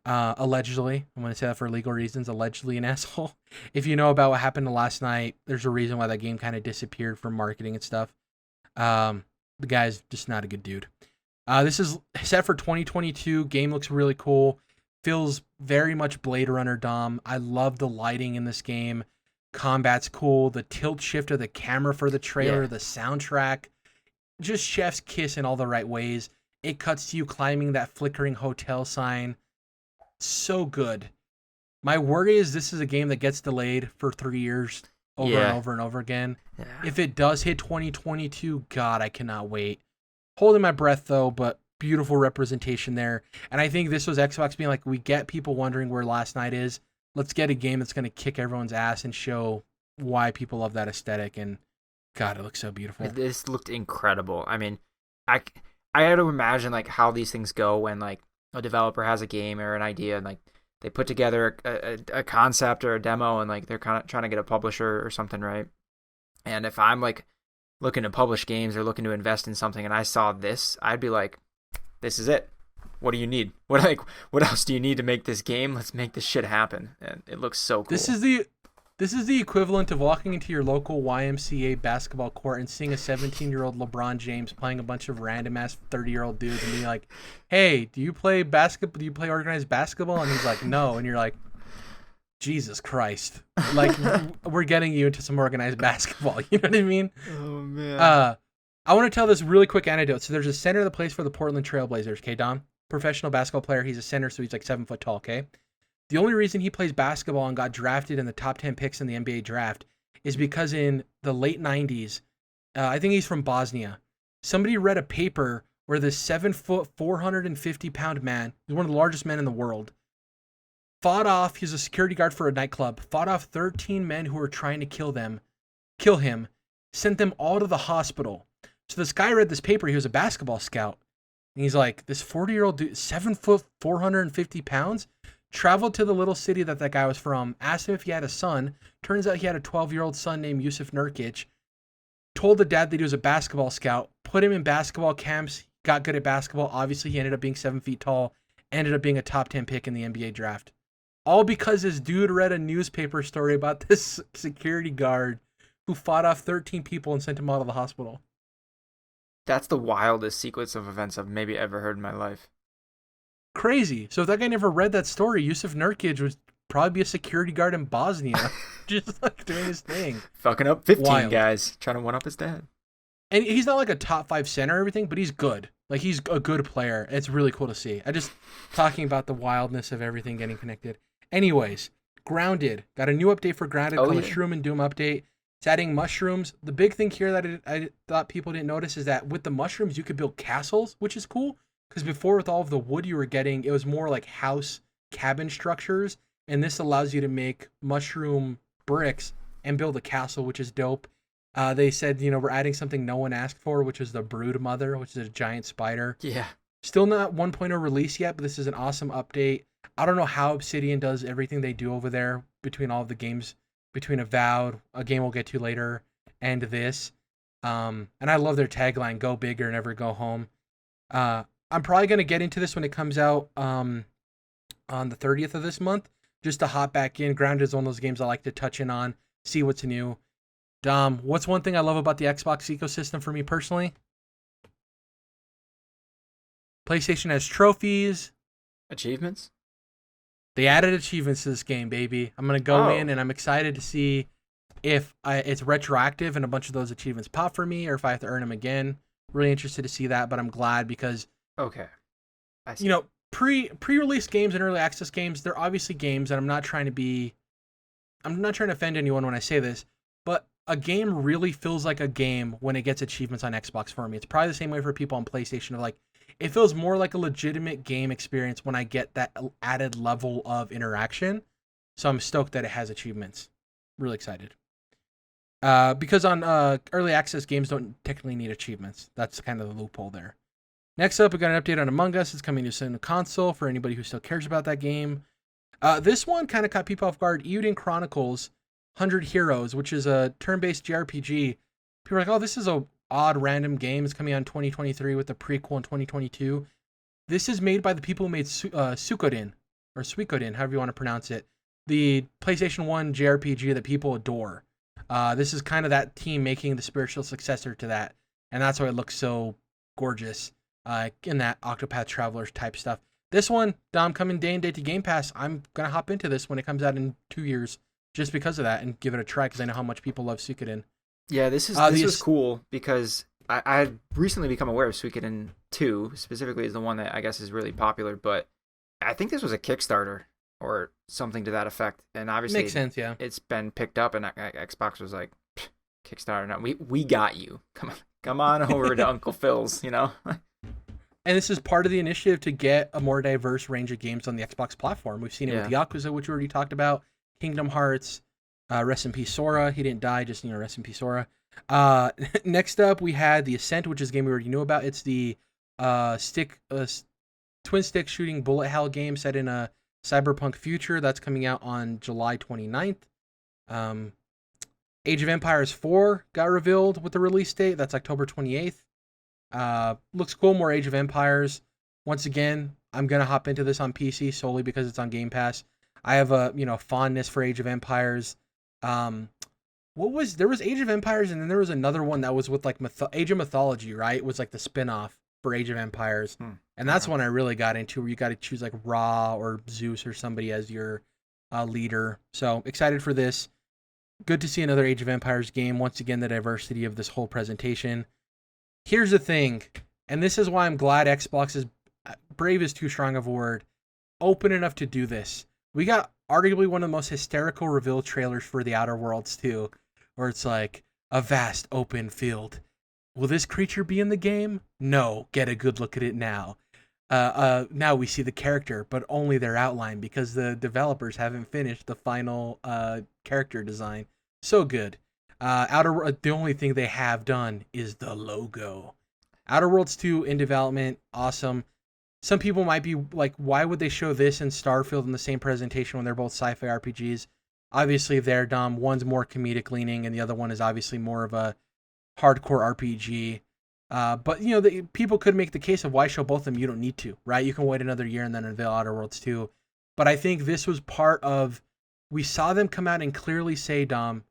S1: Allegedly. I'm going to say that for legal reasons. Allegedly an asshole. If you know about what happened to Last Night, there's a reason why that game kind of disappeared from marketing and stuff. The guy's just not a good dude. This is set for 2022. Game looks really cool. Feels very much Blade Runner, Dom. I love the lighting in this game. Combat's cool. The tilt shift of the camera for the trailer, the soundtrack. Just chef's kiss in all the right ways. It cuts to you climbing that flickering hotel sign. So good. My worry is this is a game that gets delayed for 3 years over and over and over again. Yeah. If it does hit 2022, God, I cannot wait. Holding my breath, though, but beautiful representation there. And I think this was Xbox being like, we get people wondering where Last Night is. Let's get a game that's going to kick everyone's ass and show why people love that aesthetic. And God, it looks so beautiful.
S2: This looked incredible. I mean, I had to imagine like how these things go when like a developer has a game or an idea and like they put together a concept or a demo and like they're kind of trying to get a publisher or something, right? And if I'm like looking to publish games or looking to invest in something and I saw this, I'd be like, this is it. What do you need? What else do you need to make this game? Let's make this shit happen. And it looks so cool.
S1: This is the equivalent of walking into your local YMCA basketball court and seeing a 17-year-old LeBron James playing a bunch of random ass 30-year-old dudes and being like, "Hey, do you play basketball? Do you play organized basketball?" And he's like, "No." And you're like, Jesus Christ. Like, we're getting you into some organized basketball. You know what I mean?
S2: Oh, man.
S1: I want to tell this really quick anecdote. So there's a center that plays for the Portland Trailblazers, okay, Dom? Professional basketball player. He's a center, so he's like 7 foot tall, okay? The only reason he plays basketball and got drafted in the top 10 picks in the NBA draft is because in the late 90s, I think he's from Bosnia, somebody read a paper where this 7 foot, 450-pound man, he's one of the largest men in the world, he's a security guard for a nightclub, fought off 13 men who were trying to kill him, sent them all to the hospital. So this guy read this paper, he was a basketball scout, and he's like, this 40-year-old dude, 7 foot, 450 pounds, traveled to the little city that guy was from, asked him if he had a son, turns out he had a 12-year-old son named Yusuf Nurkic, told the dad that he was a basketball scout, put him in basketball camps, got good at basketball, obviously he ended up being 7 feet tall, ended up being a top 10 pick in the NBA draft. All because this dude read a newspaper story about this security guard who fought off 13 people and sent him out of the hospital.
S2: That's the wildest sequence of events I've maybe ever heard in my life.
S1: Crazy. So if that guy never read that story, Yusuf Nurkic would probably be a security guard in Bosnia, just like doing his thing.
S2: Fucking up 15 guys, trying to one up his dad.
S1: And he's not like a top 5 center or everything, but he's good. Like, he's a good player. It's really cool to see. I just talking about the wildness of everything getting connected. Anyways, Grounded. Got a new update for Grounded called the Shroom and Doom update. It's adding mushrooms. The big thing here that I thought people didn't notice is that with the mushrooms, you could build castles, which is cool. Because before, with all of the wood you were getting, it was more like house cabin structures. And this allows you to make mushroom bricks and build a castle, which is dope. They said, we're adding something no one asked for, which is the Brood Mother, which is a giant spider.
S2: Yeah.
S1: Still not 1.0 release yet, but this is an awesome update. I don't know how Obsidian does everything they do over there between all of the games, between Avowed, a game we'll get to later, and this. And I love their tagline, go big or never go home. I'm probably going to get into this when it comes out on the 30th of this month, just to hop back in. Grounded is one of those games I like to touch in on, see what's new. Dom, what's one thing I love about the Xbox ecosystem for me personally? PlayStation has trophies.
S2: Achievements?
S1: They added achievements to this game, baby. I'm going to go in, and I'm excited to see if it's retroactive and a bunch of those achievements pop for me, or if I have to earn them again. Really interested to see that, but I'm glad because...
S2: Okay. I see.
S1: Pre-release games and early access games, they're obviously games, and I'm not trying to offend anyone when I say this, but a game really feels like a game when it gets achievements on Xbox for me. It's probably the same way for people on PlayStation. Like, it feels more like a legitimate game experience when I get that added level of interaction. So I'm stoked that it has achievements. Really excited. Because on early access, games don't technically need achievements. That's kind of the loophole there. Next up, we got an update on Among Us. It's coming to soon to console for anybody who still cares about that game. This one kind of caught people off guard. Euden Chronicles 100 Heroes, which is a turn-based JRPG. People are like, oh, this is a odd random game. It's coming out in 2023 with the prequel in 2022. This is made by the people who made Suikoden, or Suikoden, however you want to pronounce it. The PlayStation 1 JRPG that people adore. This is kind of that team making the spiritual successor to that. And that's why it looks so gorgeous in that Octopath Travelers type stuff. This one, Dom, coming day and date to Game Pass. I'm going to hop into this when it comes out in 2 years just because of that and give it a try because I know how much people love Suikoden.
S2: Yeah, this is cool because I had recently become aware of Suikoden 2, specifically is the one that I guess is really popular, but I think this was a Kickstarter or something to that effect. And obviously
S1: makes sense, yeah.
S2: It's been picked up and Xbox was like, Kickstarter, no, we got you. Come on over to Uncle Phil's, you know?
S1: And this is part of the initiative to get a more diverse range of games on the Xbox platform. We've seen it with Yakuza, which we already talked about, Kingdom Hearts, rest in peace Sora. He didn't die, just, rest in peace Sora. Next up, we had The Ascent, which is a game we already knew about. It's the twin stick shooting bullet hell game set in a cyberpunk future. That's coming out on July 29th. Age of Empires 4 got revealed with the release date. That's October 28th. Looks cool, more Age of Empires. Once again, I'm going to hop into this on PC solely because it's on Game Pass. I have a, fondness for Age of Empires. There was Age of Empires and then there was another one that was with like Age of Mythology, right? It was like the spin-off for Age of Empires. And that's one I really got into where you got to choose like Ra or Zeus or somebody as your leader. So excited for this. Good to see another Age of Empires game. Once again, the diversity of this whole presentation. Here's the thing, and this is why I'm glad Xbox is, brave is too strong of a word, open enough to do this. We got arguably one of the most hysterical reveal trailers for The Outer Worlds 2, where it's like, a vast open field. Will this creature be in the game? No, get a good look at it now. Now we see the character, but only their outline because the developers haven't finished the final character design. So good. The only thing they have done is the logo. Outer Worlds 2 in development, awesome. Some people might be like, why would they show this and Starfield in the same presentation when they're both sci-fi RPGs? Obviously, there, Dom, one's more comedic leaning, and the other one is obviously more of a hardcore RPG. But people could make the case of why show both of them. You don't need to, right? You can wait another year and then unveil Outer Worlds 2. But I think this was part of, we saw them come out and clearly say, Dom,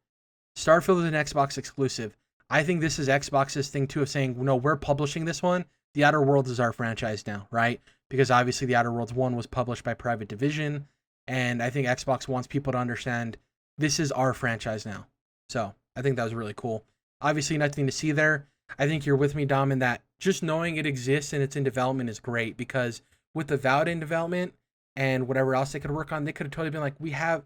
S1: Starfield is an Xbox exclusive. I think this is Xbox's thing too of saying, no, we're publishing this one. The Outer Worlds is our franchise now, right? Because obviously the Outer Worlds 1 was published by Private Division. And I think Xbox wants people to understand this is our franchise now. So I think that was really cool. Obviously nothing to see there. I think you're with me, Dom, in that just knowing it exists and it's in development is great because with the Avowed in development and whatever else they could work on, they could have totally been like, we have,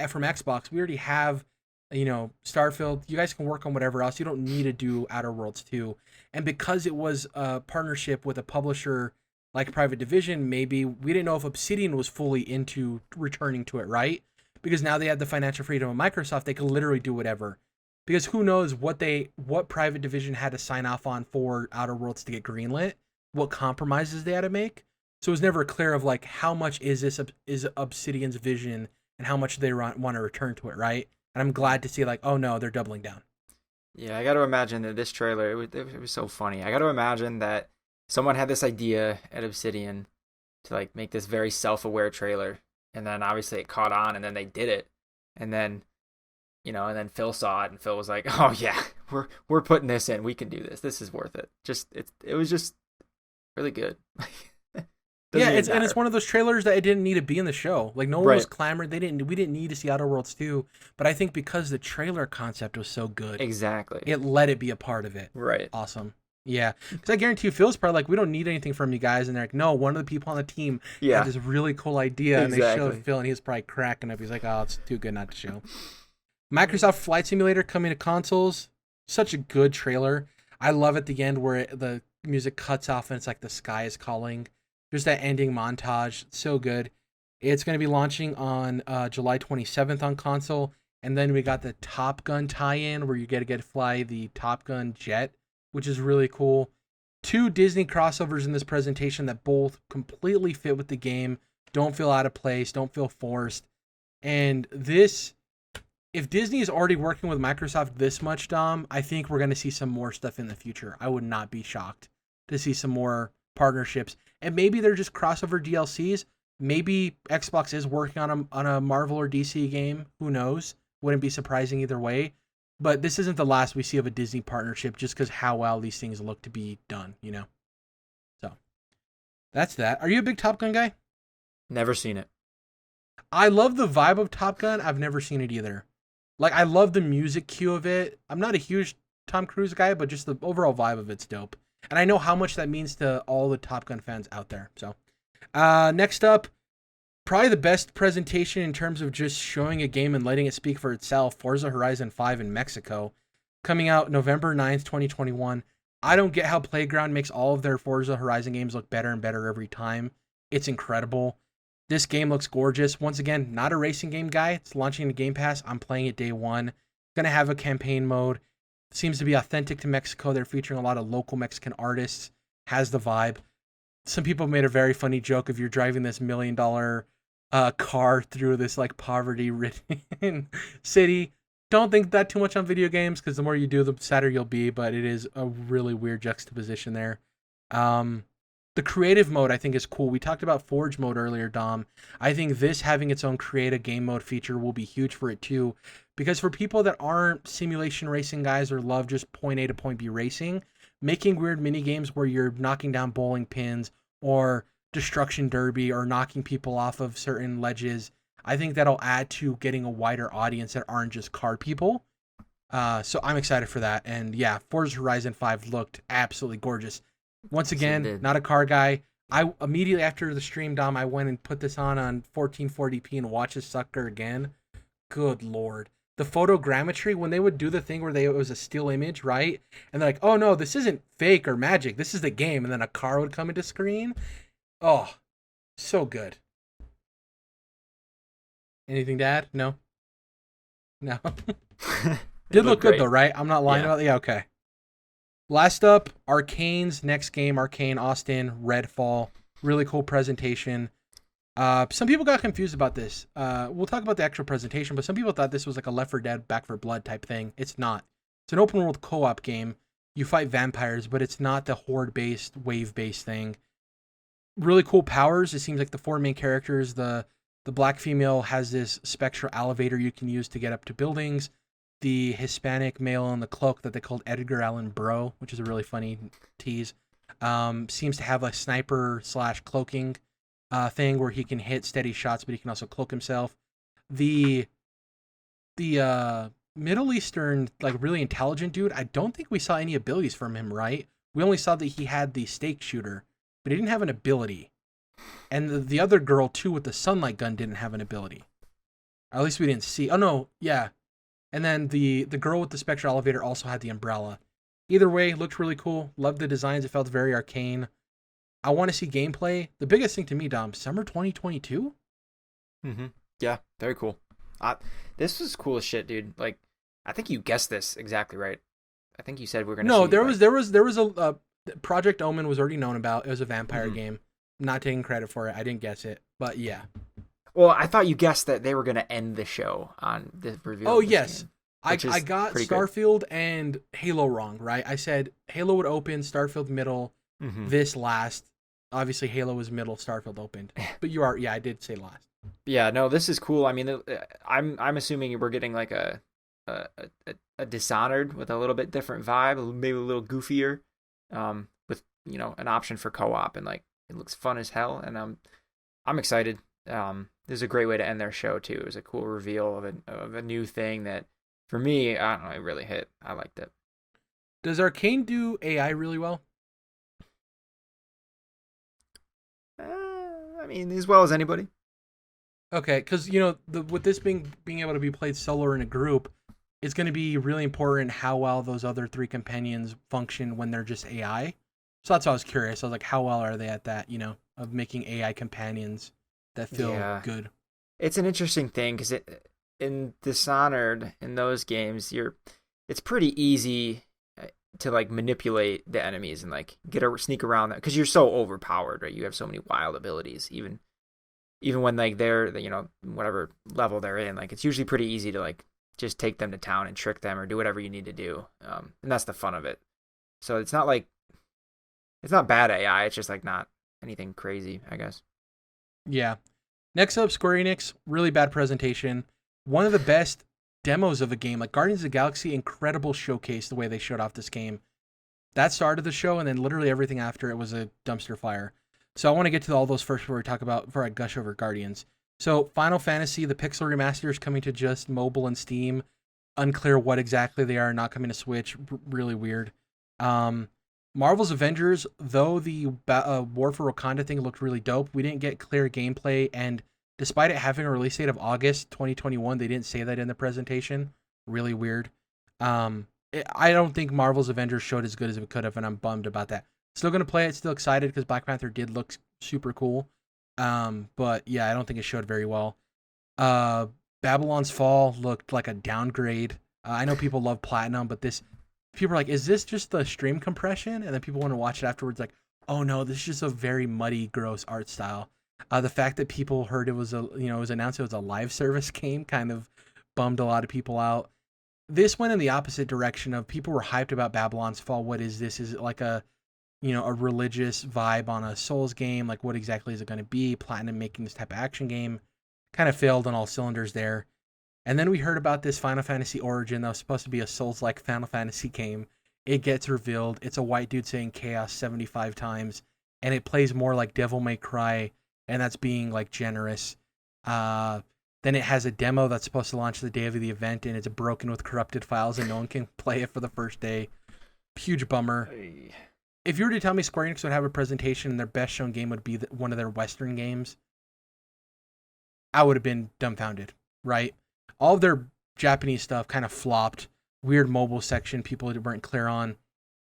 S1: from Xbox, we already have, Starfield, you guys can work on whatever else. You don't need to do Outer Worlds 2. And because it was a partnership with a publisher like Private Division, maybe we didn't know if Obsidian was fully into returning to it, right? Because now they had the financial freedom of Microsoft, they could literally do whatever. Because who knows what Private Division had to sign off on for Outer Worlds to get greenlit, what compromises they had to make. So it was never clear of like how much is Obsidian's vision and how much they want to return to it, right? And I'm glad to see like, oh no, they're doubling down.
S2: Yeah, I got to imagine that this trailer, it was so funny. I got to imagine that someone had this idea at Obsidian to like make this very self-aware trailer, and then obviously it caught on, and then they did it, and then and then Phil saw it, and Phil was like, "Oh yeah, we're putting this in. We can do this. This is worth it." It was just really good.
S1: Yeah, it's one of those trailers that it didn't need to be in the show. Like no one was clamoring. We didn't need to see Outer Worlds 2, but I think because the trailer concept was so good,
S2: exactly,
S1: it let it be a part of it.
S2: Right.
S1: Awesome. Yeah, because I guarantee you, Phil's probably like, we don't need anything from you guys, and they're like, no, one of the people on the team had this really cool idea, and they showed Phil, and he was probably cracking up. He's like, oh, it's too good not to show. Microsoft Flight Simulator coming to consoles. Such a good trailer. I love at the end where the music cuts off and it's like the sky is calling. There's that ending montage. So good. It's going to be launching on July 27th on console. And then we got the Top Gun tie-in where you get to fly the Top Gun jet, which is really cool. 2 Disney crossovers in this presentation that both completely fit with the game, don't feel out of place, don't feel forced. And this, if Disney is already working with Microsoft this much, Dom, I think we're going to see some more stuff in the future. I would not be shocked to see some more partnerships. And maybe they're just crossover DLCs. Maybe Xbox is working on a Marvel or DC game. Who knows? Wouldn't be surprising either way. But this isn't the last we see of a Disney partnership just because how well these things look to be done, you know? So, that's that. Are you a big Top Gun guy?
S2: Never seen it.
S1: I love the vibe of Top Gun. I've never seen it either. Like, I love the music cue of it. I'm not a huge Tom Cruise guy, but just the overall vibe of it's dope. And I know how much that means to all the Top Gun fans out there. So, next up, probably the best presentation in terms of just showing a game and letting it speak for itself, Forza Horizon 5 in Mexico, coming out November 9th, 2021. I don't get how Playground makes all of their Forza Horizon games look better and better every time. It's incredible. This game looks gorgeous. Once again, not a racing game guy. It's launching in Game Pass. I'm playing it day one. Going to have a campaign mode. Seems to be authentic to Mexico. They're featuring a lot of local Mexican artists. Has the vibe. Some people made a very funny joke if you're driving this $1 million car through this like poverty-ridden city. Don't think that too much on video games because the more you do, the sadder you'll be. But it is a really weird juxtaposition there. The creative mode I think is cool. We talked about Forge mode earlier, Dom. I think this having its own create a game mode feature will be huge for it too. Because for people that aren't simulation racing guys or love just point A to point B racing, making weird mini games where you're knocking down bowling pins or destruction derby or knocking people off of certain ledges, I think that'll add to getting a wider audience that aren't just car people. So I'm excited for that. And yeah, Forza Horizon 5 looked absolutely gorgeous. Once again, not a car guy. I immediately after the stream, Dom, I went and put this on 1440p and watched this sucker again. Good Lord. The photogrammetry, when they would do the thing where it was a still image, right? And they're like, oh no, this isn't fake or magic. This is the game. And then a car would come into screen. Oh, so good. Anything to add? No? No. Did look good though, right? I'm not lying about it. Yeah, okay. Last up, Arcane's next game, Arcane Austin, Redfall. Really cool presentation. Some people got confused about this. We'll talk about the actual presentation, but some people thought this was like a Left 4 Dead, Back 4 Blood type thing. It's not. It's an open world co-op game. You fight vampires, but it's not the horde-based, wave-based thing. Really cool powers. It seems like the 4 main characters, the black female has this spectral elevator you can use to get up to buildings. The Hispanic male in the cloak that they called Edgar Allan Bro, which is a really funny tease, seems to have a sniper / cloaking thing where he can hit steady shots, but he can also cloak himself. The Middle Eastern, like really intelligent dude, I don't think we saw any abilities from him, right? We only saw that he had the stake shooter, but he didn't have an ability. And the other girl, too, with the sunlight gun didn't have an ability. Or at least we didn't see. Oh, no, yeah. And then the girl with the spectral elevator also had the umbrella. Either way, looked really cool. Loved the designs. It felt very arcane. I want to see gameplay. The biggest thing to me, Dom, summer 2022?
S2: Mm-hmm. Yeah, very cool. This was cool as shit, dude. Like, I think you guessed this exactly right. I think you said we're gonna.
S1: No, there was a Project Omen was already known about. It was a vampire game. I'm not taking credit for it. I didn't guess it, but yeah.
S2: Well, I thought you guessed that they were gonna end the show on the review.
S1: Oh yes, I got Starfield
S2: good.
S1: And Halo wrong. Right, I said Halo would open, Starfield middle, this last. Obviously, Halo was middle, Starfield opened. But you are, yeah, I did say last.
S2: Yeah, no, this is cool. I mean, I'm assuming we're getting like a Dishonored with a little bit different vibe, maybe a little goofier, with an option for co-op, and like it looks fun as hell, and I'm excited. This is a great way to end their show too. It was a cool reveal of a new thing that, for me, I don't know, it really hit. I liked it.
S1: Does Arcane do AI really well?
S2: I mean, as well as anybody.
S1: Okay, because with this being able to be played solo or in a group, it's going to be really important how well those other 3 companions function when they're just AI. So that's why I was curious. I was like, how well are they at that? Of making AI companions that feel
S2: Yeah.
S1: good.
S2: It's an interesting thing because in Dishonored, in those games, it's pretty easy to like manipulate the enemies and like sneak around that because you're so overpowered, right? You have so many wild abilities, even when like they're, whatever level they're in, like it's usually pretty easy to like just take them to town and trick them or do whatever you need to do, and that's the fun of it. So it's not bad AI, it's just like not anything crazy, I guess.
S1: Yeah. Next up, Square Enix, really bad presentation. One of the best demos of a game, like Guardians of the Galaxy, incredible showcase the way they showed off this game. That started the show, and then literally everything after it was a dumpster fire. So I want to get to all those first before I gush over Guardians. So Final Fantasy, the Pixel Remaster is coming to just mobile and Steam. Unclear what exactly they are, not coming to Switch. Really weird. Marvel's Avengers, though the War for Wakanda thing looked really dope, we didn't get clear gameplay, and despite it having a release date of August 2021, they didn't say that in the presentation. Really weird. I don't think Marvel's Avengers showed as good as it could have, and I'm bummed about that. Still going to play it, still excited because Black Panther did look super cool. But yeah, I don't think it showed very well. Babylon's Fall looked like a downgrade. I know people love Platinum, but people are like, is this just the stream compression? And then people want to watch it afterwards like, oh no, this is just a very muddy, gross art style. The fact that people heard it was it was announced it was a live service game kind of bummed a lot of people out. This went in the opposite direction of people were hyped about Babylon's Fall. What is this? Is it like a religious vibe on a Souls game? Like, what exactly is it going to be? Platinum making this type of action game kind of failed on all cylinders there. And then we heard about this Final Fantasy Origin that was supposed to be a Souls-like Final Fantasy game. It gets revealed. It's a white dude saying chaos 75 times, and it plays more like Devil May Cry, and that's being like generous. Then it has a demo that's supposed to launch the day of the event, and it's broken with corrupted files, and no one can play it for the first day. Huge bummer.
S2: Hey.
S1: If you were to tell me Square Enix would have a presentation and their best shown game would be one of their Western games, I would have been dumbfounded, right? All of their Japanese stuff kind of flopped. Weird mobile section people weren't clear on.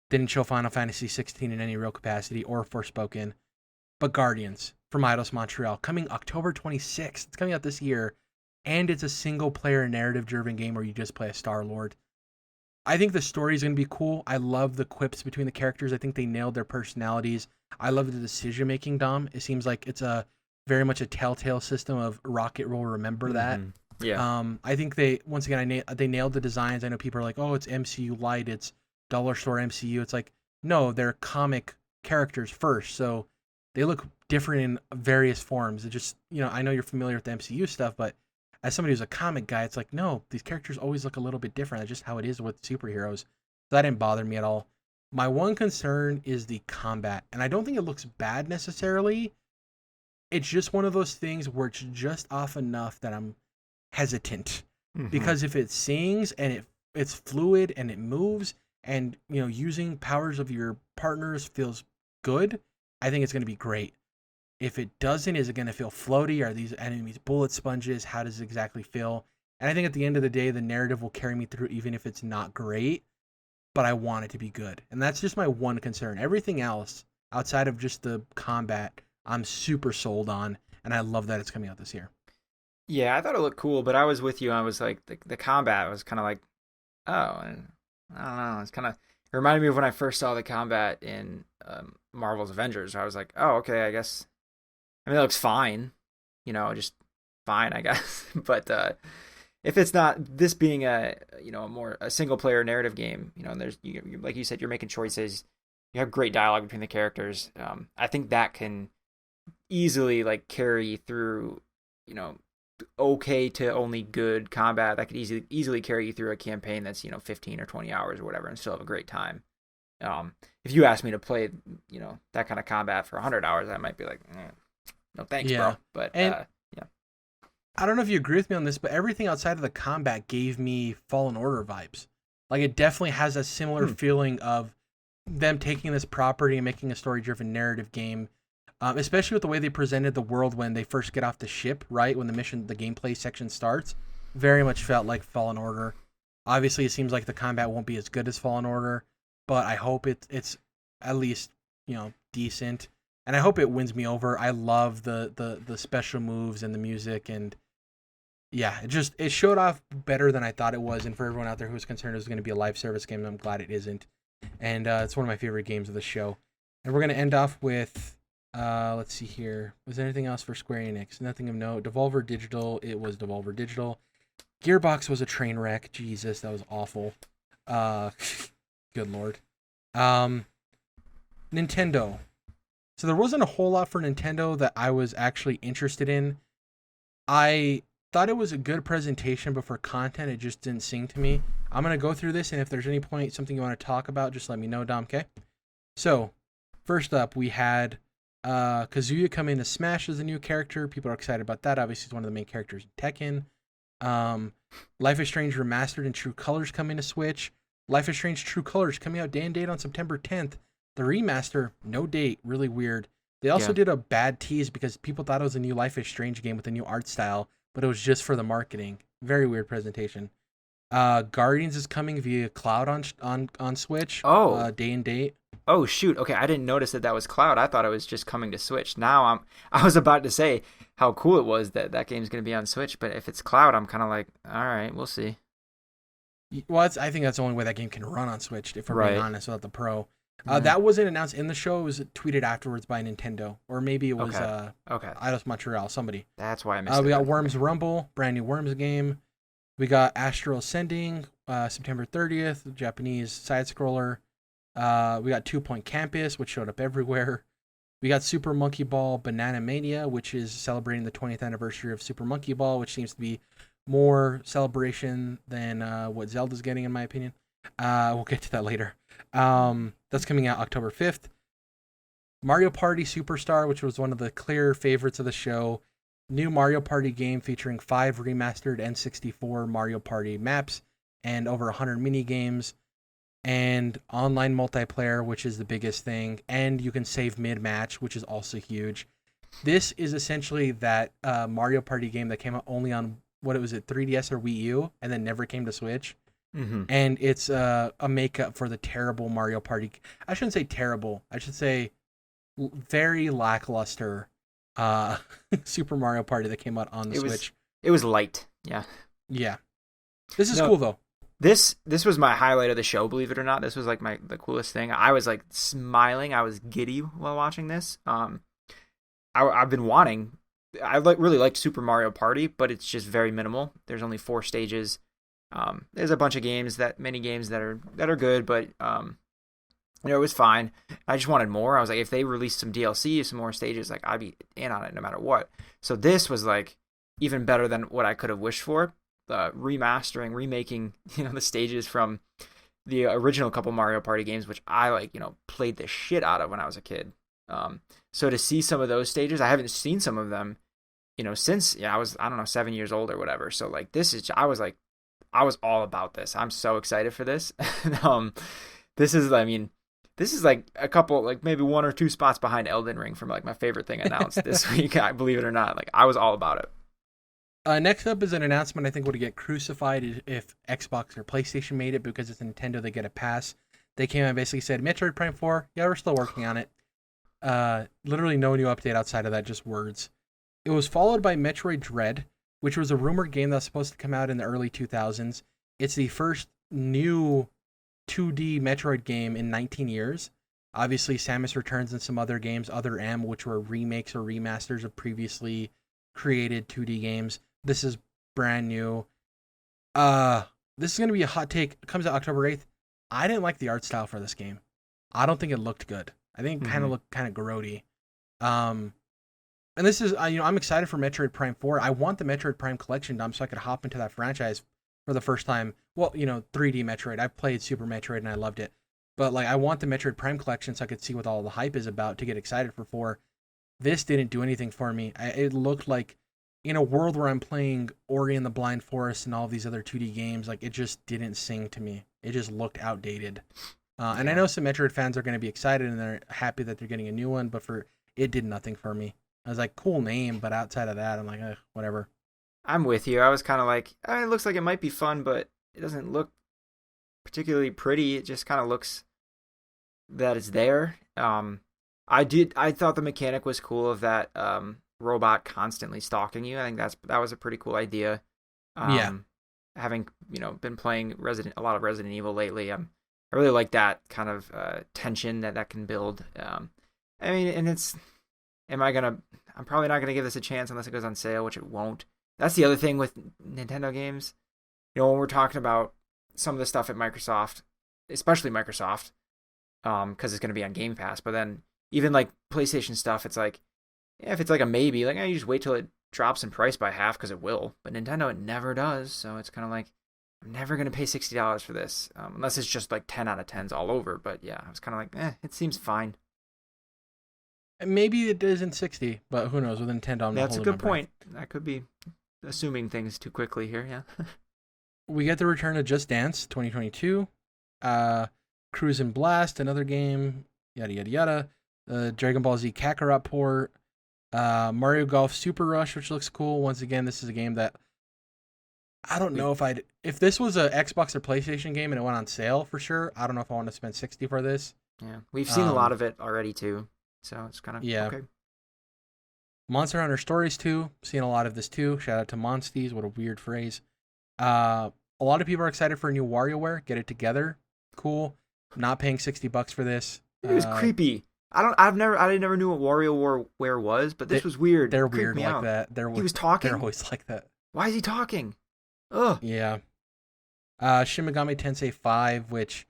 S1: Didn't show Final Fantasy 16 in any real capacity or Forspoken. But Guardians from Eidos Montreal, coming October 26th. It's coming out this year. And it's a single-player narrative-driven game where you just play a Star-Lord. I think the story is going to be cool. I love the quips between the characters. I think they nailed their personalities. I love the decision-making, Dom. It seems like it's very much a telltale system of Rocket will remember that.
S2: Yeah.
S1: I think they nailed the designs. I know people are like, oh, it's MCU light, it's dollar store MCU. It's like, no, they're comic characters first, so they look different in various forms. It just, I know you're familiar with the MCU stuff, but as somebody who's a comic guy, it's like, no, these characters always look a little bit different. That's just how it is with superheroes. So that didn't bother me at all. My one concern is the combat, and I don't think it looks bad necessarily. It's just one of those things where it's just off enough that I'm hesitant. Because if it sings and it's fluid and it moves and using powers of your partners feels good, I think it's going to be great. If it doesn't, is it going to feel floaty? Are these enemies bullet sponges? How does it exactly feel? And I think at the end of the day, the narrative will carry me through even if it's not great, but I want it to be good. And that's just my one concern. Everything else outside of just the combat, I'm super sold on, and I love that it's coming out this year.
S2: Yeah, I thought it looked cool, but I was with you. I was like, the combat was kind of like, oh, and I don't know. It's kind of, it reminded me of when I first saw the combat in Marvel's Avengers. I was like, oh, okay, I guess. I mean, it looks fine, just fine, I guess. But if it's not, this being a single player narrative game, and there's like you said, you're making choices. You have great dialogue between the characters. I think that can easily like carry through, okay to only good combat. That could easily carry you through a campaign that's 15 or 20 hours or whatever, and still have a great time. If you asked me to play that kind of combat for 100 hours, I might be like, no thanks, bro. But yeah,
S1: I don't know if you agree with me on this, but everything outside of the combat gave me Fallen Order vibes. Like, it definitely has a similar feeling of them taking this property and making a story-driven narrative game. Especially with the way they presented the world when they first get off the ship, right? When the gameplay section starts, very much felt like Fallen Order. Obviously, it seems like the combat won't be as good as Fallen Order, but I hope it's at least, decent. and I hope it wins me over. I love the special moves and the music, and yeah, it showed off better than I thought it was. And for everyone out there who was concerned it was going to be a live service game, I'm glad it isn't. And it's one of my favorite games of the show. And we're going to end off with, let's see here. Was there anything else for Square Enix? Nothing of note. Devolver Digital. It was Devolver Digital. Gearbox was a train wreck. Jesus, that was awful. Good lord. Nintendo. So there wasn't a whole lot for Nintendo that I was actually interested in. I thought it was a good presentation, but for content, it just didn't sing to me. I'm going to go through this, and if there's any point, something you want to talk about, just let me know, Dom, okay? So, first up, we had Kazuya come into Smash as a new character. People are excited about that. Obviously, he's one of the main characters in Tekken. Life is Strange Remastered and True Colors coming to Switch. Life is Strange True Colors coming out day and date on September 10th. The remaster, no date, really weird. They also did a bad tease because people thought it was a new Life is Strange game with a new art style, but it was just for the marketing. Very weird presentation. Guardians is coming via cloud on Switch. Day and date.
S2: Oh shoot! Okay, I didn't notice that was cloud. I thought it was just coming to Switch. Now I was about to say how cool it was that game's going to be on Switch, but if it's cloud, I'm kind of like, all right, we'll see.
S1: Well, I think that's the only way that game can run on Switch, if we're being honest, without the Pro. That wasn't announced in the show. It was tweeted afterwards by Nintendo, or maybe it was Eidos Montreal, somebody.
S2: That's why I missed it.
S1: We got Worms Rumble, brand new Worms game. We got Astral Ascending, September 30th, Japanese side scroller. We got 2 Point Campus, which showed up everywhere. We got Super Monkey Ball Banana Mania, which is celebrating the 20th anniversary of Super Monkey Ball, which seems to be more celebration than what Zelda's getting, in my opinion. We'll get to that later. That's coming out October 5th. Mario Party Superstar, which was one of the clear favorites of the show. New Mario Party game featuring 5 remastered N64 Mario Party maps and over 100 mini games. And online multiplayer, which is the biggest thing. And you can save mid-match, which is also huge. This is essentially that Mario Party game that came out only on, 3DS or Wii U, and then never came to Switch.
S2: Mm-hmm.
S1: And it's a makeup for the terrible Mario Party. I shouldn't say terrible. I should say very lackluster Super Mario Party that came out on the Switch.
S2: It was light. Yeah.
S1: Yeah. This is cool, though.
S2: This was my highlight of the show, believe it or not. This was like the coolest thing. I was like smiling. I was giddy while watching this. I've been wanting. I really liked Super Mario Party, but it's just very minimal. There's only 4 stages. There's a bunch of mini games that are good, but it was fine. I just wanted more. I was like, if they released some DLC, some more stages, like I'd be in on it no matter what. So this was like even better than what I could have wished for. Remaking, the stages from the original couple Mario Party games, which I played the shit out of when I was a kid. So to see some of those stages, I haven't seen some of them, since I was, 7 years old or whatever. So like I was all about this. I'm so excited for this. This is like a couple, like maybe 1 or 2 spots behind Elden Ring from like my favorite thing announced this week. I believe it or not, like I was all about it.
S1: Next up is an announcement I think would get crucified if Xbox or PlayStation made it, because it's Nintendo, they get a pass. They came out and basically said, Metroid Prime 4, yeah, we're still working on it. Literally no new update outside of that, just words. It was followed by Metroid Dread, which was a rumored game that was supposed to come out in the early 2000s. It's the first new 2D Metroid game in 19 years. Obviously, Samus Returns and some other games, Other M, which were remakes or remasters of previously created 2D games. This is brand new. This is going to be a hot take. It comes out October 8th. I didn't like the art style for this game. I don't think it looked good. I think it kind of looked kind of grody. And this is, I'm excited for Metroid Prime 4. I want the Metroid Prime collection, Dom, so I could hop into that franchise for the first time. Well, 3D Metroid. I played Super Metroid and I loved it. But I want the Metroid Prime collection so I could see what all the hype is about to get excited for 4. This didn't do anything for me. It looked like in a world where I'm playing Ori and the Blind Forest and all these other 2D games, it just didn't sing to me. It just looked outdated. And I know some Metroid fans are going to be excited and they're happy that they're getting a new one, but it did nothing for me. I was like, cool name, but outside of that, I'm like, whatever.
S2: I'm with you. I was kind of like, it looks like it might be fun, but it doesn't look particularly pretty. It just kind of looks that it's there. I thought the mechanic was cool of that robot constantly stalking you. I think that was a pretty cool idea.
S1: Yeah.
S2: Having been playing a lot of Resident Evil lately, I really like that kind of tension that can build. I mean, and I'm probably not gonna give this a chance unless it goes on sale, which it won't. That's the other thing with Nintendo games. When we're talking about some of the stuff at Microsoft, especially Microsoft, because it's gonna be on Game Pass, but then even like PlayStation stuff, it's like, yeah, if it's like a maybe, like you just wait till it drops in price by half, because it will. But Nintendo, it never does, so it's kind of like, I'm never gonna pay $60 for this, unless it's just like 10 out of 10s all over. But yeah, I was kind of like, it seems fine.
S1: Maybe it isn't 60, but who knows? With Nintendo, I'm not
S2: That's a
S1: holding
S2: good
S1: my breath.
S2: point. I could be assuming things too quickly here. Yeah.
S1: We get the return of Just Dance 2022, Cruise and Blast, another game, yada yada yada. Dragon Ball Z Kakarot port, Mario Golf Super Rush, which looks cool. Once again, this is a game that I don't know if this was a Xbox or PlayStation game and it went on sale for sure. I don't know if I want to spend 60 for this.
S2: Yeah, we've seen a lot of it already too, so it's kind of okay.
S1: Monster Hunter Stories 2, seeing a lot of this too. Shout out to Monsties, what a weird phrase. A lot of people are excited for a new WarioWare. Get it together, cool. Not paying $60 for this.
S2: It was creepy. I never knew what WarioWare was, but this was weird.
S1: They're weird like out. That.
S2: He was talking.
S1: They're always like that.
S2: Why is he talking? Ugh.
S1: Yeah. Shin Megami Tensei 5, which,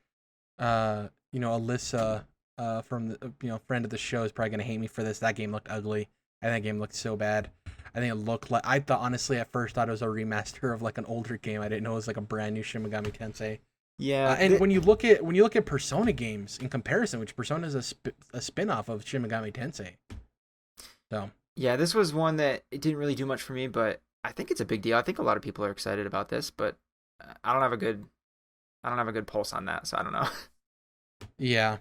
S1: Alyssa, from the, friend of the show is probably gonna hate me for this. That game looked ugly. I think that game looked so bad. I think it looked like, I thought, honestly, at first thought it was a remaster of like an older game. I didn't know it was like a brand new Shin Megami Tensei.
S2: Yeah.
S1: And when you look at Persona games in comparison, which Persona is a spin-off of Shin Megami Tensei. So.
S2: Yeah, this was one that it didn't really do much for me, but I think it's a big deal. I think a lot of people are excited about this, but I don't have a good pulse on that, so I don't know.
S1: Yeah.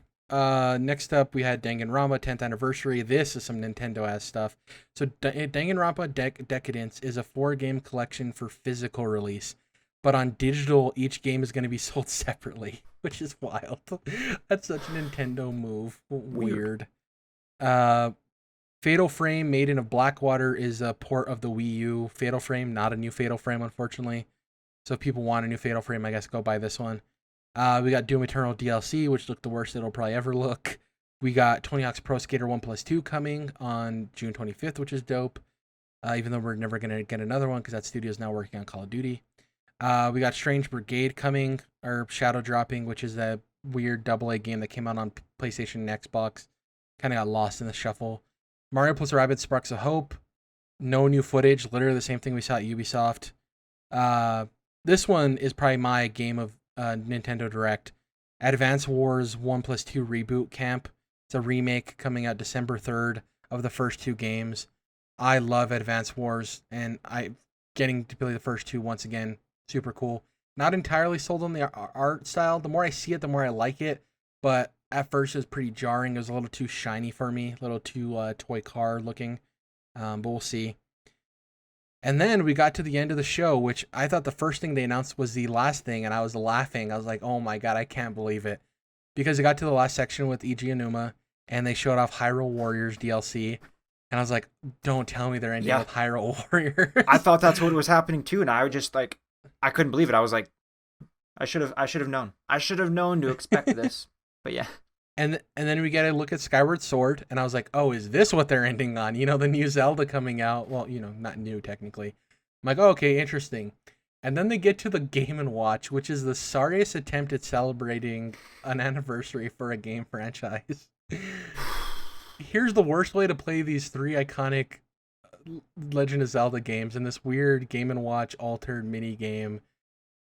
S1: Next up, we had Danganronpa 10th anniversary. This is some Nintendo-ass stuff. So Danganronpa Decadence is a 4-game collection for physical release, but on digital, each game is going to be sold separately, which is wild. That's such a Nintendo move. Weird. Fatal Frame, Maiden of Blackwater is a port of the Wii U. Fatal Frame, not a new Fatal Frame, unfortunately. So if people want a new Fatal Frame, I guess go buy this one. We got Doom Eternal DLC, which looked the worst it'll probably ever look. We got Tony Hawk's Pro Skater 1+2 coming on June 25th, which is dope. Even though we're never going to get another one because that studio is now working on Call of Duty. We got Strange Brigade coming, or Shadow Dropping, which is a weird AA game that came out on PlayStation and Xbox. Kind of got lost in the shuffle. Mario plus Rabbids Sparks of Hope. No new footage. Literally the same thing we saw at Ubisoft. This one is probably my game of Nintendo Direct. Advance Wars 1+2 Reboot Camp. It's a remake coming out December 3rd of the first 2 games. I love Advance Wars, and getting to play the first 2 once again, super cool. Not entirely sold on the art style. The more I see it, the more I like it. But at first it was pretty jarring. It was a little too shiny for me, a little too toy car looking. But we'll see. And then we got to the end of the show, which I thought the first thing they announced was the last thing, and I was laughing. I was like, oh my god, I can't believe it. Because it got to the last section with Eiji Aonuma, and they showed off Hyrule Warriors DLC. And I was like, don't tell me they're ending with Hyrule Warriors.
S2: I thought that's what was happening too, and I was just like, I couldn't believe it. I was like, I should have known. I should have known to expect this. But yeah.
S1: And then we get a look at Skyward Sword, and I was like, oh, is this what they're ending on? The new Zelda coming out. Well, not new technically. I'm like, oh, okay, interesting. And then they get to the Game & Watch, which is the sorriest attempt at celebrating an anniversary for a game franchise. Here's the worst way to play these 3 iconic Legend of Zelda games in this weird Game & Watch altered mini game.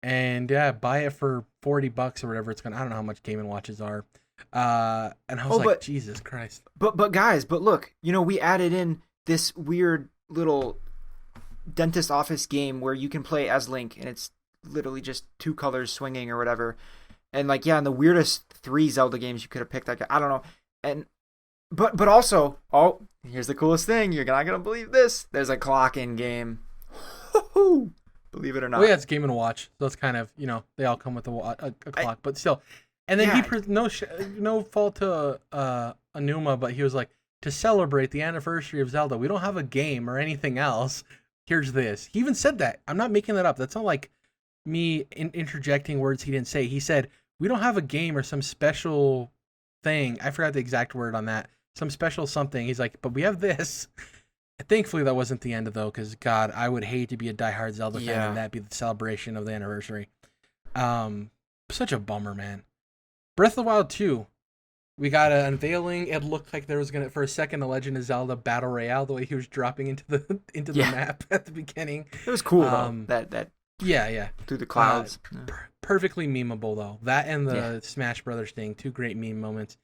S1: And yeah, buy it for $40 or whatever it's gonna. I don't know how much Game & Watches are. And I was like, Jesus Christ.
S2: But guys, look, we added in this weird little dentist office game where you can play as Link, and it's literally just 2 colors swinging or whatever. And like, yeah, and the weirdest 3 Zelda games you could have picked. Like, I don't know. And but also, here's the coolest thing. You're not gonna believe this. There's a clock in game. Believe it or not.
S1: Well, yeah, it's Game & Watch, so it's kind of, they all come with a clock, but still. And then
S2: Yeah.
S1: no fault to Anuma, but he was like, to celebrate the anniversary of Zelda, we don't have a game or anything else. Here's this. He even said that. I'm not making that up. That's not like me interjecting words he didn't say. He said, we don't have a game or some special thing. I forgot the exact word on that. Some special something. He's like, but we have this. Thankfully, that wasn't the end, though, because, God, I would hate to be a diehard Zelda fan and that be the celebration of the anniversary. Such a bummer, man. Breath of the Wild 2. We got an unveiling. It looked like there was gonna, for a second, a Legend of Zelda Battle Royale, the way he was dropping into the map at the beginning.
S2: It was cool though. That
S1: yeah
S2: through the clouds.
S1: Perfectly memeable though. That and the Smash Brothers thing, two great meme moments.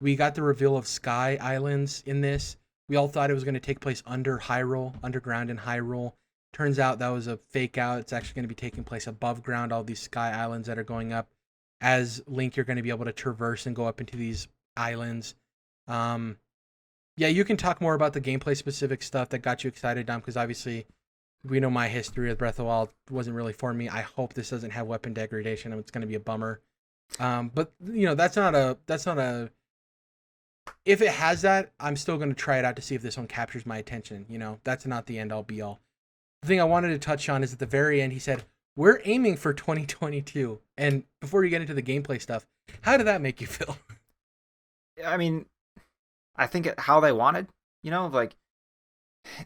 S1: We got the reveal of Sky Islands in this. We all thought it was going to take place under Hyrule, underground in Hyrule. Turns out that was a fake out. It's actually going to be taking place above ground, all these Sky Islands that are going up. As Link, you're going to be able to traverse and go up into these islands. Yeah, you can talk more about the gameplay specific stuff that got you excited, Dom, because obviously we know my history with Breath of the Wild wasn't really for me. I hope this doesn't have weapon degradation. It's going to be a bummer. But you know, that's not a if it has that, I'm still going to try it out to see if this one captures my attention. You know, that's not the end all be all. The thing I wanted to touch on is at the very end, he said, we're aiming for 2022. And before you get into the gameplay stuff, how did that make you feel?
S2: I mean, I think how they wanted, you know, like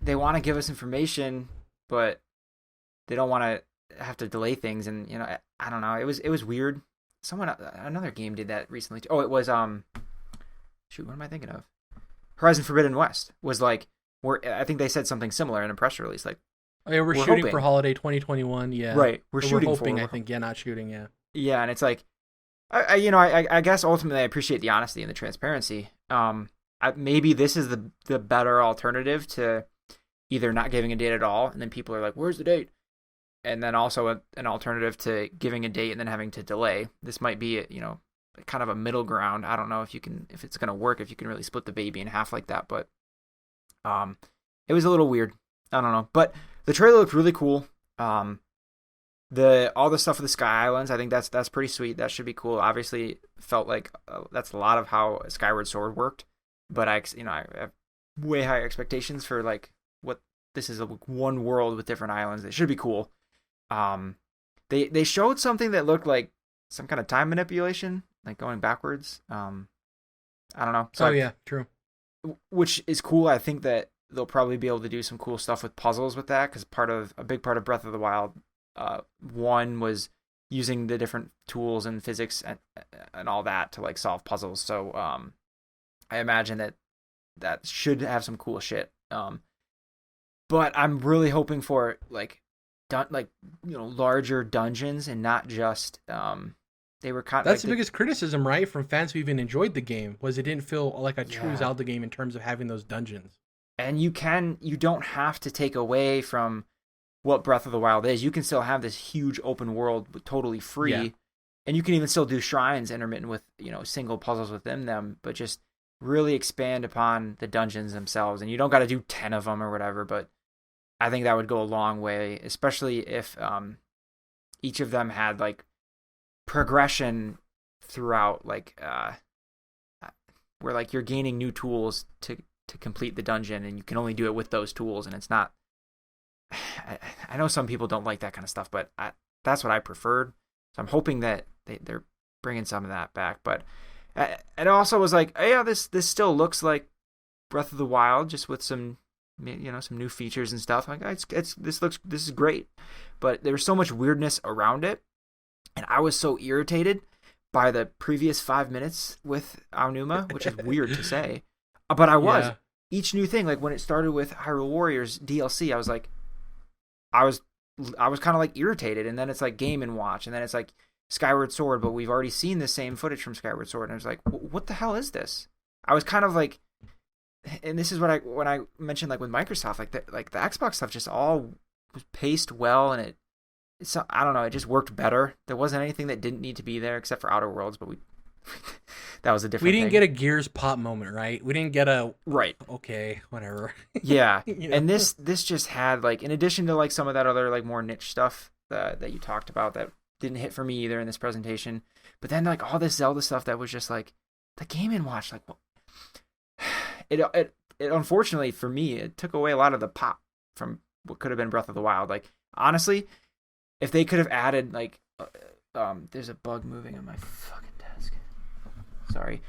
S2: they want to give us information, but they don't want to have to delay things. And, you know, I don't know. It was weird. Another game did that recently. Oh, it was, shoot, what am I thinking of? Horizon Forbidden West was like, I think they said something similar in a press release. Like,
S1: oh, yeah, we're shooting hoping for holiday 2021. Yeah.
S2: Right. We're
S1: hoping, I think. Yeah, not shooting. Yeah.
S2: Yeah. And it's like, I guess ultimately I appreciate the honesty and the transparency. Maybe this is the better alternative to either not giving a date at all, and then people are like, "Where's the date?" And then also an alternative to giving a date and then having to delay. This might be, kind of a middle ground. I don't know if it's gonna work, if you can really split the baby in half like that. But it was a little weird. I don't know, but the trailer looked really cool. All the stuff with the Sky Islands, I think that's pretty sweet. That should be cool. Obviously, felt like that's a lot of how Skyward Sword worked, but I have way higher expectations for like what this is, one world with different islands. It should be cool. They showed something that looked like some kind of time manipulation, like going backwards. I don't know. So
S1: yeah, true.
S2: Which is cool. I think that they'll probably be able to do some cool stuff with puzzles with that, because a big part of Breath of the Wild. One was using the different tools and physics and all that to like solve puzzles. So I imagine that should have some cool shit. But I'm really hoping for larger dungeons and not just they were kind of
S1: that's the biggest criticism, right, from fans who even enjoyed the game, was it didn't feel like a true Zelda game in terms of having those dungeons.
S2: And you don't have to take away from what Breath of the Wild is. You can still have this huge open world totally free, and you can even still do shrines intermittent with single puzzles within them, but just really expand upon the dungeons themselves. And you don't got to do 10 of them or whatever, but I think that would go a long way, especially if each of them had like progression throughout, like where like you're gaining new tools to complete the dungeon, and you can only do it with those tools, and it's not. I know some people don't like that kind of stuff, but that's what I preferred. So I'm hoping that they're bringing some of that back. But it also was like, yeah, this still looks like Breath of the Wild, just with some some new features and stuff. Like this is great, but there was so much weirdness around it, and I was so irritated by the previous 5 minutes with Aonuma, which is weird to say, but I was. Yeah. Each new thing, like when it started with Hyrule Warriors DLC, I was like. I was kind of like irritated, and then it's like Game & Watch, and then it's like Skyward Sword, but we've already seen the same footage from Skyward Sword, and I was like, what the hell is this? I was kind of like, and this is when I mentioned like with Microsoft, like the Xbox stuff just all was paced well, and it's I don't know, it just worked better. There wasn't anything that didn't need to be there except for Outer Worlds, but that was a different.
S1: We didn't get a Gears pop moment, right? We didn't get a
S2: right.
S1: Okay, whatever.
S2: Yeah, and this just had like, in addition to like some of that other like more niche stuff that you talked about that didn't hit for me either in this presentation. But then like all this Zelda stuff that was just like the Game and Watch, like it unfortunately for me, it took away a lot of the pop from what could have been Breath of the Wild. Like honestly, if they could have added like there's a bug moving on my fucking desk. Sorry.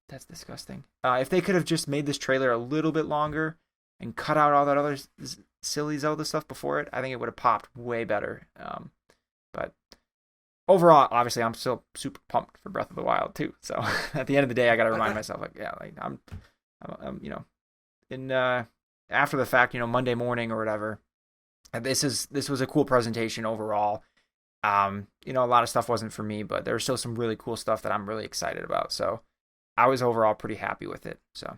S2: That's disgusting. If they could have just made this trailer a little bit longer and cut out all that other silly Zelda stuff before it, I think it would have popped way better. But overall, obviously, I'm still super pumped for Breath of the Wild too. So at the end of the day, I got to remind myself, like, yeah, like I'm you know, in after the fact, you know, Monday morning or whatever. This was a cool presentation overall. You know, a lot of stuff wasn't for me, but there was still some really cool stuff that I'm really excited about. So I was overall pretty happy with it. So.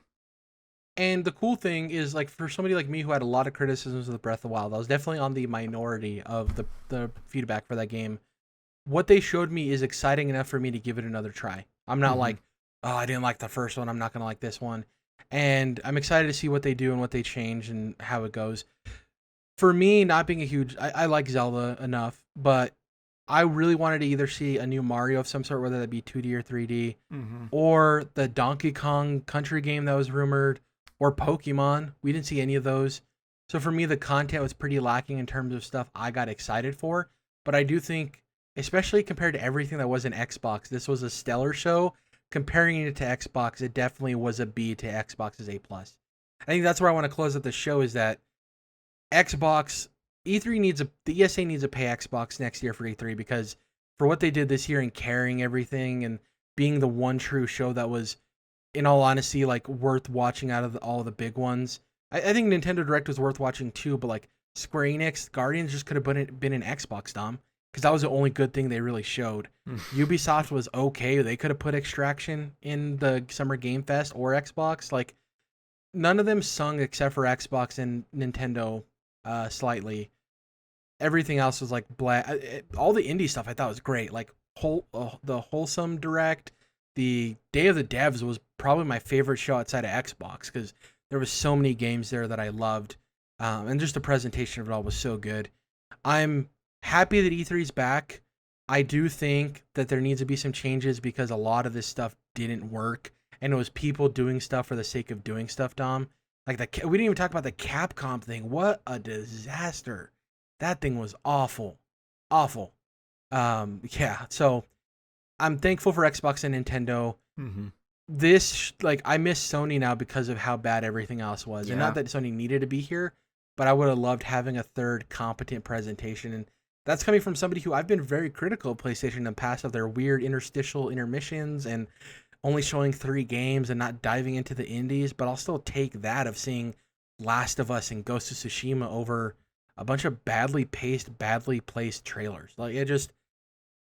S1: And the cool thing is, like, for somebody like me who had a lot of criticisms of the Breath of the Wild, I was definitely on the minority of the feedback for that game. What they showed me is exciting enough for me to give it another try. I'm not like, oh, I didn't like the first one, I'm not going to like this one. And I'm excited to see what they do and what they change and how it goes. For me, not being a huge... I like Zelda enough, but I really wanted to either see a new Mario of some sort, whether that be 2D or 3D, or the Donkey Kong Country game that was rumored, or Pokemon. We didn't see any of those. So for me, the content was pretty lacking in terms of stuff I got excited for. But I do think, especially compared to everything that was in Xbox, this was a stellar show. Comparing it to Xbox, it definitely was a B to Xbox's A+. I think that's where I want to close out the show, is that Xbox... the ESA needs to pay Xbox next year for E3, because for what they did this year and carrying everything and being the one true show that was, in all honesty, like worth watching out of all the big ones. I think Nintendo Direct was worth watching too, but like Square Enix, Guardians just could have been an Xbox, Dom, because that was the only good thing they really showed. Ubisoft was okay. They could have put Extraction in the Summer Game Fest or Xbox. Like, none of them sung except for Xbox and Nintendo slightly. Everything else was like blah. All the indie stuff I thought was great. Like the Wholesome Direct, the Day of the Devs was probably my favorite show outside of Xbox, because there was so many games there that I loved, and just the presentation of it all was so good. I'm happy that E3 is back. I do think that there needs to be some changes, because a lot of this stuff didn't work, and it was people doing stuff for the sake of doing stuff, Dom. Like we didn't even talk about the Capcom thing. What a disaster. That thing was awful. Awful. Yeah, so I'm thankful for Xbox and Nintendo. This, like, I miss Sony now because of how bad everything else was. Yeah. And not that Sony needed to be here, but I would have loved having a third competent presentation. And that's coming from somebody who I've been very critical of PlayStation in the past, of their weird interstitial intermissions and only showing 3 games and not diving into the indies. But I'll still take that of seeing Last of Us and Ghost of Tsushima over a bunch of badly paced, badly placed trailers. Like,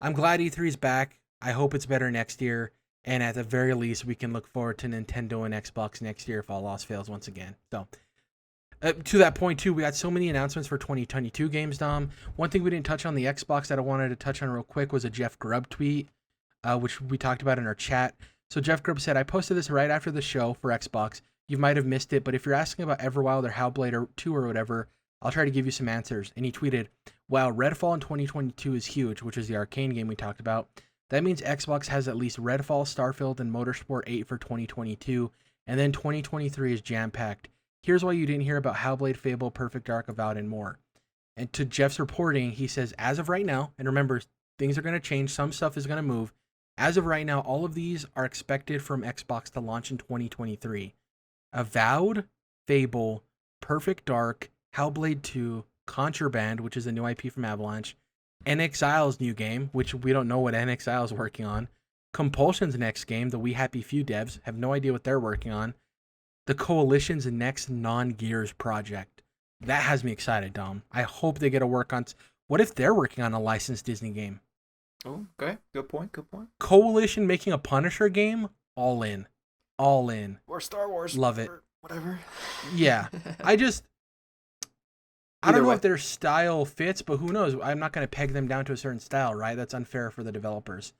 S1: I'm glad E3's back. I hope it's better next year. And at the very least, we can look forward to Nintendo and Xbox next year if all else fails once again. So, to that point, too, we got so many announcements for 2022 games, Dom. One thing we didn't touch on the Xbox that I wanted to touch on real quick was a Jeff Grubb tweet, which we talked about in our chat. So Jeff Grubb said, I posted this right after the show for Xbox. You might have missed it, but if you're asking about Everwild or Hellblade 2 or whatever, I'll try to give you some answers. And he tweeted, wow, Redfall in 2022 is huge, which is the arcane game we talked about. That means Xbox has at least Redfall, Starfield, and Motorsport 8 for 2022, and then 2023 is jam-packed. Here's why you didn't hear about Hellblade, Fable, Perfect Dark, Avowed, and more. And to Jeff's reporting, he says, as of right now, and remember, things are going to change, some stuff is going to move. As of right now, all of these are expected from Xbox to launch in 2023. Avowed, Fable, Perfect Dark, Hellblade 2, Contraband, which is a new IP from Avalanche, NXILE's new game, which we don't know what NXIL is working on, Compulsion's next game, the We Happy Few devs, have no idea what they're working on, the Coalition's next non-Gears project. That has me excited, Dom. I hope they get to work on... What if they're working on a licensed Disney game?
S2: Oh, okay. Good point.
S1: Coalition making a Punisher game? All in.
S2: Or Star Wars.
S1: Love it.
S2: Or whatever.
S1: Yeah. I don't know if their style fits, but who knows? I'm not going to peg them down to a certain style, right? That's unfair for the developers.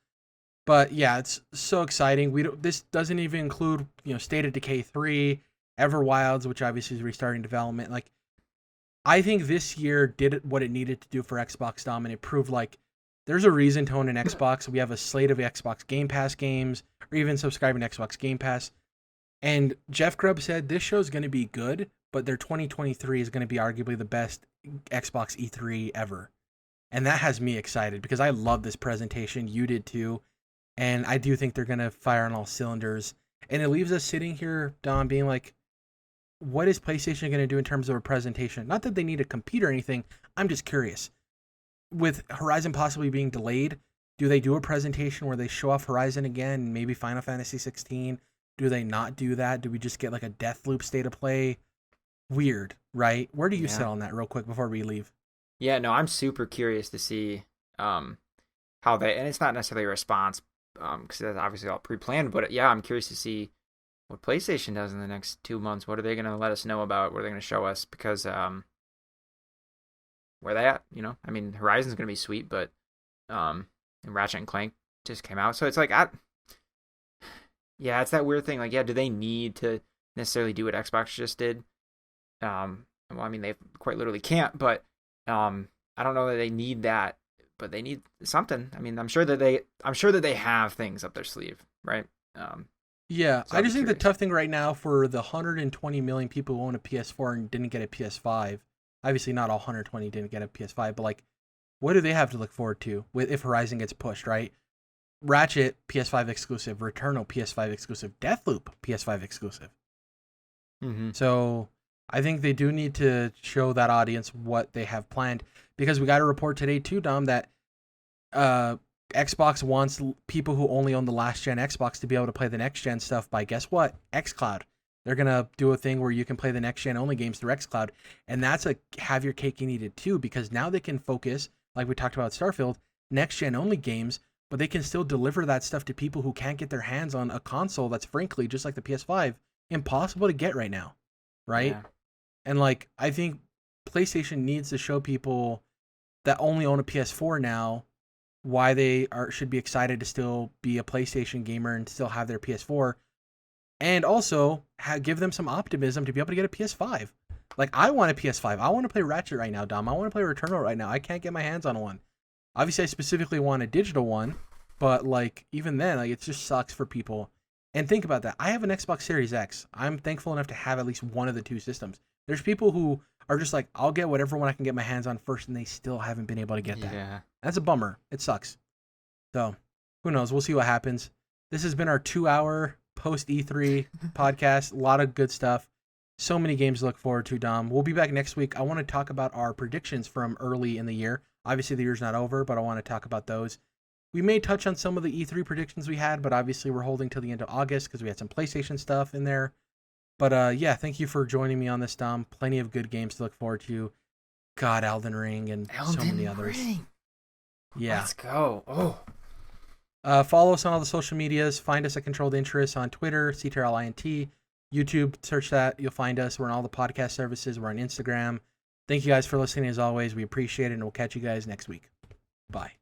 S1: But yeah, it's so exciting. This doesn't even include, State of Decay 3, Everwilds, which obviously is restarting development. Like, I think this year did what it needed to do for Xbox Dom, and it proved like there's a reason to own an Xbox. We have a slate of Xbox Game Pass games, or even subscribing to Xbox Game Pass. And Jeff Grubb said this show is going to be good, but their 2023 is going to be arguably the best Xbox E3 ever. And that has me excited because I love this presentation. You did too. And I do think they're going to fire on all cylinders. And it leaves us sitting here, Dom, being like, what is PlayStation going to do in terms of a presentation? Not that they need to compete or anything. I'm just curious. With Horizon possibly being delayed, do they do a presentation where they show off Horizon again, maybe Final Fantasy 16? Do they not do that? Do we just get like a Deathloop state of play? Weird, right? Where do you sit on that real quick before we leave?
S2: Yeah, no, I'm super curious to see how they, and it's not necessarily a response because that's obviously all pre-planned, but yeah, I'm curious to see what PlayStation does in the next 2 months. What are they going to let us know about? What are they going to show us? Because where they at? You know, I mean, Horizon's going to be sweet, but and Ratchet and Clank just came out, so it's like, yeah, it's that weird thing. Like, yeah, do they need to necessarily do what Xbox just did? Well, I mean, they quite literally can't, but I don't know that they need that, but they need something. I mean, I'm sure that they have things up their sleeve, right?
S1: Yeah,
S2: so
S1: I just think the tough thing right now for the 120 million people who own a PS4 and didn't get a PS5, obviously not all 120 didn't get a PS5, but like, what do they have to look forward to if Horizon gets pushed, right? Ratchet, PS5 exclusive. Returnal, PS5 exclusive. Deathloop, PS5 exclusive.
S2: Mm-hmm.
S1: So I think they do need to show that audience what they have planned, because we got a report today too, Dom, that Xbox wants people who only own the last gen Xbox to be able to play the next gen stuff by, guess what? xCloud. They're going to do a thing where you can play the next gen only games through xCloud. And that's a have your cake and eat it too, because now they can focus, like we talked about Starfield, next gen only games, but they can still deliver that stuff to people who can't get their hands on a console that's, frankly, just like the PS5, impossible to get right now. Right?
S2: Yeah.
S1: And like, I think PlayStation needs to show people that only own a PS4 now why they should be excited to still be a PlayStation gamer and still have their PS4, and also give them some optimism to be able to get a PS5. Like, I want a PS5. I want to play Ratchet right now, Dom. I want to play Returnal right now. I can't get my hands on one. Obviously, I specifically want a digital one, but like, even then, like, it just sucks for people. And think about that. I have an Xbox Series X. I'm thankful enough to have at least one of the two systems. There's people who are just like, I'll get whatever one I can get my hands on first, and they still haven't been able to get that.
S2: Yeah.
S1: That's a bummer. It sucks. So, who knows? We'll see what happens. This has been our 2-hour post E3 podcast. A lot of good stuff. So many games to look forward to, Dom. We'll be back next week. I want to talk about our predictions from early in the year. Obviously, the year's not over, but I want to talk about those. We may touch on some of the E3 predictions we had, but obviously we're holding till the end of August because we had some PlayStation stuff in there. But yeah, thank you for joining me on this, Dom. Plenty of good games to look forward to. God, Elden Ring and so many others. Yeah.
S2: Let's go.
S1: Follow us on all the social medias. Find us at Controlled Interest on Twitter, CTRLINT. YouTube, search that. You'll find us. We're on all the podcast services. We're on Instagram. Thank you guys for listening as always. We appreciate it, and we'll catch you guys next week. Bye.